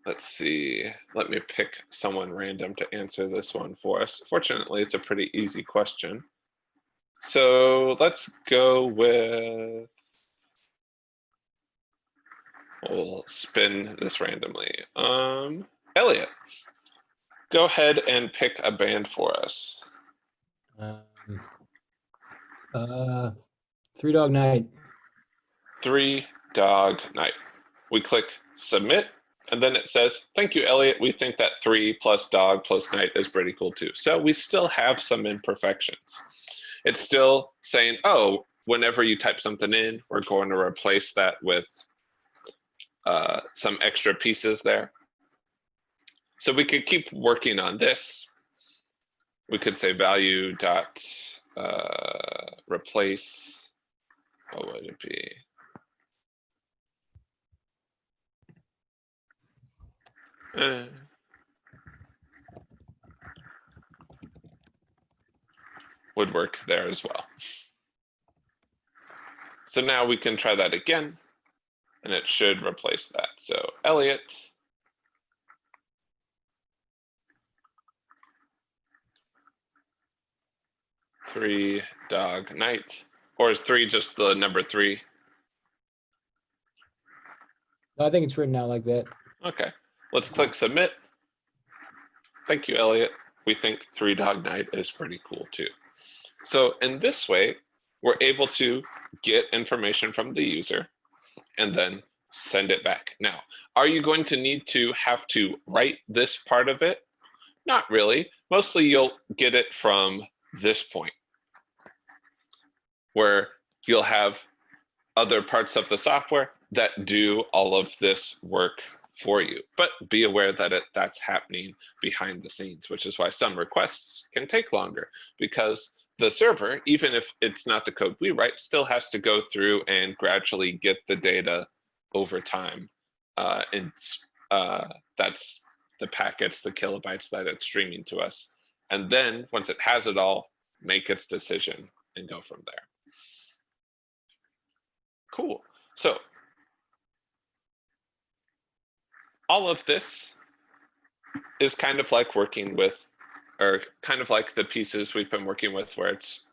Let's see. Let me pick someone random to answer this one for us. Fortunately, it's a pretty easy question. So let's go with, we'll spin this randomly. Elliot, go ahead and pick a band for us. 3 Dog Night. 3 Dog Night. We click submit, and then it says, thank you, Elliot. We think that 3 plus dog plus night is pretty cool too. So we still have some imperfections. It's still saying, oh, whenever you type something in, we're going to replace that with some extra pieces there. So we could keep working on this. We could say value dot replace, what would it be? Would work there as well. So now we can try that again, and it should replace that. So Elliot, three dog night, or is 3 just the number 3? I think it's written out like that. Okay, let's click submit. Thank you, Elliot. We think 3 Dog Night is pretty cool too. So in this way, we're able to get information from the user and then send it back. Now, are you going to need to have to write this part of it? Not really. Mostly you'll get it from this point, where you'll have other parts of the software that do all of this work for you. But be aware that that's happening behind the scenes, which is why some requests can take longer, because the server, even if it's not the code we write, still has to go through and gradually get the data over time. That's the packets, the kilobytes that it's streaming to us. And then once it has it all, make its decision and go from there. Cool. So all of this is kind of like working with, or kind of like the pieces we've been working with, where it's,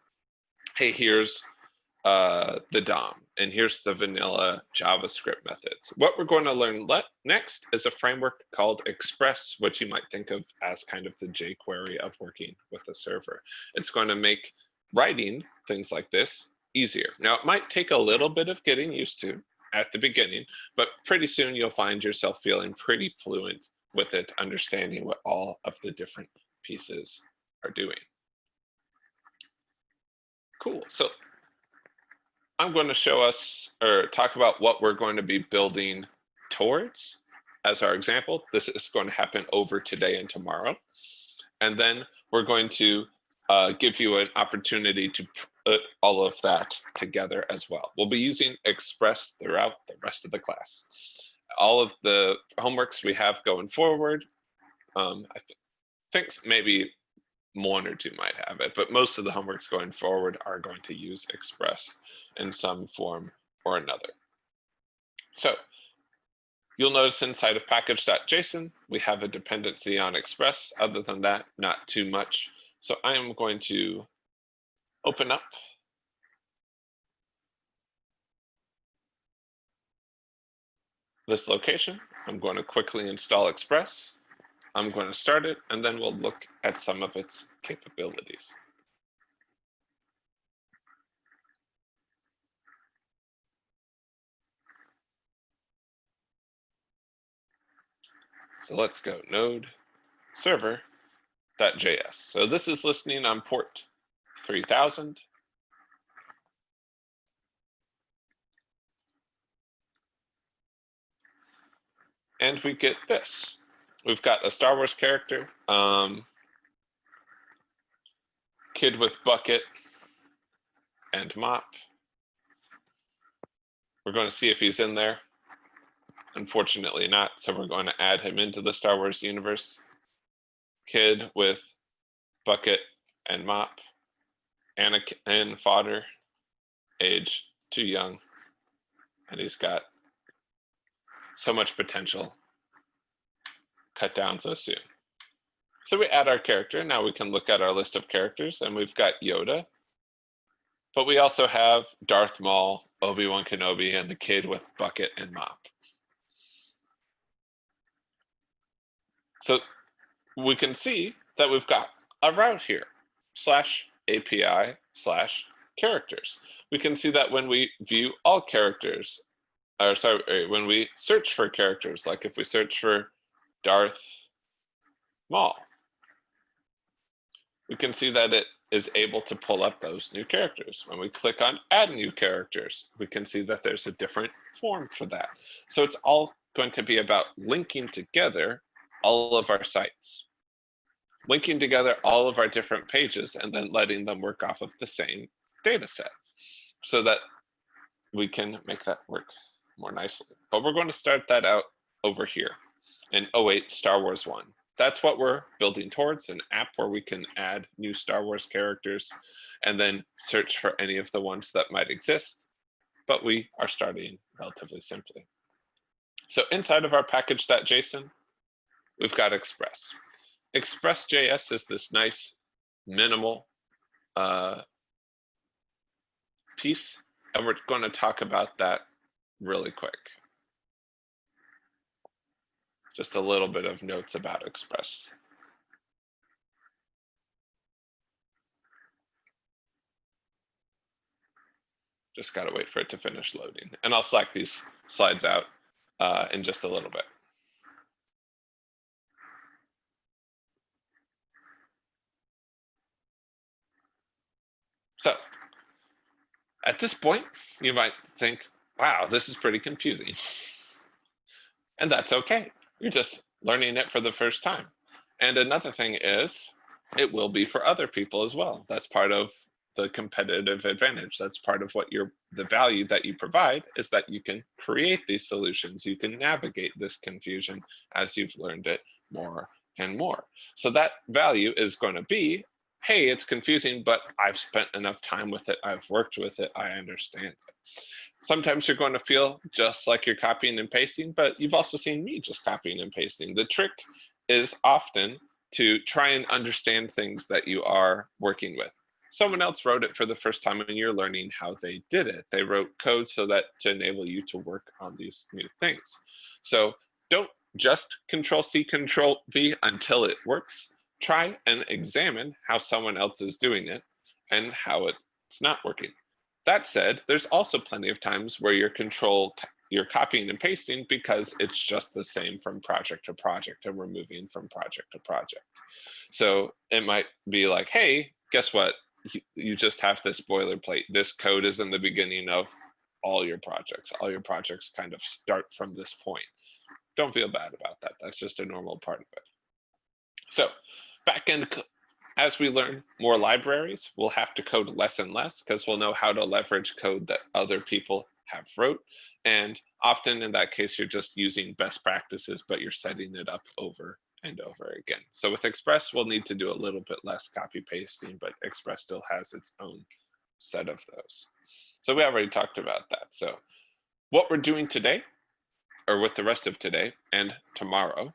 hey, here's the DOM, and here's the vanilla JavaScript methods. What we're going to learn next is a framework called Express, which you might think of as kind of the jQuery of working with a server. It's going to make writing things like this easier. Now, it might take a little bit of getting used to, at the beginning, but pretty soon you'll find yourself feeling pretty fluent with it, understanding what all of the different pieces are doing. Cool. So I'm going to show us or talk about what we're going to be building towards as our example. This is going to happen over today and tomorrow. And then we're going to give you an opportunity to put all of that together as well. We'll be using Express throughout the rest of the class. All of the homeworks we have going forward, I think maybe one or two might have it, but most of the homeworks going forward are going to use Express in some form or another. So you'll notice inside of package.json, we have a dependency on Express. Other than that, not too much. So I am going to open up this location. I'm going to quickly install Express. I'm going to start it, and then we'll look at some of its capabilities. So let's go node server.js. So this is listening on port 3000. And we get this. We've got a Star Wars character, kid with bucket and mop. We're going to see if he's in there. Unfortunately not, so we're going to add him into the Star Wars universe. Kid with bucket and mop, Anakin fodder, age too young, and he's got so much potential, cut down so soon. So we add our character. Now we can look at our list of characters, and we've got Yoda, but we also have Darth Maul, Obi-Wan Kenobi, and the kid with bucket and mop. So we can see that we've got a route here, /API/characters. We can see that when we view all characters, or sorry, when we search for characters, like if we search for Darth Maul, we can see that it is able to pull up those new characters. When we click on add new characters, we can see that there's a different form for that. So it's all going to be about linking together all of our sites, linking together all of our different pages, and then letting them work off of the same data set so that we can make that work more nicely. But we're going to start that out over here in 08 Star Wars 1. That's what we're building towards, an app where we can add new Star Wars characters and then search for any of the ones that might exist. But we are starting relatively simply. So inside of our package.json, we've got Express. Express.js is this nice minimal piece, and we're going to talk about that really quick. Just a little bit of notes about Express. Just got to wait for it to finish loading. And I'll slack these slides out in just a little bit. So at this point, you might think, wow, this is pretty confusing. And that's okay. You're just learning it for the first time. And another thing is, it will be for other people as well. That's part of the competitive advantage. That's part of what the value that you provide is that you can create these solutions. You can navigate this confusion as you've learned it more and more. So that value is going to be, hey, it's confusing, but I've spent enough time with it. I've worked with it. I understand it. Sometimes you're going to feel just like you're copying and pasting, but you've also seen me just copying and pasting. The trick is often to try and understand things that you are working with. Someone else wrote it for the first time and you're learning how they did it. They wrote code so that to enable you to work on these new things. So don't just Control-C, Control-V until it works. Try and examine how someone else is doing it and how it's not working. That said, there's also plenty of times where your Control you're copying and pasting because it's just the same from project to project, and we're moving from project to project. So it might be like, hey, guess what? You just have this boilerplate. This code is in the beginning of all your projects. All your projects kind of start from this point. Don't feel bad about that. That's just a normal part of it. So backend, as we learn more libraries, we'll have to code less and less because we'll know how to leverage code that other people have wrote. And often in that case, you're just using best practices, but you're setting it up over and over again. So with Express, we'll need to do a little bit less copy pasting, but Express still has its own set of those. So we already talked about that. So what we're doing today, or with the rest of today and tomorrow,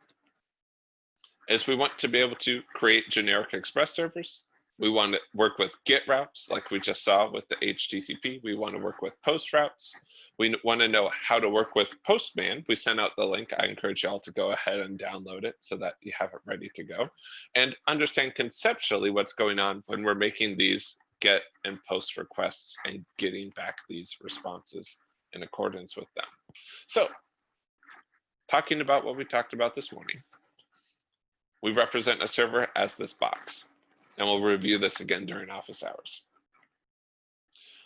is we want to be able to create generic Express servers. We want to work with GET routes like we just saw with the HTTP. We want to work with POST routes. We want to know how to work with Postman. We sent out the link. I encourage y'all to go ahead and download it so that you have it ready to go and understand conceptually what's going on when we're making these GET and POST requests and getting back these responses in accordance with them. So talking about what we talked about this morning, we represent a server as this box, and we'll review this again during office hours.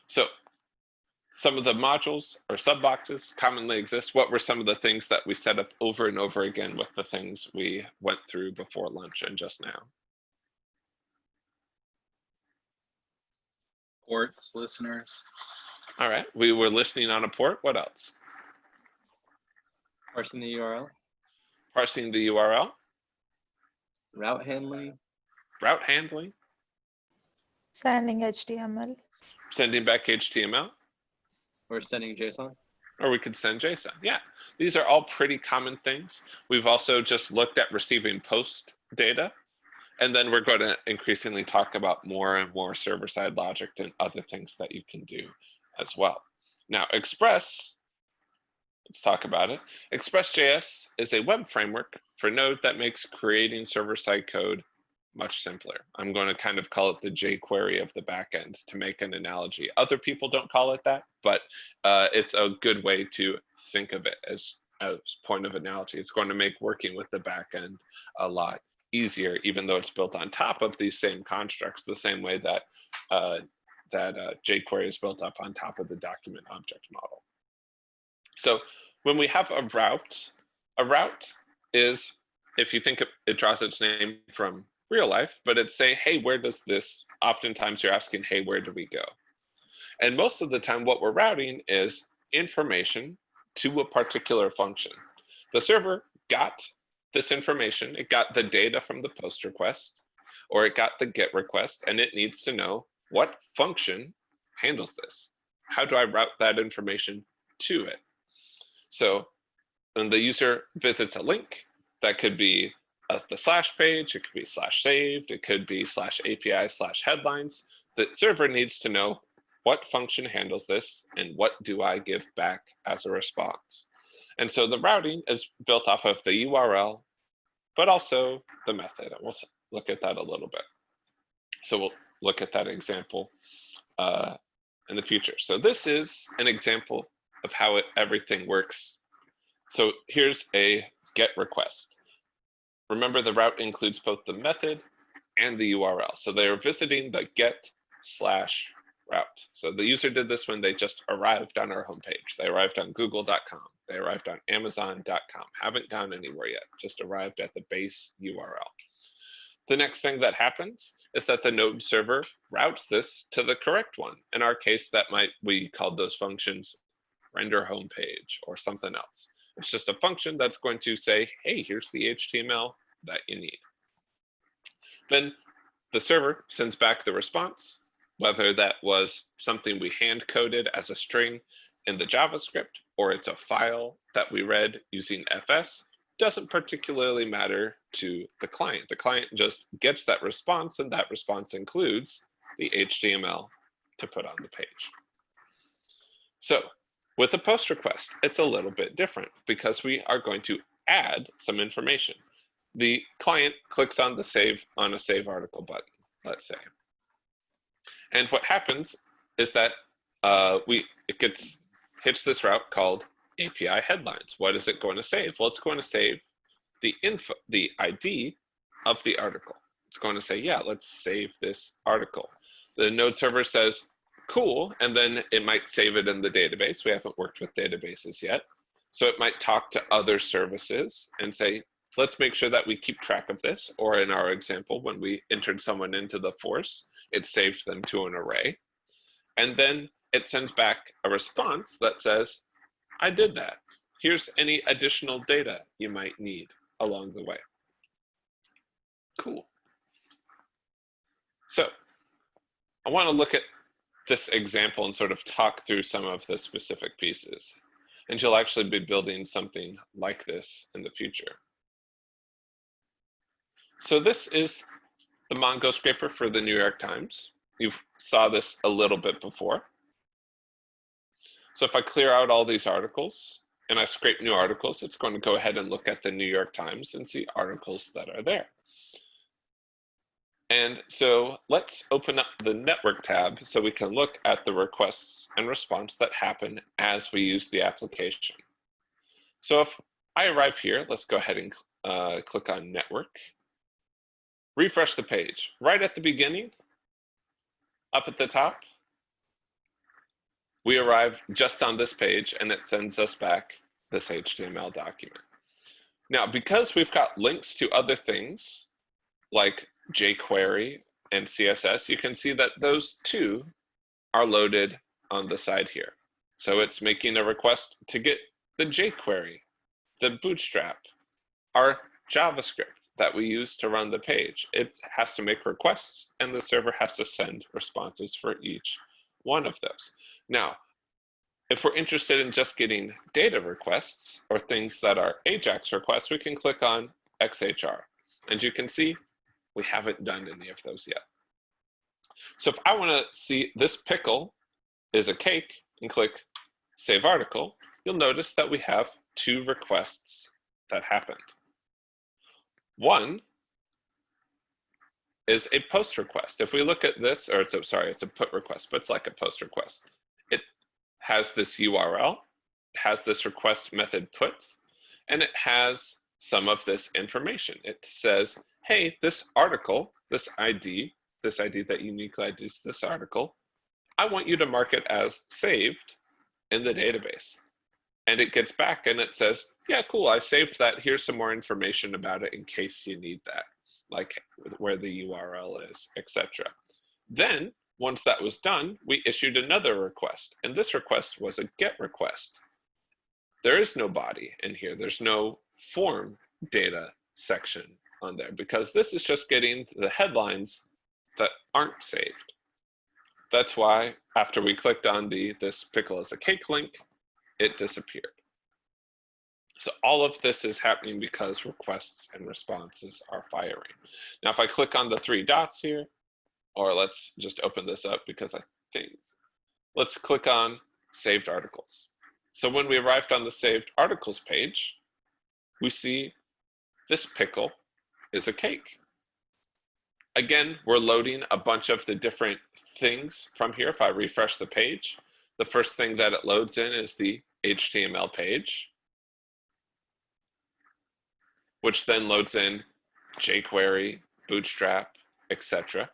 So some of the modules or sub-boxes commonly exist. What were some of the things that we set up over and over again with the things we went through before lunch and just now? Ports, listeners. All right, we were listening on a port. What else? Parsing the URL. Parsing the URL. Route handling. Route handling. Sending HTML. Sending back HTML. Or sending JSON. Or we could send JSON. Yeah, these are all pretty common things. We've also just looked at receiving post data. And then we're going to increasingly talk about more and more server-side logic and other things that you can do as well. Now, Express, let's talk about it. Express.js is a web framework for Node that makes creating server-side code much simpler. I'm going to kind of call it the jQuery of the backend to make an analogy. Other people don't call it that, but it's a good way to think of it as point of analogy. It's going to make working with the backend a lot easier, even though it's built on top of these same constructs, the same way that jQuery is built up on top of the document object model. So when we have a route is, if you think it draws its name from real life, but it's say, hey, where does this, oftentimes you're asking, hey, where do we go? And most of the time what we're routing is information to a particular function. The server got this information, it got the data from the post request, or it got the GET request, and it needs to know what function handles this. How do I route that information to it? So when the user visits a link, that could be the slash page, it could be slash saved, it could be slash API slash headlines. The server needs to know what function handles this and what do I give back as a response. And so the routing is built off of the URL, but also the method. And we'll look at that a little bit. So we'll look at that example in the future. So this is an example of how everything works. So here's a GET request. Remember, the route includes both the method and the URL. So they're visiting the get/route. So the user did this when they just arrived on our homepage. They arrived on google.com. They arrived on amazon.com. Haven't gone anywhere yet, just arrived at the base URL. The next thing that happens is that the Node server routes this to the correct one. In our case, we called those functions render homepage or something else. It's just a function that's going to say, hey, here's the HTML that you need. Then the server sends back the response, whether that was something we hand coded as a string in the JavaScript, or it's a file that we read using FS, doesn't particularly matter to the client. The client just gets that response, and that response includes the HTML to put on the page. So with a post request, it's a little bit different because we are going to add some information. The client clicks on the save on a save article button, let's say. And what happens is that it hits this route called API headlines. What is it going to save? Well, it's going to save the info, the ID of the article. It's going to say, yeah, let's save this article. The node server says, cool, and then it might save it in the database. We haven't worked with databases yet. So it might talk to other services and say, let's make sure that we keep track of this. Or in our example, when we entered someone into the force, it saved them to an array. And then it sends back a response that says, I did that. Here's any additional data you might need along the way. Cool. So I want to look at this example and sort of talk through some of the specific pieces. And you'll actually be building something like this in the future. So this is the Mongo scraper for the New York Times. You saw this a little bit before. So if I clear out all these articles and I scrape new articles, it's going to go ahead and look at the New York Times and see articles that are there. And so let's open up the network tab so we can look at the requests and response that happen as we use the application. So if I arrive here, let's go ahead and click on network. Refresh the page. Right at the beginning, up at the top, we arrive just on this page and it sends us back this HTML document. Now, because we've got links to other things like jQuery and CSS, you can see that those two are loaded on the side here. So it's making a request to get the jQuery, the Bootstrap, our JavaScript that we use to run the page. It has to make requests and the server has to send responses for each one of those. Now, if we're interested in just getting data requests or things that are AJAX requests, we can click on XHR. And you can see we haven't done any of those yet. So if I want to see this pickle is a cake and click Save Article, you'll notice that we have two requests that happened. One is a post request. If we look at this, or it's a put request, but it's like a post request. It has this URL, it has this request method put, and it has some of this information. It says, hey, this article, this ID that uniquely IDs this article, I want you to mark it as saved in the database. And it gets back and it says, yeah, cool, I saved that. Here's some more information about it in case you need that, like where the URL is, etc. Then, once that was done, we issued another request. And this request was a GET request. There is no body in here. There's no form data section on there because this is just getting the headlines that aren't saved. That's why after we clicked on this pickle as a cake link, it disappeared. So all of this is happening because requests and responses are firing. Now, if I click on the three dots here, or let's just open this up because let's click on saved articles. So when we arrived on the saved articles page, we see this pickle is a cake. Again, we're loading a bunch of the different things from here. If I refresh the page, the first thing that it loads in is the HTML page, which then loads in jQuery, Bootstrap, etc.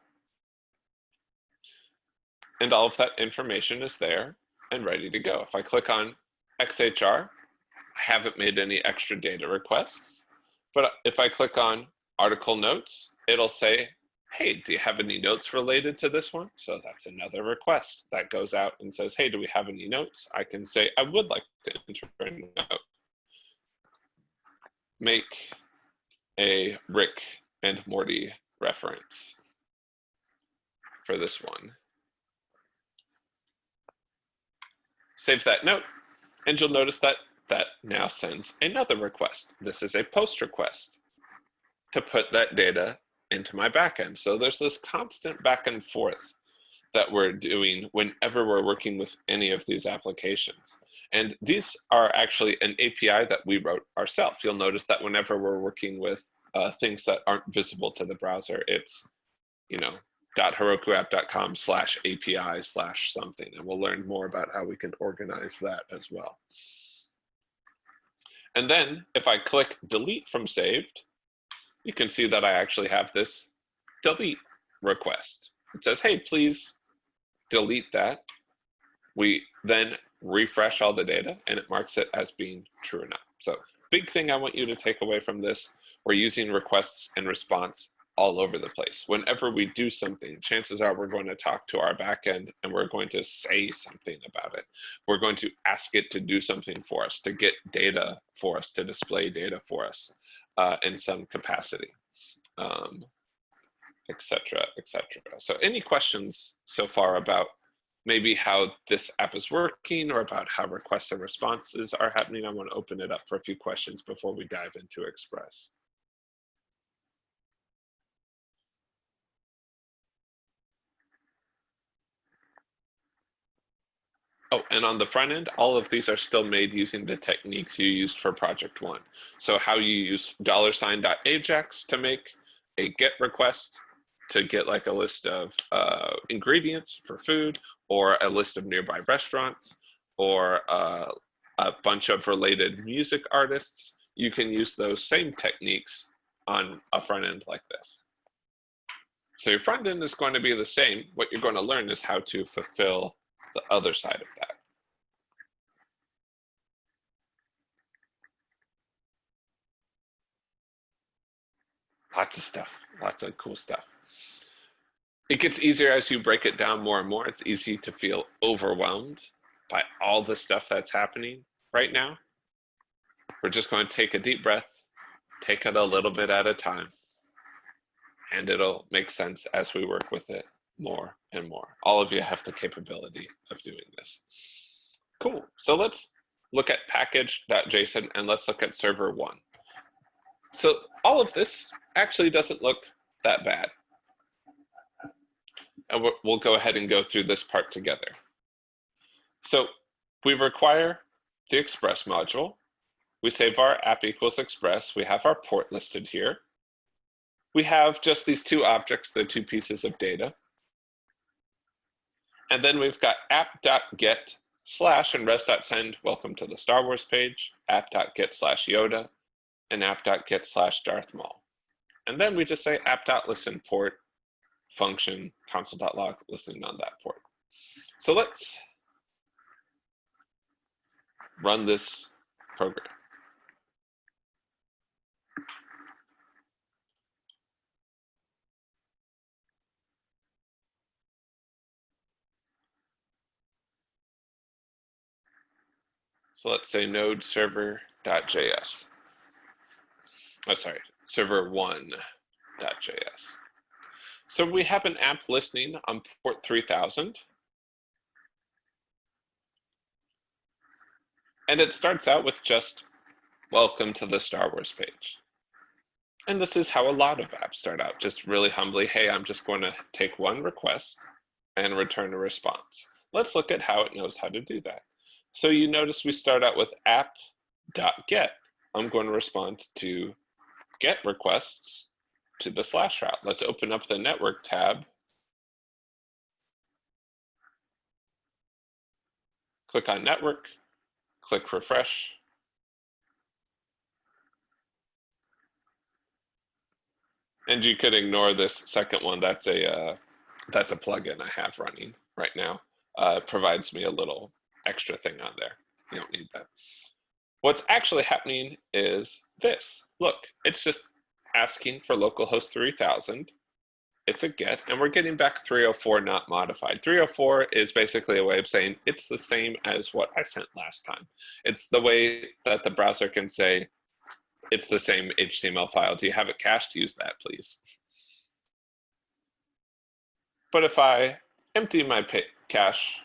And all of that information is there and ready to go. If I click on XHR, I haven't made any extra data requests, but if I click on article notes, it'll say, hey, do you have any notes related to this one? So that's another request that goes out and says, hey, do we have any notes? I can say, I would like to enter a note. Make a Rick and Morty reference for this one. Save that note, and you'll notice that that now sends another request. This is a post request to put that data into my backend. So there's this constant back and forth that we're doing whenever we're working with any of these applications. And these are actually an API that we wrote ourselves. You'll notice that whenever we're working with things that aren't visible to the browser, it's, .herokuapp.com/API/something. And we'll learn more about how we can organize that as well. And then if I click delete from saved, you can see that I actually have this delete request. It says, hey, please delete that. We then refresh all the data and it marks it as being true enough. So big thing I want you to take away from this, we're using requests and response all over the place. Whenever we do something, chances are we're going to talk to our backend and we're going to say something about it. We're going to ask it to do something for us, to get data for us, to display data for us in some capacity, et cetera, et cetera. So any questions so far about maybe how this app is working or about how requests and responses are happening? I want to open it up for a few questions before we dive into Express. Oh, and on the front end, all of these are still made using the techniques you used for Project One. So how you use $.ajax to make a GET request to get like a list of ingredients for food, or a list of nearby restaurants, or a bunch of related music artists. You can use those same techniques on a front end like this. So your front end is going to be the same. What you're going to learn is how to fulfill the other side of that. Lots of stuff, lots of cool stuff. It gets easier as you break it down more and more. It's easy to feel overwhelmed by all the stuff that's happening right now. We're just going to take a deep breath, take it a little bit at a time, and it'll make sense as we work with it more and more. All of you have the capability of doing this. Cool. So let's look at package.json and let's look at server one. So all of this actually doesn't look that bad. And we'll go ahead and go through this part together. So we require the Express module. We save our app equals Express. We have our port listed here. We have just these two objects, the two pieces of data. And then we've got app.get / and res.send, welcome to the Star Wars page, app.get / Yoda, and app.get / Darth Maul. And then we just say app.listen port function console.log listening on that port. So let's run this program. So let's say node server.js. Oh, sorry, server1.js. So we have an app listening on port 3000. And it starts out with just, welcome to the Star Wars page. And this is how a lot of apps start out, just really humbly, hey, I'm just going to take one request and return a response. Let's look at how it knows how to do that. So you notice we start out with app.get. I'm going to respond to get requests to the / route. Let's open up the network tab. Click on network, click refresh. And you could ignore this second one. That's a plugin I have running right now. It provides me a little extra thing on there. You don't need that. What's actually happening is this. Look, it's just asking for localhost 3000. It's a get, and we're getting back 304 not modified. 304 is basically a way of saying it's the same as what I sent last time. It's the way that the browser can say it's the same HTML file. Do you have it cached? Use that, please. But if I empty my cache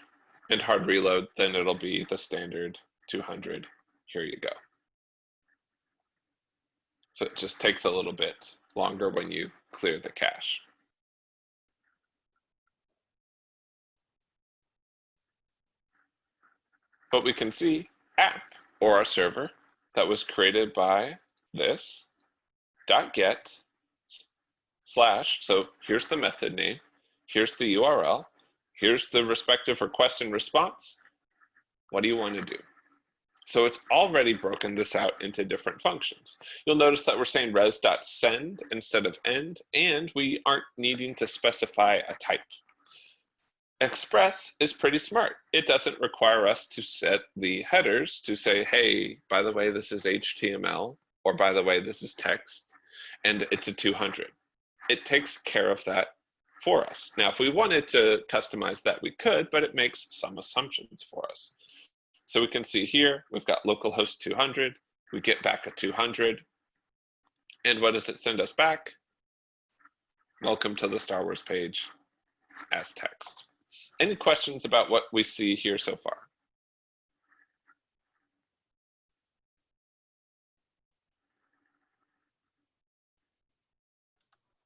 and hard reload, then it'll be the standard 200. Here you go. So it just takes a little bit longer when you clear the cache. But we can see app, or our server, that was created by this .get / so here's the method name, here's the URL, here's the respective request and response. What do you want to do? So it's already broken this out into different functions. You'll notice that we're saying res.send instead of end, and we aren't needing to specify a type. Express is pretty smart. It doesn't require us to set the headers to say, hey, by the way, this is HTML, or by the way, this is text, and it's a 200. It takes care of that for us. Now, if we wanted to customize that, we could, but it makes some assumptions for us. So we can see here, we've got localhost 200, we get back a 200, and what does it send us back? Welcome to the Star Wars page as text. Any questions about what we see here so far?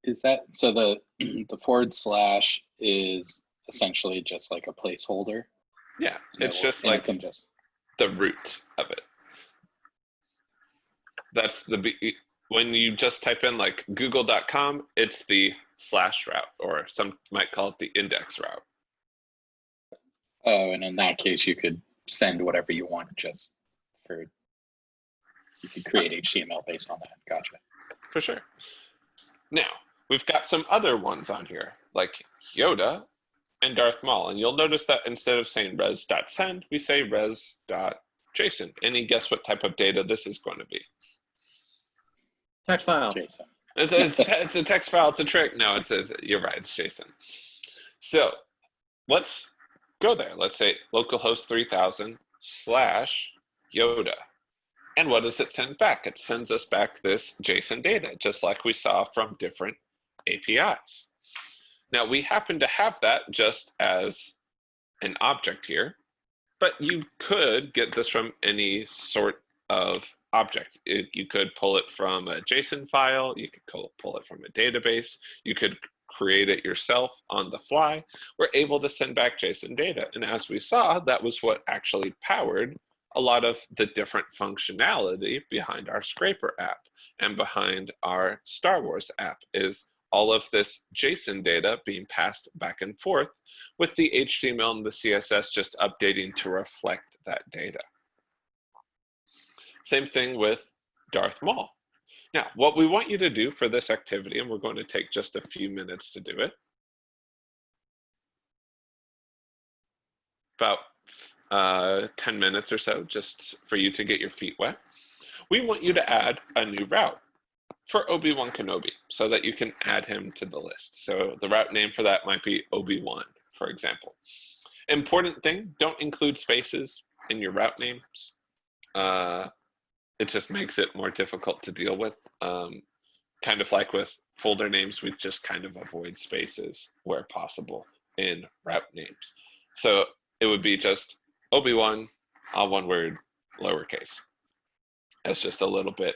Is that so? The forward slash is essentially just like a placeholder. Yeah, it's will- just and it like can just the root of it. That's when you just type in like google.com, it's the slash route, or some might call it the index route. oh, and in that case, you could send whatever you want. Just for you could create HTML based on that. Gotcha. For sure. Now, we've got some other ones on here, like Yoda and Darth Maul. And you'll notice that instead of saying res.send, we say res.json. Any guess what type of data this is going to be? Text file. JSON. It's a text file. It's a trick. No, you're right. It's JSON. So let's go there. Let's say localhost 3000 / Yoda. And what does it send back? It sends us back this JSON data, just like we saw from different APIs. Now, we happen to have that just as an object here, but you could get this from any sort of object. You could pull it from a JSON file, you could pull it from a database, you could create it yourself on the fly. We're able to send back JSON data. And as we saw, that was what actually powered a lot of the different functionality behind our Scraper app and behind our Star Wars app is all of this JSON data being passed back and forth with the HTML and the CSS just updating to reflect that data. Same thing with Darth Maul. Now, what we want you to do for this activity, and we're going to take just a few minutes to do it, about 10 minutes or so, just for you to get your feet wet. We want you to add a new route for Obi-Wan Kenobi so that you can add him to the list. So the route name for that might be Obi-Wan, for example. Important thing, don't include spaces in your route names. It just makes it more difficult to deal with. Kind of like with folder names, we just kind of avoid spaces where possible in route names. So it would be just Obi-Wan, all one word, lowercase. That's just a little bit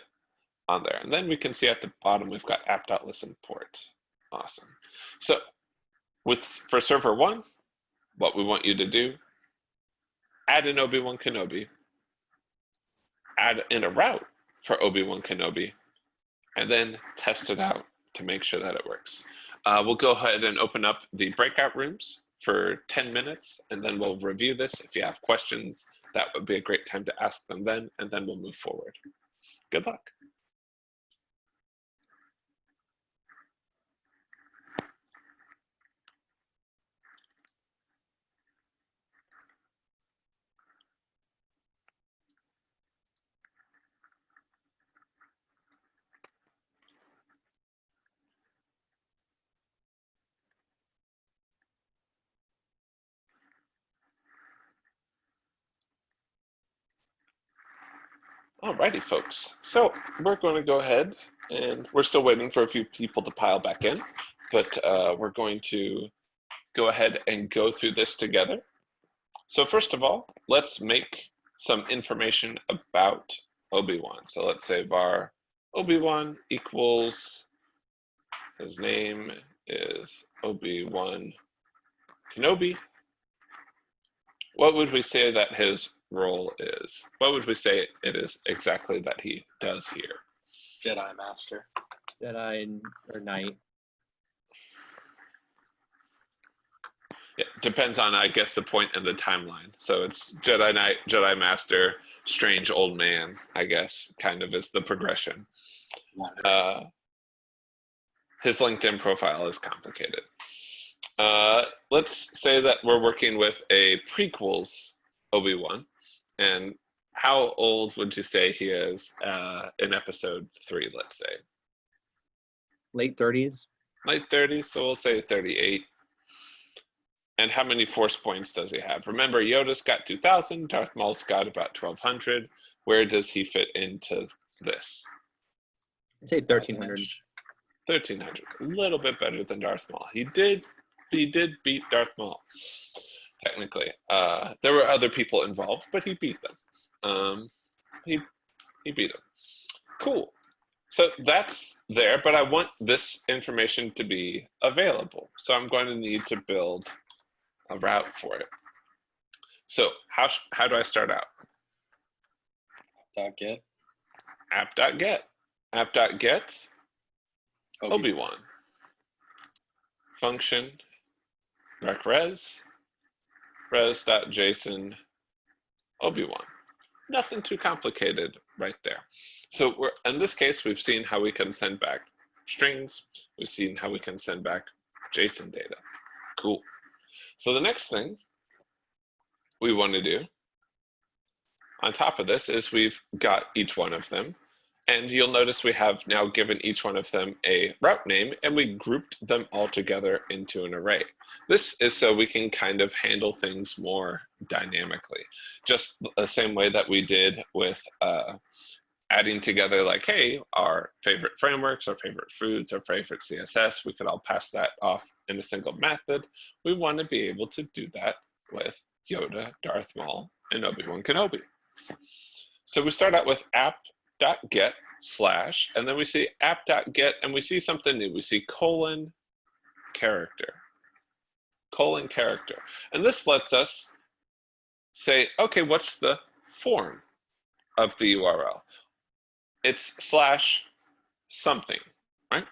on there. And then we can see at the bottom, we've got app.listen port. Awesome. So for server 1, what we want you to do, add an Obi-Wan Kenobi, add in a route for Obi-Wan Kenobi, and then test it out to make sure that it works. We'll go ahead and open up the breakout rooms for 10 minutes, and then we'll review this. If you have questions, that would be a great time to ask them then, and then we'll move forward. Good luck. Alrighty, folks. So we're going to go ahead, and we're still waiting for a few people to pile back in, but we're going to go ahead and go through this together. So first of all, let's make some information about Obi-Wan. So let's say var Obi-Wan equals, his name is Obi-Wan Kenobi. What would we say that his role is? What would we say it is exactly that he does here? Jedi Master. Jedi or Knight. Yeah, depends on, I guess, the point in the timeline. So it's Jedi Knight, Jedi Master, strange old man, I guess, kind of is the progression. His LinkedIn profile is complicated. Let's say that we're working with a prequels Obi-Wan, and how old would you say he is in episode 3, let's say? Late 30s. Late 30s, so we'll say 38. And how many force points does he have? Remember, Yoda's got 2,000, Darth Maul's got about 1,200. Where does he fit into this? I'd say 1,300. 1,300, a little bit better than Darth Maul. He did beat Darth Maul, technically. There were other people involved, but he beat them. He beat him. Cool. So that's there, but I want this information to be available. So I'm going to need to build a route for it. So how do I start out? .get. App.get. App.get. Obi-Wan. Function. Recres. Res.json. Obi-Wan. Nothing too complicated right there. So in this case, we've seen how we can send back strings. We've seen how we can send back JSON data. Cool. So the next thing we want to do on top of this is we've got each one of them. And you'll notice we have now given each one of them a route name, and we grouped them all together into an array. This is so we can kind of handle things more dynamically, just the same way that we did with adding together, like, hey, our favorite frameworks, our favorite foods, our favorite CSS, we could all pass that off in a single method. We want to be able to do that with Yoda, Darth Maul, and Obi-Wan Kenobi. So we start out with app.get/, and then we see app.get, and we see something new. We see :character. And this lets us say, okay, what's the form of the URL? It's /something, right?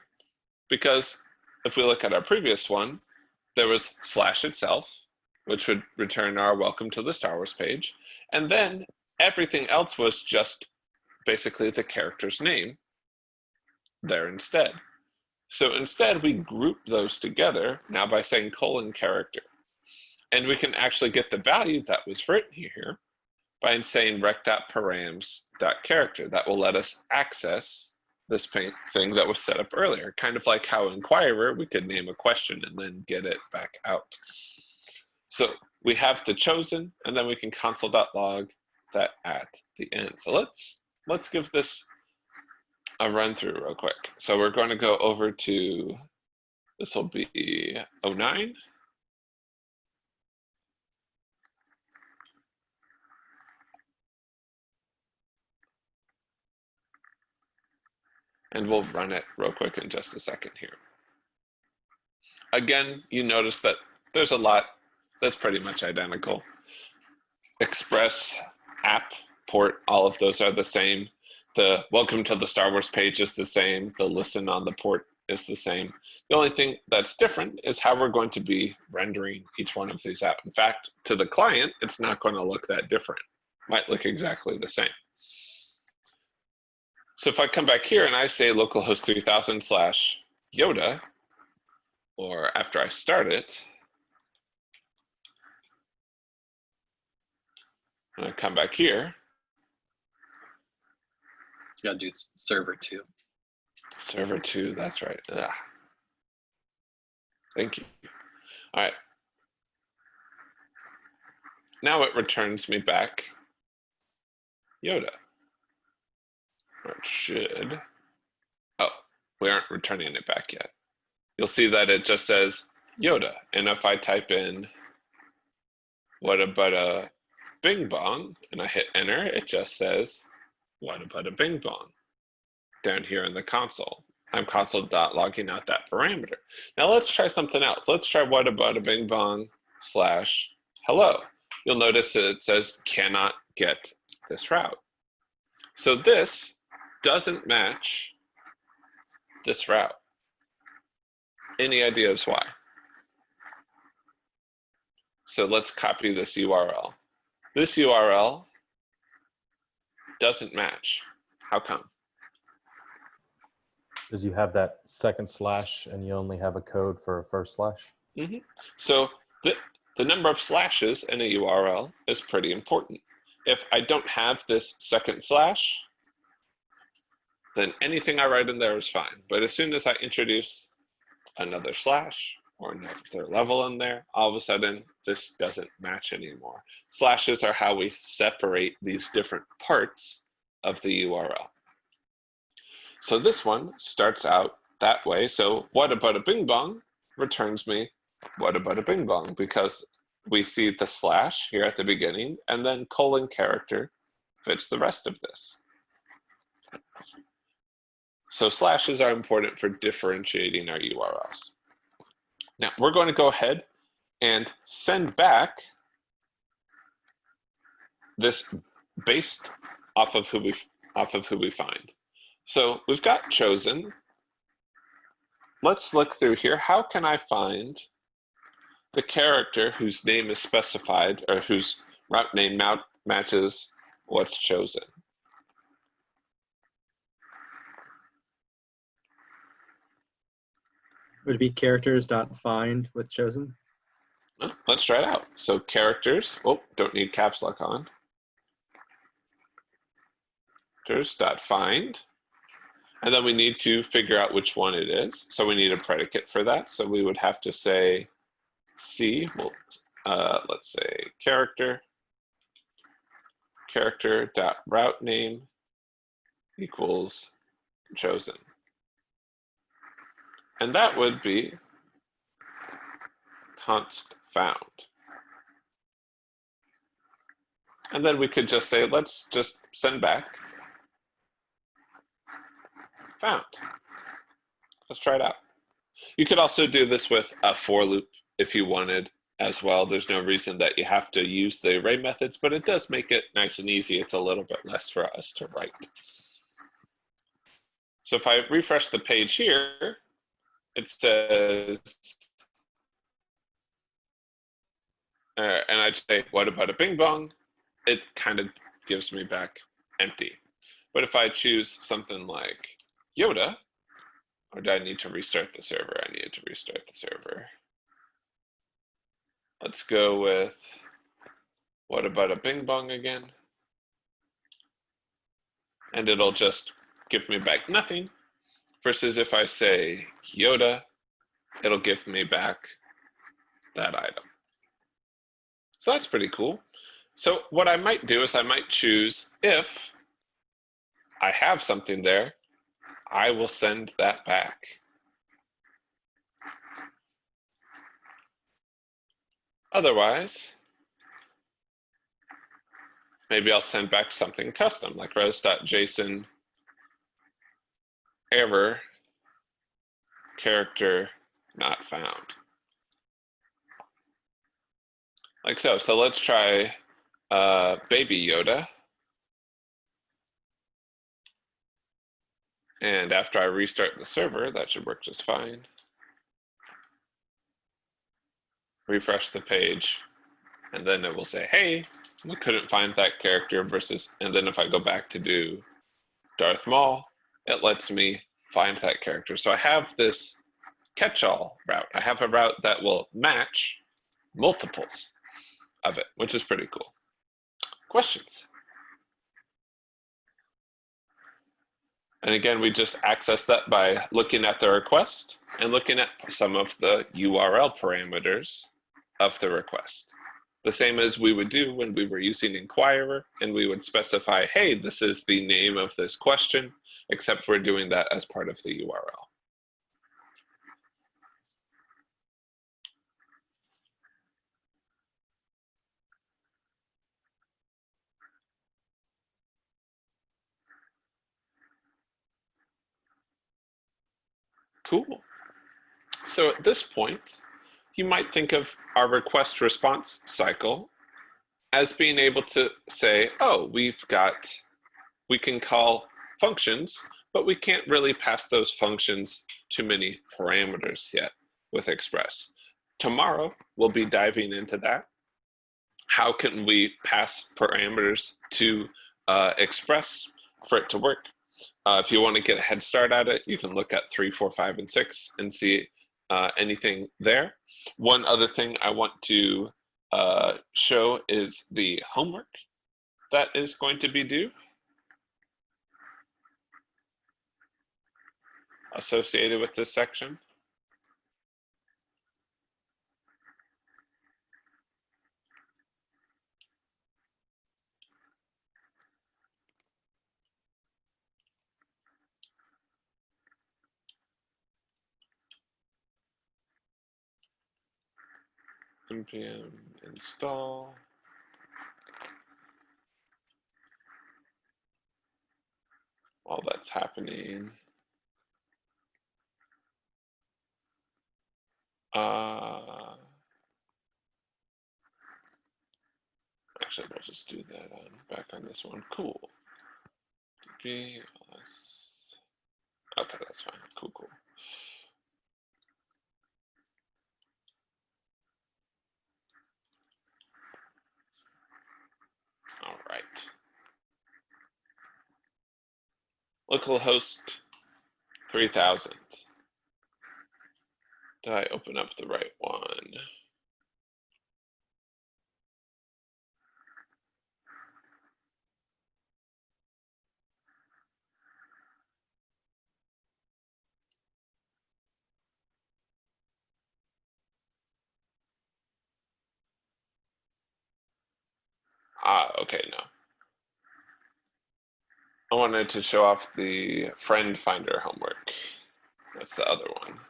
Because if we look at our previous one, there was / itself, which would return our welcome to the Star Wars page. And then everything else was just basically the character's name there instead. So instead, we group those together now by saying :character. And we can actually get the value that was written here by saying rec.params.character. That will let us access this thing that was set up earlier, kind of like how Inquirer, we could name a question and then get it back out. So we have the chosen, and then we can console.log that at the end. So let's give this a run through real quick. So we're going to go over to, this will be 09. And we'll run it real quick in just a second here. Again, you notice that there's a lot that's pretty much identical. Express, app, port, all of those are the same. The welcome to the Star Wars page is the same. The listen on the port is the same. The only thing that's different is how we're going to be rendering each one of these out. In fact, to the client, it's not going to look that different. Might look exactly the same. So if I come back here and I say localhost 3000/Yoda, or after I start it, and I come back here. You gotta do server 2. Server 2, that's right. Ugh. Thank you. All right. Now it returns me back Yoda. Or it should. Oh, we aren't returning it back yet. You'll see that it just says Yoda. And if I type in what about a bing bong and I hit enter, it just says what about a bing bong down here in the console. I'm console.logging out that parameter. Now let's try something else. Let's try what about a bing bong /hello. You'll notice it says cannot get this route. So this doesn't match this route. Any ideas why? So let's copy this URL. This URL doesn't match. How come? Because you have that second slash and you only have a code for a first slash. So the number of slashes in a URL is pretty important. If I don't have this second slash, then anything I write in there is fine. But as soon as I introduce another slash or another level in there, all of a sudden this doesn't match anymore. Slashes are how we separate these different parts of the URL. So this one starts out that way. So what about a bing bong returns me what about a bing bong, because we see the slash here at the beginning and then colon character fits the rest of this. So slashes are important for differentiating our URLs. Now we're going to go ahead and send back this based off of who we find. So we've got chosen. Let's look through here. How can I find the character whose name is specified or whose route name matches what's chosen? Would it be characters.find with chosen? Let's try it out. So characters, don't need caps lock on. Characters.find. And then we need to figure out which one it is. So we need a predicate for that. So we would have to say C, let's say character.route name equals chosen. And that would be const found. And then we could just say, let's just send back found. Let's try it out. You could also do this with a for loop if you wanted as well. There's no reason that you have to use the array methods, but it does make it nice and easy. It's a little bit less for us to write. So if I refresh the page here, it says, and I say, what about a bing bong? It kind of gives me back empty. But if I choose something like Yoda, or do I need to restart the server? I need to restart the server. Let's go with, what about a bing bong again? And it'll just give me back nothing. Versus if I say Yoda, it'll give me back that item. So that's pretty cool. So what I might do is I might choose, if I have something there, I will send that back. Otherwise, maybe I'll send back something custom, like res.json error character not found. Like so. So let's try baby Yoda. And after I restart the server, that should work just fine. Refresh the page, and then it will say, hey, we couldn't find that character versus, and then if I go back to do Darth Maul, it lets me find that character. So I have this catch-all route. I have a route that will match multiples of it, which is pretty cool. Questions? And again, we just access that by looking at the request and looking at some of the URL parameters of the request. The same as we would do when we were using Inquirer, and we would specify, hey, this is the name of this question, except we're doing that as part of the URL. Cool. So at this point, you might think of our request response cycle as being able to say, oh, we can call functions, but we can't really pass those functions too many parameters yet with Express. Tomorrow, we'll be diving into that. How can we pass parameters to Express for it to work. If you want to get a head start at it, you can look at 3, 4, 5, and 6 and see anything there. One other thing I want to show is the homework that is going to be due associated with this section. npm install. While that's happening, actually, we'll just do that back on this one. Cool. Okay, that's fine. Cool. All right. Localhost 3000. Did I open up the right one? Okay, no. I wanted to show off the friend finder homework. That's the other one.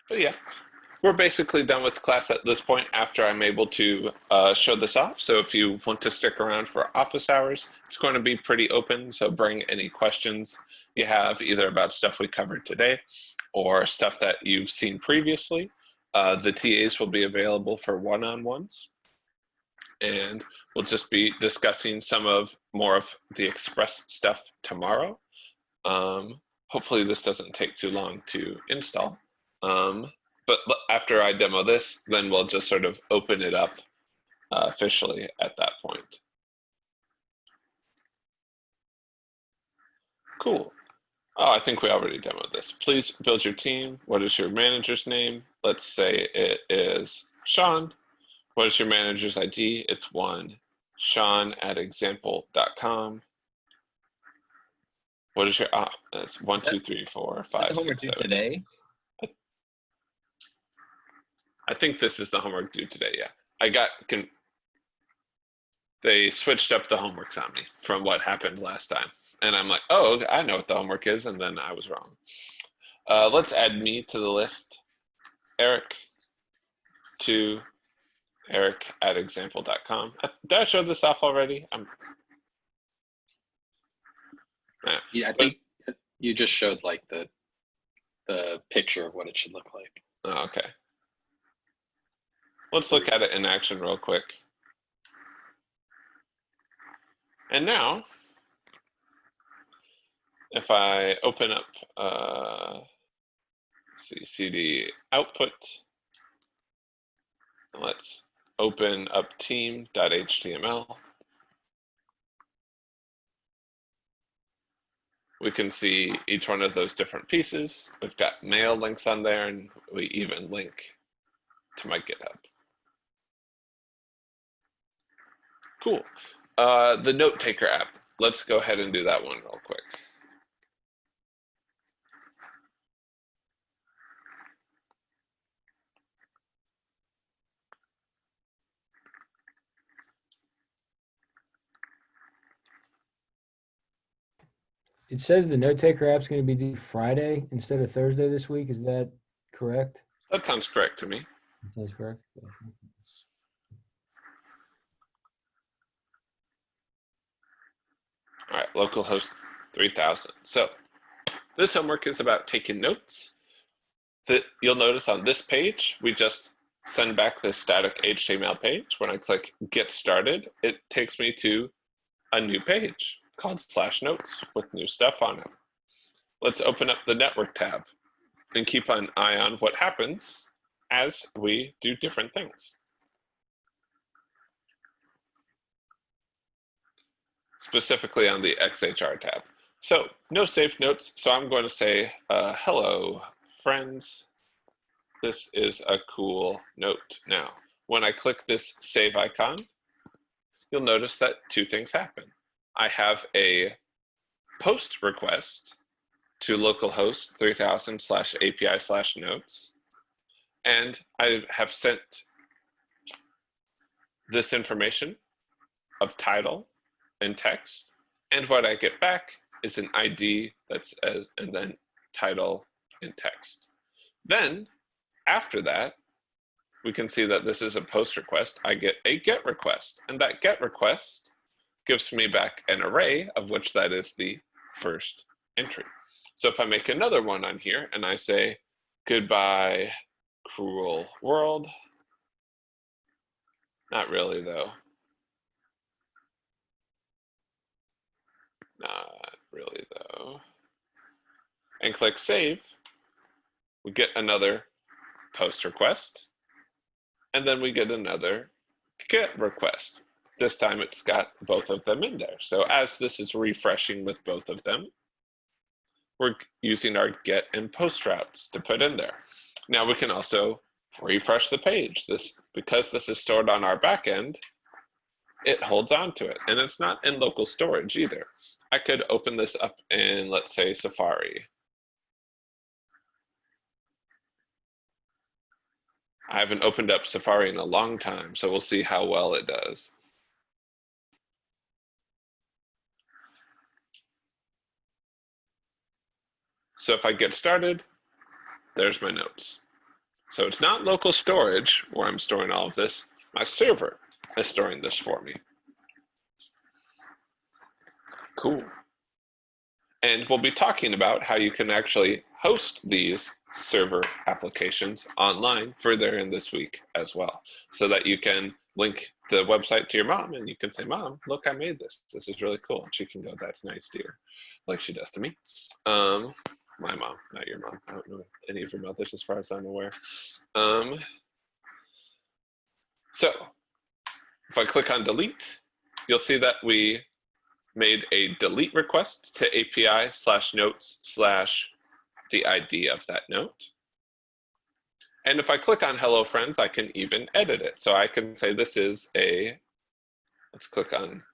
But yeah, we're basically done with class at this point after I'm able to show this off. So if you want to stick around for office hours, it's going to be pretty open. So bring any questions you have either about stuff we covered today or stuff that you've seen previously. The TAs will be available for one-on-ones. And we'll just be discussing more of the Express stuff tomorrow. Hopefully this doesn't take too long to install. But after I demo this, then we'll just sort of open it up officially at that point. Cool. Oh, I think we already demoed this. Please build your team. What is your manager's name? Let's say it is Sean. What is your manager's ID? It's one. Sean@example.com. What is your that's 1, 2, 3, 4, 5, 6, 7. Today? I think this is the homework due today. Yeah, they switched up the homeworks on me from what happened last time, and I'm like, oh, I know what the homework is, and then I was wrong. Let's add me to the list. Eric to Eric@example.com. Did I show this off already? Yeah, I think you just showed like the picture of what it should look like. Oh, okay. Let's look at it in action real quick. And now, if I open up, cd output, let's open up team.html. We can see each one of those different pieces. We've got mail links on there, and we even link to my GitHub. Cool. The note taker app. Let's go ahead and do that one real quick. It says the note taker app's going to be due Friday instead of Thursday this week. Is that correct? That sounds correct to me. That sounds correct. All right, localhost 3000. So this homework is about taking notes. That you'll notice on this page, we just send back this static HTML page. When I click Get Started, it takes me to a new page called /notes with new stuff on it. Let's open up the network tab and keep an eye on what happens as we do different things. Specifically on the XHR tab. So no saved notes, so I'm going to say, hello, friends. This is a cool note. Now, when I click this save icon, you'll notice that two things happen. I have a post request to localhost 3000/API/notes, and I have sent this information of title and text, and what I get back is an ID that's and then title and text. Then after that, we can see that this is a post request. I get a GET request, and that GET request gives me back an array of which that is the first entry. So if I make another one on here and I say, goodbye, cruel world, not really though. Not really though. And click save, we get another post request, and then we get another GET request. This time it's got both of them in there. So as this is refreshing with both of them, we're using our GET and POST routes to put in there. Now we can also refresh the page. Because this is stored on our backend, it holds on to it, and it's not in local storage either. I could open this up in, let's say, Safari. I haven't opened up Safari in a long time, so we'll see how well it does. So if I get started, there's my notes. So it's not local storage where I'm storing all of this. My server is storing this for me. Cool. And we'll be talking about how you can actually host these server applications online further in this week as well, so that you can link the website to your mom and you can say, Mom, look, I made this. This is really cool. And she can go, that's nice, dear, like she does to me. My mom, not your mom. I don't know any of your mothers as far as I'm aware. So if I click on delete, you'll see that we made a delete request to API/notes/ the ID of that note. And if I click on Hello Friends, I can even edit it. So I can say this is let's click on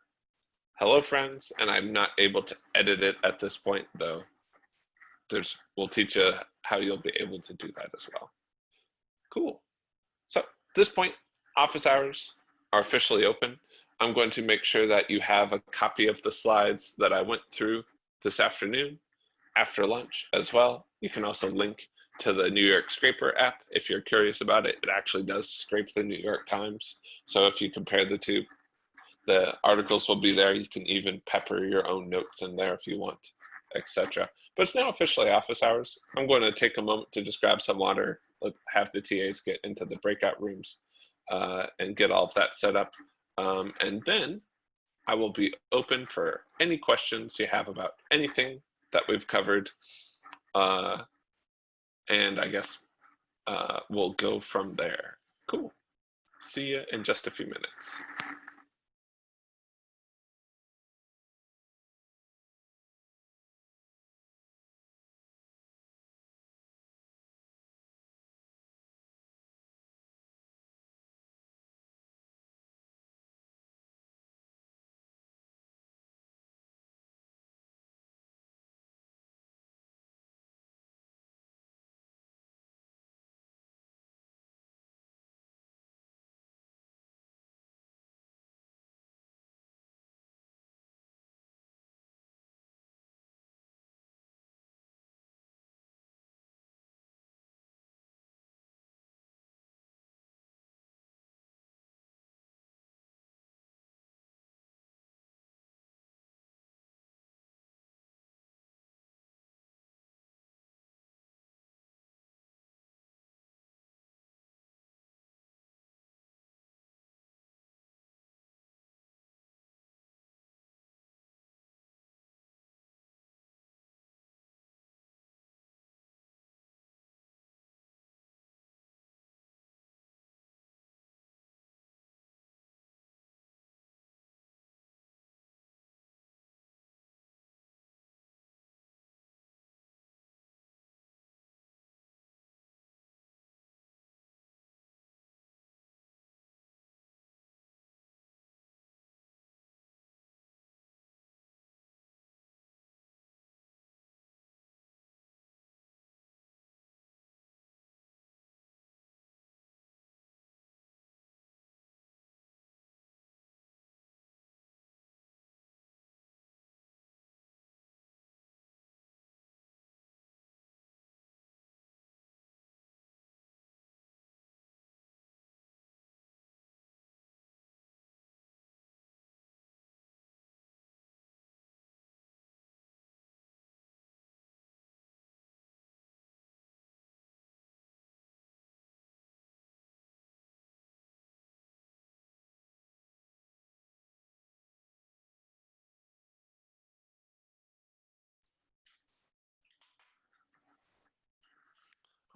Hello Friends, and I'm not able to edit it at this point though. We'll teach you how you'll be able to do that as well. Cool. So at this point, office hours are officially open. I'm going to make sure that you have a copy of the slides that I went through this afternoon after lunch as well. You can also link to the New York Scraper app if you're curious about it. It actually does scrape the New York Times. So if you compare the two, the articles will be there. You can even pepper your own notes in there if you want, etc. But it's now officially office hours. I'm going to take a moment to just grab some water, have the TAs get into the breakout rooms and get all of that set up. And then I will be open for any questions you have about anything that we've covered. And I guess we'll go from there. Cool. See you in just a few minutes.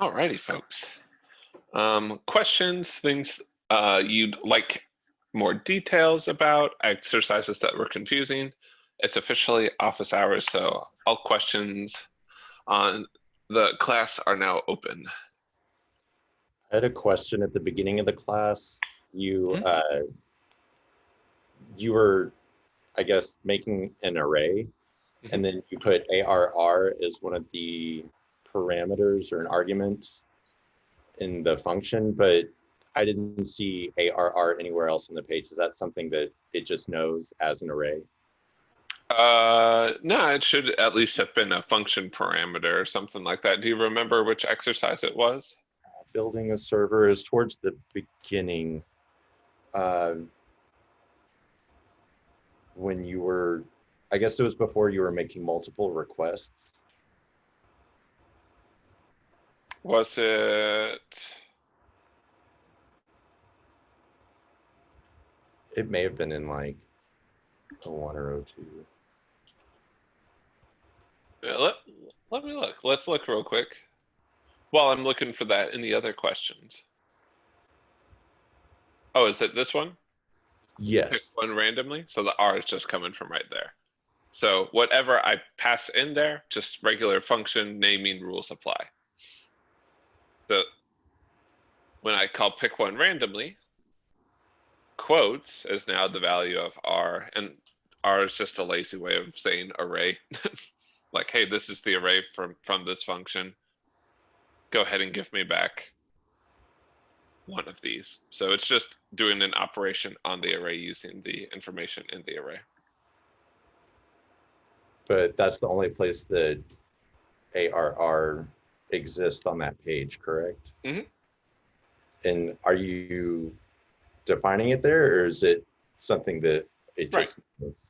Alrighty, folks. Questions, things you'd like more details about, exercises that were confusing. It's officially office hours, so all questions on the class are now open. I had a question at the beginning of the class. You you were, I guess, making an array, and then you put ARR as one of the parameters or an argument in the function, but I didn't see ARR anywhere else on the page. Is that something that it just knows as an array? No, it should at least have been a function parameter or something like that. Do you remember which exercise it was? Building a server is towards the beginning. When you were, I guess it was before you were making multiple requests. Was it? It may have been in like 01 or 02. Yeah, let me look. Let's look real quick. While I'm looking for that in the other questions. Oh, is it this one? Yes. Pick one randomly. So the R is just coming from right there. So whatever I pass in there, just regular function naming rules apply. So when I call pick one randomly, quotes is now the value of R, and R is just a lazy way of saying array. Like, hey, this is the array from this function. Go ahead and give me back one of these. So it's just doing an operation on the array using the information in the array. But that's the only place that ARR exists on that page, correct? Mm-hmm. And are you defining it there, or is it something that it just is?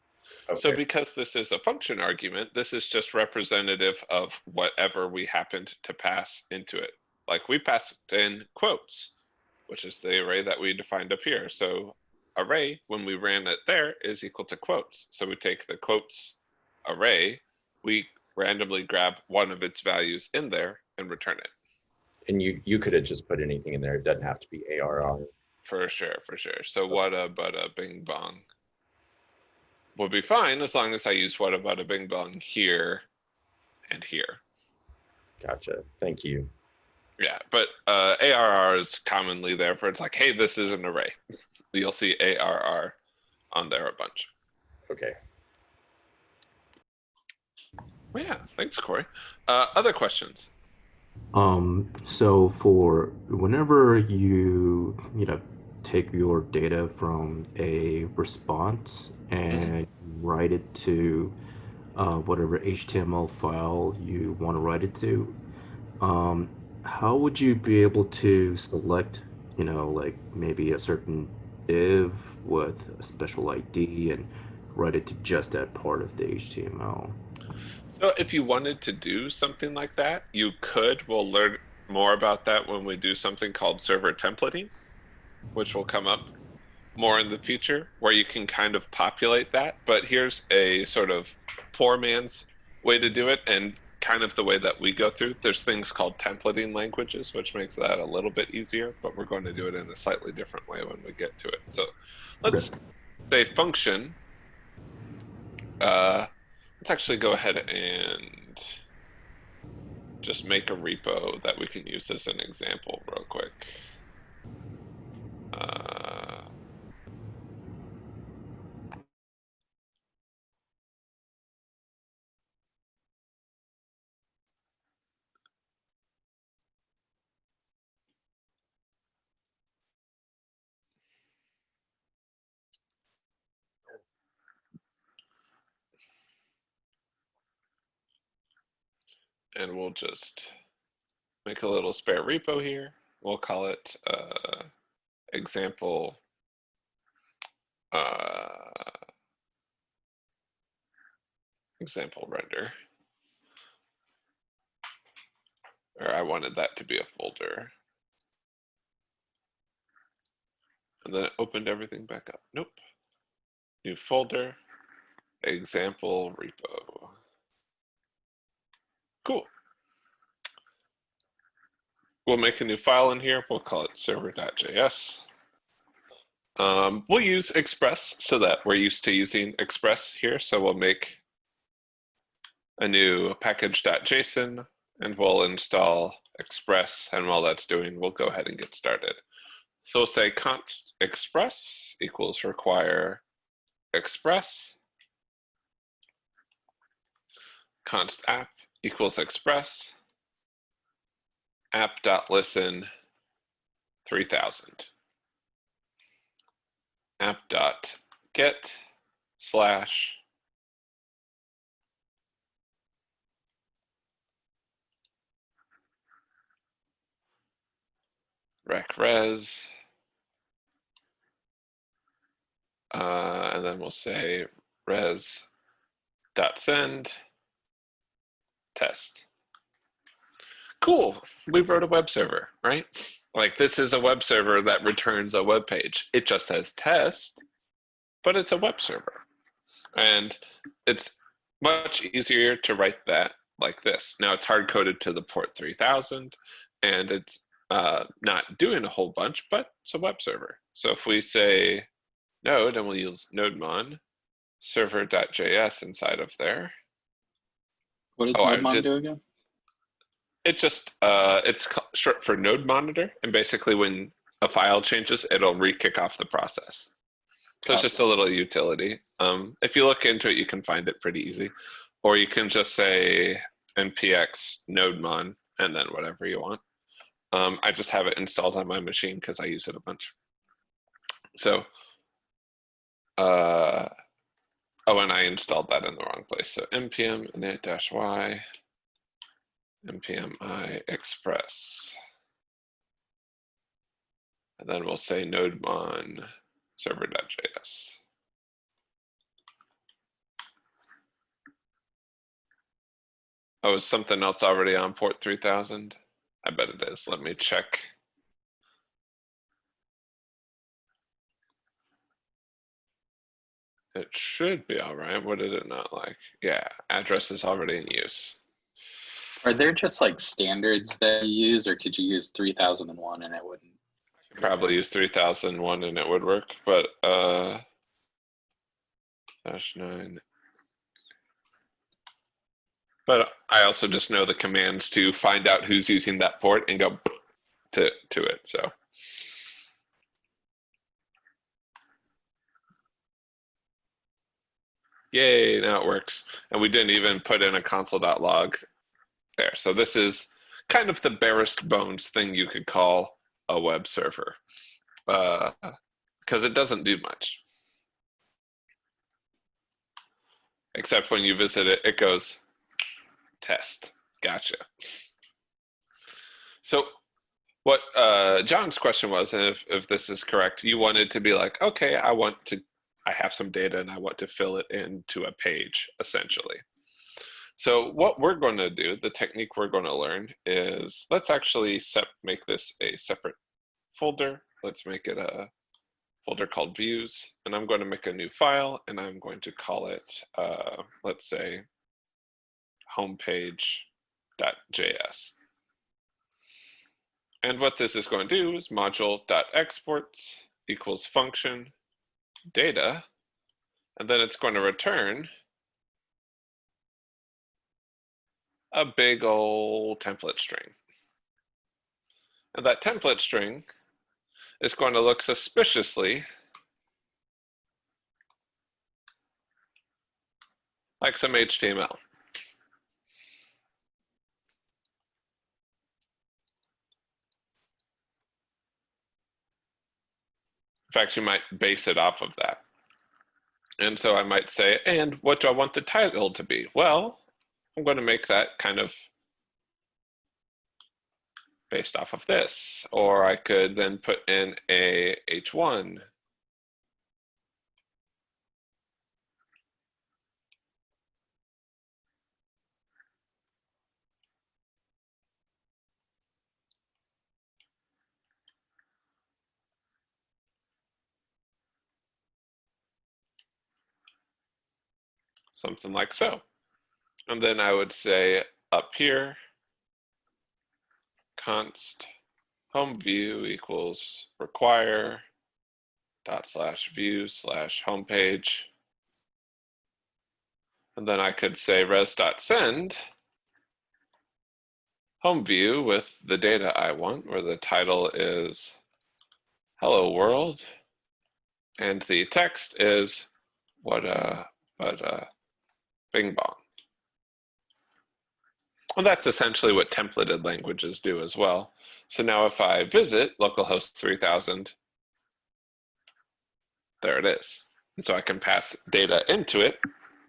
Okay. So because this is a function argument, this is just representative of whatever we happened to pass into it. Like we passed in quotes, which is the array that we defined up here. So array, when we ran it there, is equal to quotes. So we take the quotes array, we randomly grab one of its values in there and return it. And you could have just put anything in there. It doesn't have to be ARR. For sure, for sure. So whata butta bing bong would be fine as long as I use whata butta bing bong here and here. Gotcha. Thank you. Yeah, but ARR is commonly there for it's like, hey, this is an array. You'll see ARR on there a bunch. Okay. Well, yeah, thanks, Corey. Other questions? So for whenever you take your data from a response and write it to whatever HTML file you want to write it to, how would you be able to select, like maybe a certain div with a special ID and write it to just that part of the HTML? So if you wanted to do something like that, you could. We'll learn more about that when we do something called server templating, which will come up more in the future, where you can kind of populate that. But here's a sort of poor man's way to do it, and kind of the way that we go through. There's things called templating languages, which makes that a little bit easier, but we're going to do it in a slightly different way when we get to it. So let's say function. Let's actually go ahead and just make a repo that we can use as an example real quick. And we'll just make a little spare repo here. We'll call it example example render. Or I wanted that to be a folder. And then it opened everything back up. Nope. New folder, example repo. Cool. we'll make a new file in here. We'll call it server.js. We'll use Express so that we're used to using Express here. So we'll make a new package.json and we'll install Express. And while that's doing, we'll go ahead and get started. So we'll say const express equals require express. Const app equals express. App.listen 3000. App.get slash recres. And then we'll say res.send test. Cool, we wrote a web server, right? Like this is a web server that returns a web page. It just says test, but it's a web server. And it's much easier to write that like this. Now it's hard coded to the port 3000 and it's not doing a whole bunch, but it's a web server. So if we say node and we'll use nodemon server.js inside of there. What did nodemon do again? It just, it's short for node monitor. And basically when a file changes, it'll re-kick off the process. So it's just a little utility. If you look into it, you can find it pretty easy. Or you can just say npx nodemon and then whatever you want. I just have it installed on my machine because I use it a bunch. So, oh, and I installed that in the wrong place. So npm init-y npm I express. And then we'll say nodemon server.js. Oh, is something else already on port 3000? I bet it is. Let me check. It should be all right. What did it not like? Yeah, address is already in use. Are there just like standards that you use, or could you use 3001 and it wouldn't? Probably use 3001 and it would work, but -9. But I also just know the commands to find out who's using that port and go to it. So yay, now it works. And we didn't even put in a console.log there. So this is kind of the barest bones thing you could call a web server, because it doesn't do much. Except when you visit it, it goes test. Gotcha. So what John's question was, and if this is correct, you wanted to be like, okay, I have some data and I want to fill it into a page, essentially. So what we're going to do, the technique we're going to learn is, let's actually make this a separate folder. Let's make it a folder called views, and I'm going to make a new file, and I'm going to call it, let's say, homepage.js. And what this is going to do is module.exports equals function data, and then it's going to return a big old template string. And that template string is going to look suspiciously like some HTML. In fact, you might base it off of that. And so I might say, and what do I want the title to be? Well, I'm going to make that kind of based off of this. Or I could then put in a H1. Something like so. And then I would say up here, const home view equals require ./view/homepage. And then I could say res.send home view with the data I want, where the title is hello world and the text is what bing bong. Well, that's essentially what templated languages do as well. So now if I visit localhost 3000, there it is. And so I can pass data into it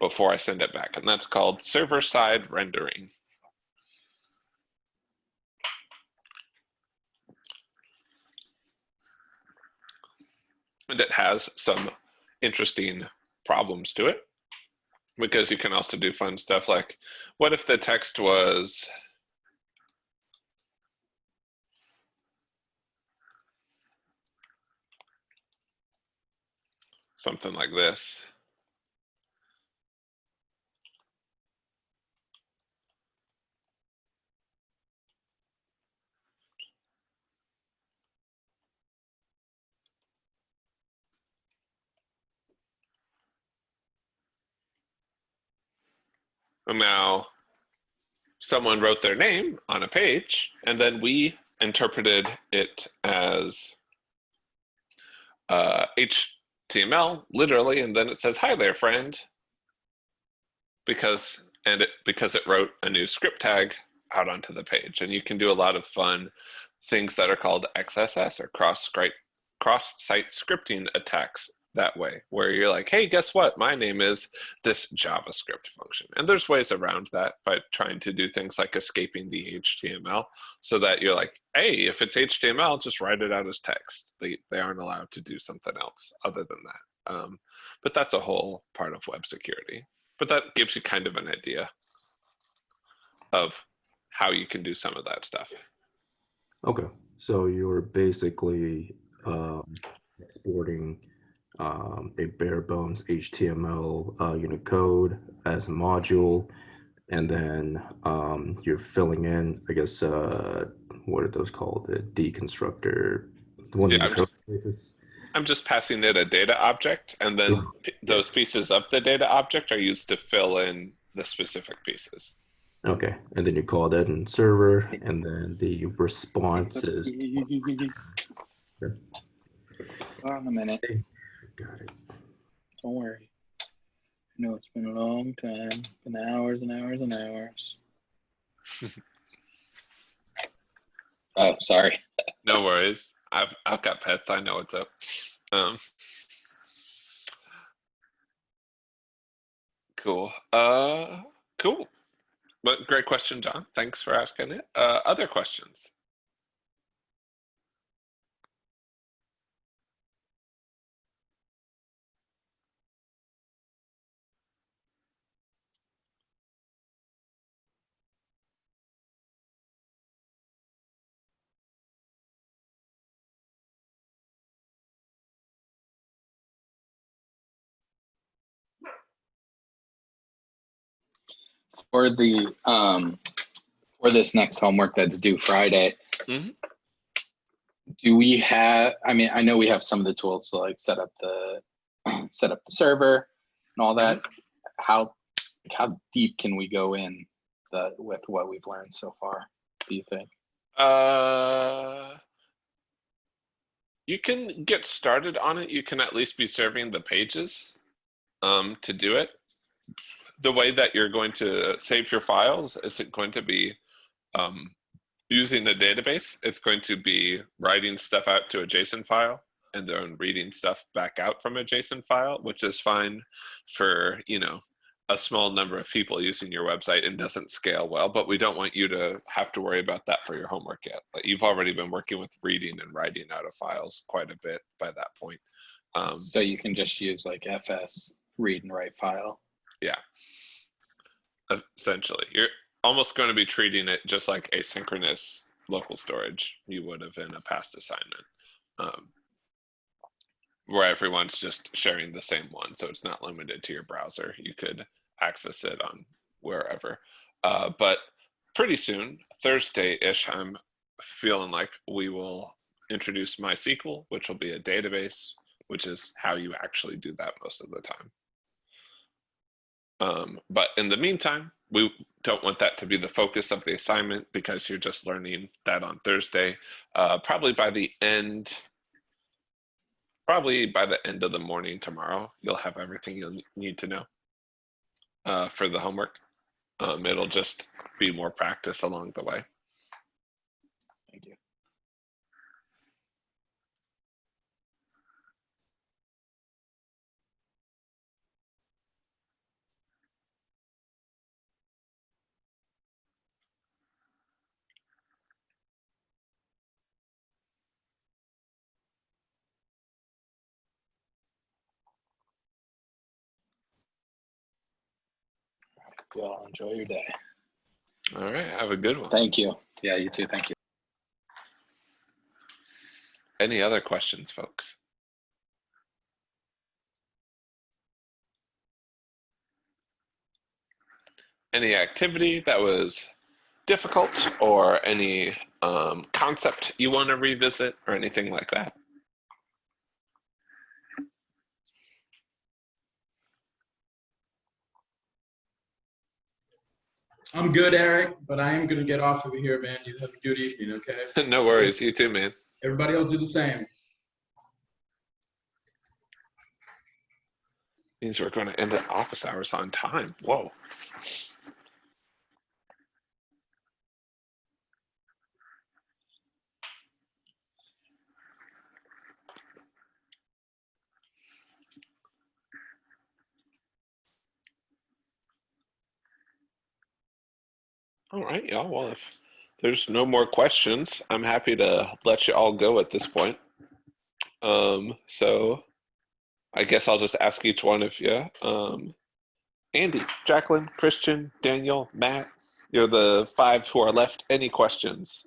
before I send it back. And that's called server-side rendering. And it has some interesting problems to it, because you can also do fun stuff like, what if the text was something like this? And now someone wrote their name on a page, and then we interpreted it as HTML, literally, and then it says, hi there, friend, because it wrote a new script tag out onto the page. And you can do a lot of fun things that are called XSS, or cross-site scripting attacks that way, where you're like, hey, guess what? My name is this JavaScript function. And there's ways around that by trying to do things like escaping the HTML, so that you're like, hey, if it's HTML, just write it out as text. They aren't allowed to do something else other than that. But that's a whole part of web security. But that gives you kind of an idea of how you can do some of that stuff. Okay, so you're basically exporting a bare bones HTML unit code as a module, and then you're filling in, I guess, what are those called? The deconstructor. The one Yeah, that I'm just passing it a data object, and then those pieces of the data object are used to fill in the specific pieces. Okay, and then you call that in server, and then the response is. Hold on a minute. Got it. Don't worry. I know it's been a long time. Been hours and hours and hours. Oh, sorry. No worries. I've got pets. I know what's up. Cool. Cool. But great question, John. Thanks for asking it. Other questions? For the for this next homework that's due Friday, do we have, I mean, I know we have some of the tools to like set up the server and all that. How deep can we go in with what we've learned so far, do you think? You can get started on it. You can at least be serving the pages to do it. The way that you're going to save your files isn't going to be using a database. It's going to be writing stuff out to a JSON file and then reading stuff back out from a JSON file, which is fine for, you know, a small number of people using your website and doesn't scale well. But we don't want you to have to worry about that for your homework yet. Like, you've already been working with reading and writing out of files quite a bit by that point. So you can just use like FS read and write file. Yeah. Essentially, you're almost going to be treating it just like asynchronous local storage you would have in a past assignment, where everyone's just sharing the same one. So it's not limited to your browser. You could access it on wherever. But pretty soon, Thursday-ish, I'm feeling like we will introduce MySQL, which will be a database, which is how you actually do that most of the time. But in the meantime, we don't want that to be the focus of the assignment because you're just learning that on Thursday. Probably by the end of the morning tomorrow, you'll have everything you'll need to know for the homework. It'll just be more practice along the way. Thank you. Y'all enjoy your day. All right, have a good one. Thank you. Yeah, you too. Thank you. Any other questions, folks? Any activity that was difficult or any concept you want to revisit or anything like that? I'm good, Eric, but I am gonna get off of here, man. You have a good evening, okay? No worries. You too, man. Everybody else do the same. Means we're going to end at office hours on time. Whoa. All right, y'all. Well, if there's no more questions, I'm happy to let you all go at this point. So I guess I'll just ask each one of you. Andy, Jacqueline, Christian, Daniel, Matt, you're the 5 who are left. Any questions?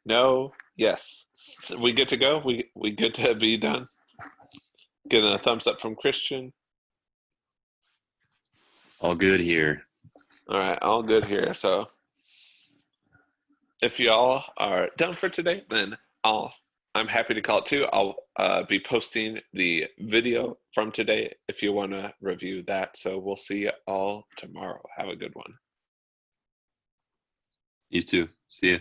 No? Yes. We good to go? We good to be done? Getting a thumbs up from Christian. All good here. All right, all good here. So if y'all are done for today, then I'm happy to call it too. I'll be posting the video from today if you want to review that. So we'll see you all tomorrow. Have a good one. You too. See ya.